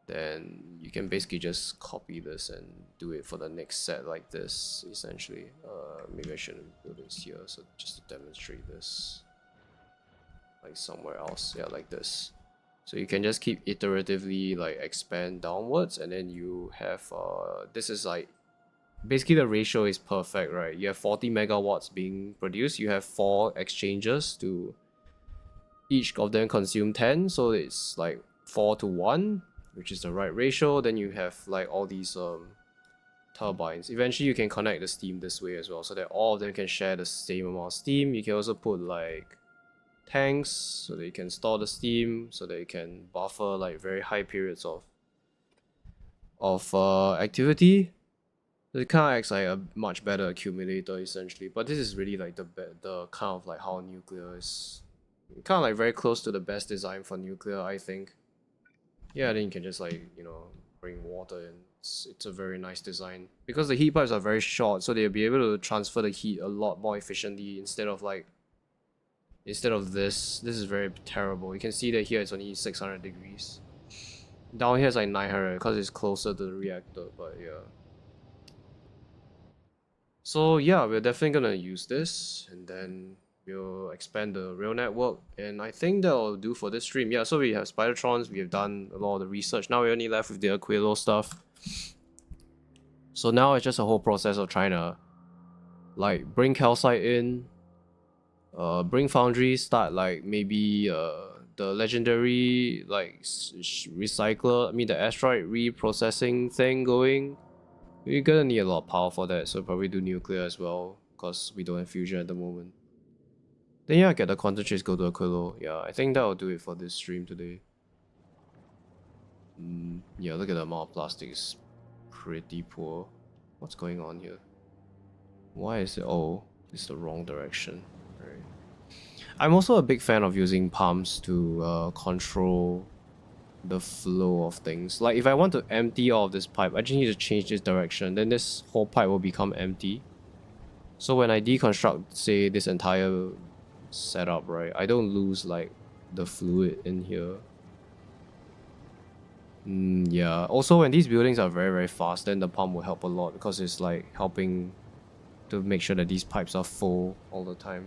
Then you can basically just copy this and do it for the next set like this, essentially. Maybe I shouldn't build this here, so just to demonstrate this. Like somewhere else, yeah, like this. So you can just keep iteratively like expand downwards, and then you have this is like basically the ratio is perfect, right? You have 40 megawatts being produced, you have 4 exchanges to each of them consume 10, so it's like 4 to 1, which is the right ratio. Then you have like all these turbines. Eventually you can connect the steam this way as well, so that all of them can share the same amount of steam. You can also put like tanks so that you can store the steam, so that you can buffer like very high periods of activity. So it kind of acts like a much better accumulator essentially. But this is really like the kind of like how nuclear is kind of like very close to the best design for nuclear, I think. Yeah, then you can just like, you know, bring water in. It's a very nice design because the heat pipes are very short, so they'll be able to transfer the heat a lot more efficiently instead of this. This is very terrible. You can see that here it's only 600 degrees. Down here it's like 900 because it's closer to the reactor, but yeah. So yeah, we're definitely gonna use this, and then we'll expand the rail network, and I think that'll do for this stream. Yeah, so we have Spidertrons, we have done a lot of the research. Now we're only left with the Aquilo stuff. So now it's just a whole process of trying to like bring calcite in, bring foundries, start like maybe the legendary like recycler, I mean the asteroid reprocessing thing going. We're gonna need a lot of power for that, so probably do nuclear as well, because we don't have fusion at the moment. Then yeah, get the quantum trace, go to Aquilo. Yeah, I think that'll do it for this stream today. Yeah, look at the amount of plastic is pretty poor. What's going on here? Why is it? Oh, it's the wrong direction. Right. I'm also a big fan of using pumps to control the flow of things. Like if I want to empty all of this pipe, I just need to change this direction. Then this whole pipe will become empty. So when I deconstruct, say, this entire setup, right, I don't lose like the fluid in here. Yeah. Also, when these buildings are very, very fast, then the pump will help a lot because it's like helping to make sure that these pipes are full all the time.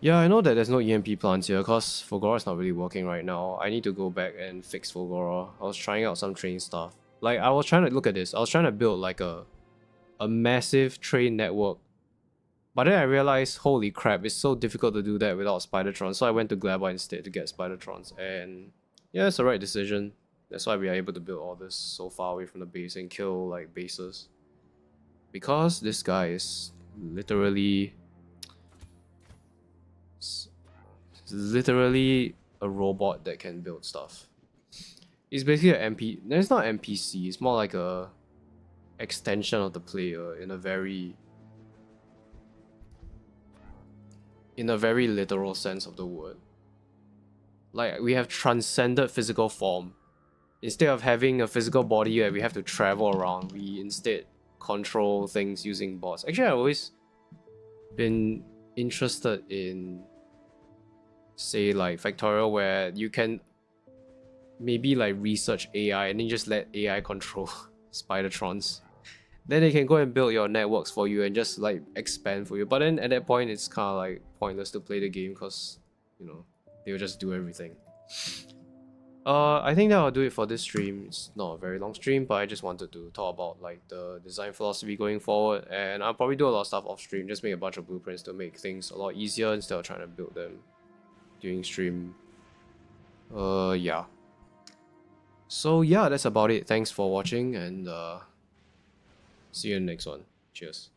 Yeah, I know that there's no EMP plants here because Fulgora is not really working right now. I need to go back and fix Fulgora. I was trying out some train stuff. Like, I was trying to look at this. I was trying to build like a massive train network. But then I realized, holy crap, it's so difficult to do that without Spidertrons. So I went to Glabite instead to get Spidertrons. And yeah, it's the right decision. That's why we are able to build all this so far away from the base and kill like bases. Because this guy is literally a robot that can build stuff. It's basically an MP. No, it's not NPC. It's more like a extension of the player in a very literal sense of the word. Like we have transcended physical form. Instead of having a physical body where we have to travel around, we instead control things using bots. Actually, I've always been interested in, say, like Factorio, where you can maybe like research AI and then just let AI control Spidertrons. Then they can go and build your networks for you and just like expand for you. But then at that point, it's kind of like pointless to play the game because, you know, they'll just do everything. I think that'll do it for this stream. It's not a very long stream, but I just wanted to talk about like the design philosophy going forward, and I'll probably do a lot of stuff off stream, just make a bunch of blueprints to make things a lot easier instead of trying to build them during stream. Yeah. So yeah, that's about it. Thanks for watching, and see you in the next one. Cheers.